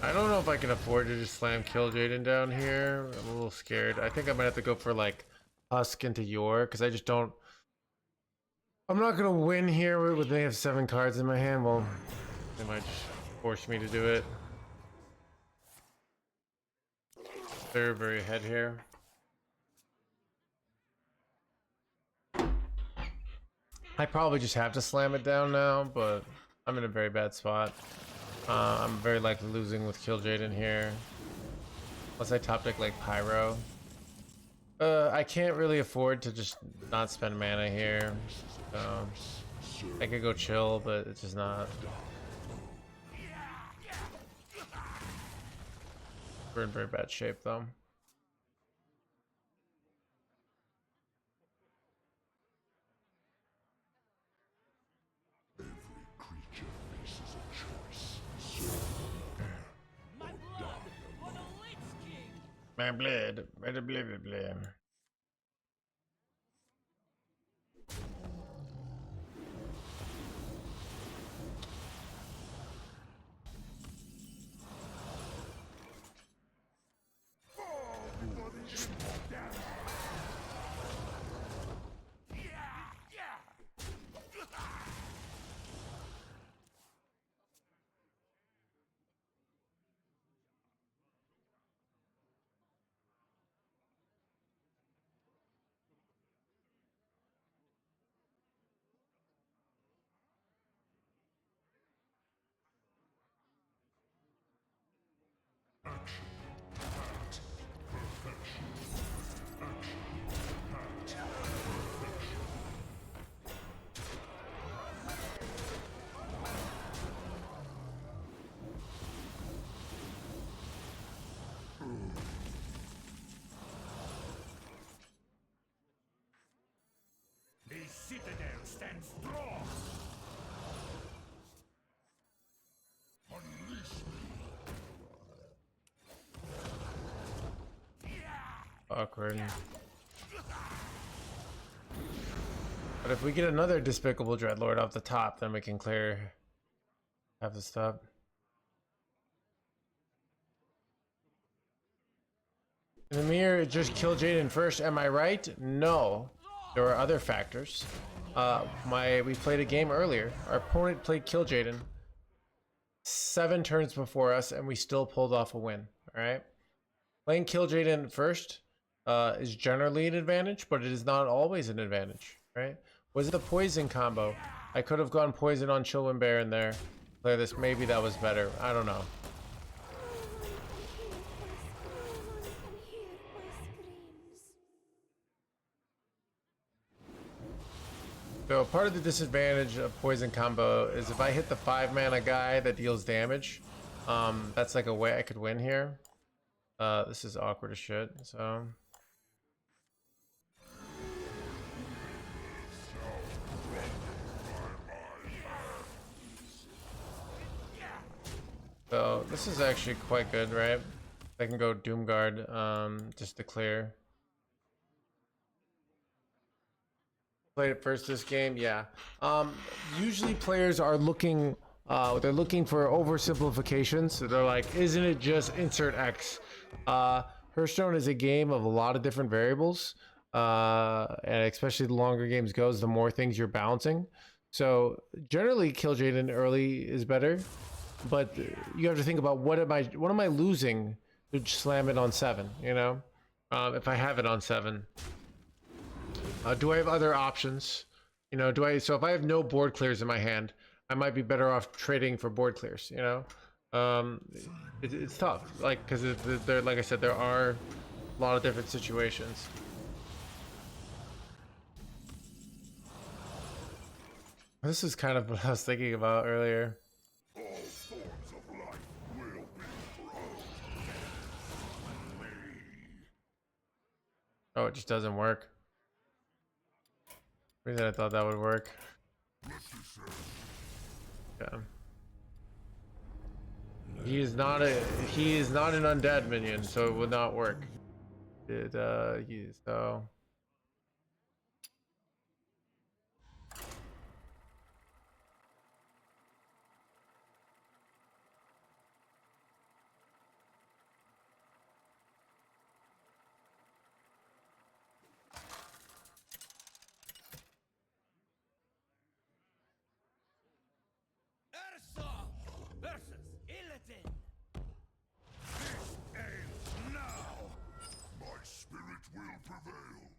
I don't know if I can afford to just slam Kill Jaden down here. I'm a little scared. I think I might have to go for like Husk into Yor, because I just don't. I'm not gonna win here with they have 7 cards in my hand. Well, they might just force me to do it. They're very ahead here. I probably just have to slam it down now, but I'm in a very bad spot. I'm very likely losing with Kill Jaden here. Unless I top deck like Pyro. I can't really afford to just not spend mana here. So I could go chill, but it's just not. We're in very bad shape though. Every creature faces a choice. My blood for the Leech King! My blood, blah blah blah blah. citadel stands strong. Awkward. But if we get another despicable dreadlord off the top, then we can clear half the stuff. In the mirror, just kill Jaden first. Am I right? No. There are other factors. We played a game earlier. Our opponent played Kill Jaden 7 turns before us, and we still pulled off a win. All right. Playing Kill Jaden first is generally an advantage, but it is not always an advantage. Right? Was it the poison combo? I could have gone poison on Chillwind Bear in there. Play this. Maybe that was better. I don't know. So part of the disadvantage of poison combo is if I hit the 5-mana guy that deals damage, that's like a way I could win here. This is awkward as shit, so. So this is actually quite good, right? I can go Doomguard, just to clear. Played it first this game, yeah. Usually players are looking, they're looking for oversimplifications. So they're like, isn't it just insert X? Hearthstone is a game of a lot of different variables, and especially the longer games goes, the more things you're balancing. So generally, Kill Jaden early is better, but you have to think about what am I losing to slam it on 7? You know, if I have it on 7. Do I have other options? You know, so if I have no board clears in my hand, I might be better off trading for board clears, you know? It's tough, like, because like I said, there are a lot of different situations. This is kind of what I was thinking about earlier. All forms of life will be Oh, it just doesn't work. Reason I thought that would work. Yeah. He is not an undead minion, so it would not work. So Ursa versus Illidan. now. My spirit will prevail.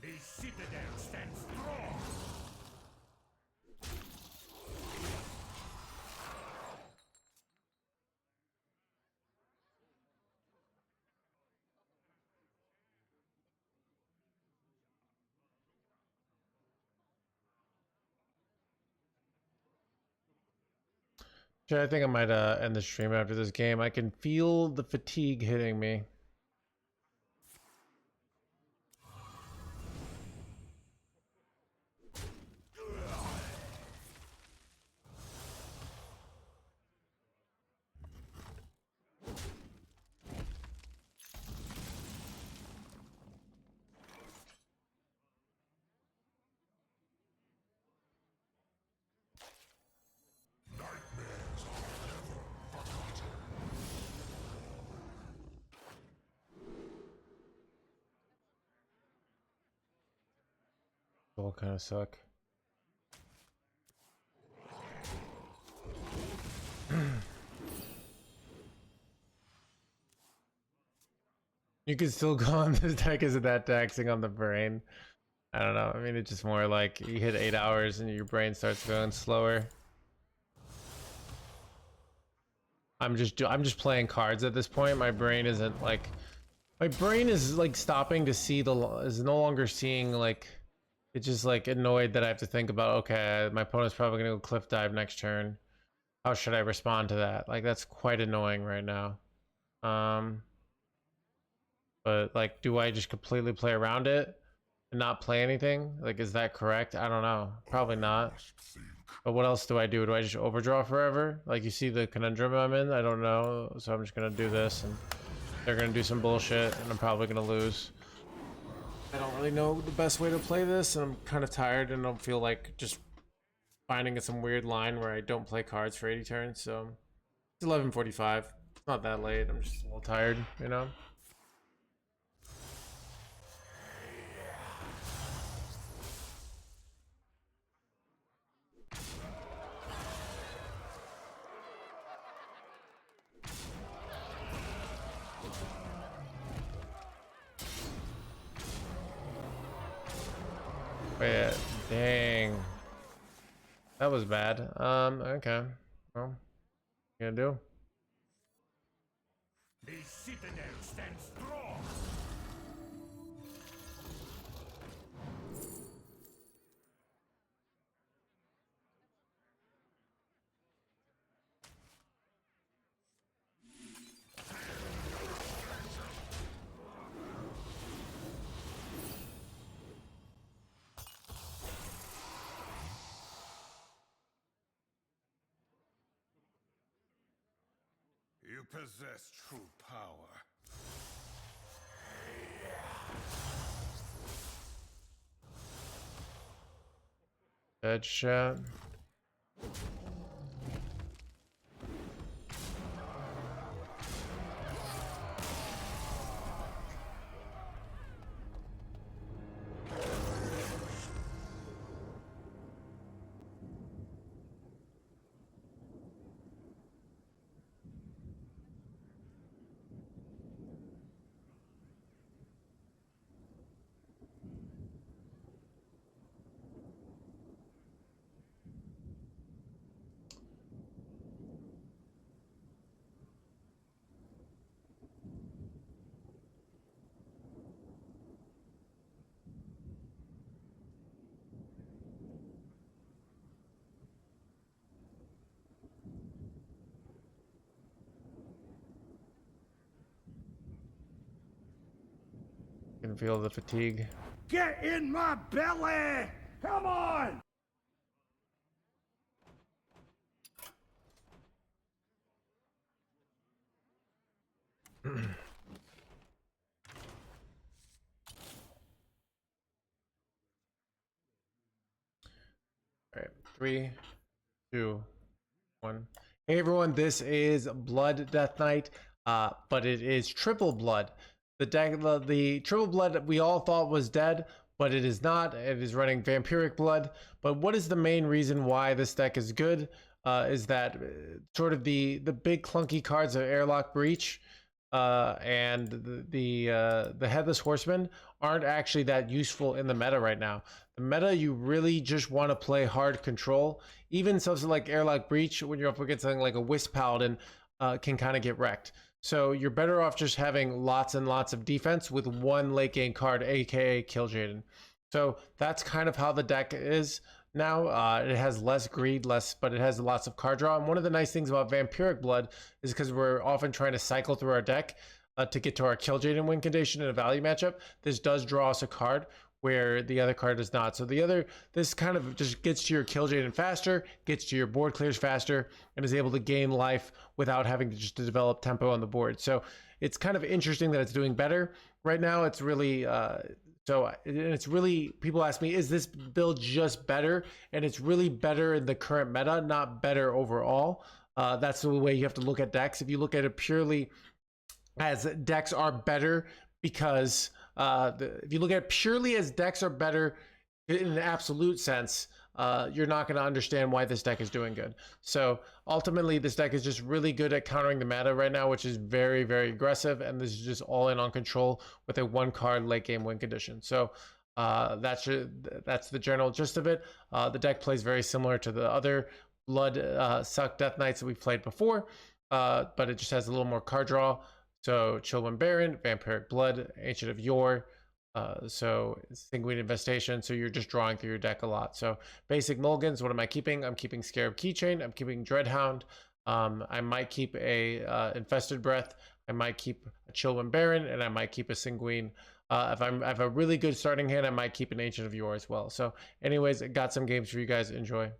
The citadel stands strong. yeah, I think I might end the stream after this game. I can feel the fatigue hitting me. all kind of suck. You can still go on this deck. Isn't that taxing on the brain? I don't know. I mean, it's just more like you hit 8 hours and your brain starts going slower. I'm just playing cards at this point. My brain isn't like, my brain is like stopping to see is no longer seeing like, it's just like annoyed that I have to think about, okay, my opponent's probably gonna go cliff dive next turn. How should I respond to that? Like, that's quite annoying right now. But like, do I just completely play around it and not play anything? Like, is that correct? I don't know. Probably not. But what else do I do? Do I just overdraw forever? Like, you see the conundrum I'm in? I don't know. So I'm just gonna do this, and they're gonna do some bullshit, and I'm probably gonna lose. I don't really know the best way to play this, and I'm kind of tired, and I don't feel like just finding some weird line where I don't play cards for 80 turns. So it's 11:45. It's not that late. I'm just a little tired, you know? Wait, dang. That was bad. Okay. Well, what you gonna do? The citadel stands strong. You possess true power. Headshot. You can feel the fatigue. Get in my belly! Come on! All right, 3, 2, 1. Hey everyone, this is Blood Death Knight, but it is triple blood. The deck, the triple blood we all thought was dead, but it is not. It is running vampiric blood. But what is the main reason why this deck is good? Is that sort of the big clunky cards of Airlock Breach and the Headless Horseman aren't actually that useful in the meta right now. The meta, you really just want to play hard control. Even something like Airlock Breach, when you're up against something like a Wisp Paladin, can kind of get wrecked. So you're better off just having lots and lots of defense with one late game card, aka Kill Jaden. So that's kind of how the deck is now. It has less greed, but it has lots of card draw. And one of the nice things about Vampiric Blood is because we're often trying to cycle through our deck to get to our Kill Jaden win condition in a value matchup. This does draw us a card where the other card does not. So this kind of just gets to your Kill Jaden faster, gets to your board clears faster, and is able to gain life without having to just develop tempo on the board. So it's kind of interesting that it's doing better right now. It's really people ask me, is this build just better? And it's really better in the current meta, not better overall. That's the way you have to look at decks. If you look at it purely as decks are better because if you look at it purely as decks are better in an absolute sense, you're not going to understand why this deck is doing good. So ultimately, this deck is just really good at countering the meta right now, which is very, very aggressive. And this is just all in on control with a 1-card late game win condition. So that's the general gist of it. The deck plays very similar to the other Blood Suck Death Knights that we've played before, but it just has a little more card draw. So Chillwind Baron, Vampiric Blood, Ancient of Yore. So Sanguine Infestation, so you're just drawing through your deck a lot. So basic mulligans, what am I keeping? I'm keeping Scarab Keychain, I'm keeping Dreadhound, I might keep a Infested Breath, I might keep a Chillwind Baron, and I might keep a Sanguine. If I have a really good starting hand, I might keep an Ancient of Yore as well. So anyways, I got some games for you guys. Enjoy.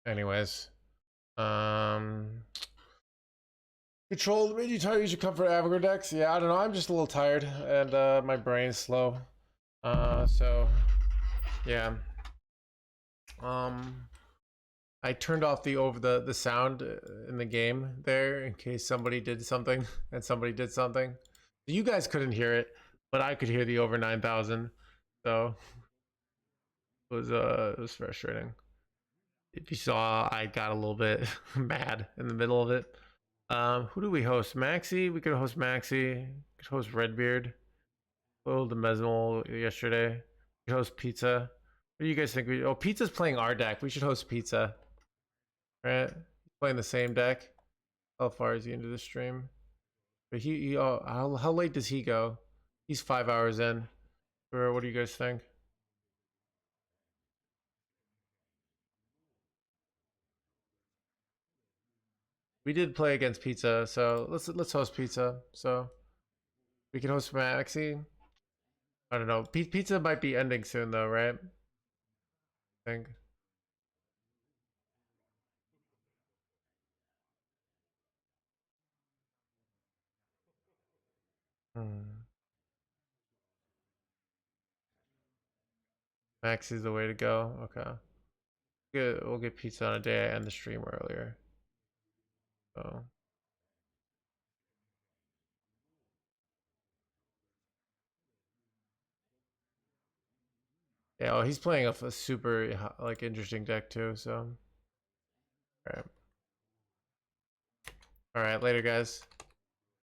Anyways, control made you tired. You should come for aggro decks. Yeah, I don't know. I'm just a little tired, and my brain's slow. So yeah. I turned off the sound in the game there in case somebody did something and somebody did something. You guys couldn't hear it, but I could hear the over 9,000. So it was frustrating. If you saw, I got a little bit mad in the middle of it. Who do we host? Maxi? We could host Maxi. We could host Redbeard. Oh, the Mesmol yesterday. We could host Pizza. What do you guys think? Oh, Pizza's playing our deck. We should host Pizza. Right? He's playing the same deck. How far is he into the stream? But how late does he go? He's 5 hours in. Or what do you guys think? We did play against Pizza, so let's host Pizza. So we can host Maxi. I don't know. Pizza might be ending soon though, right? I think. Maxi's the way to go. Okay. Good. We'll get Pizza on a day I end the stream earlier. So. Yeah, well, he's playing a super like interesting deck too. So. All right. All right. Later, guys.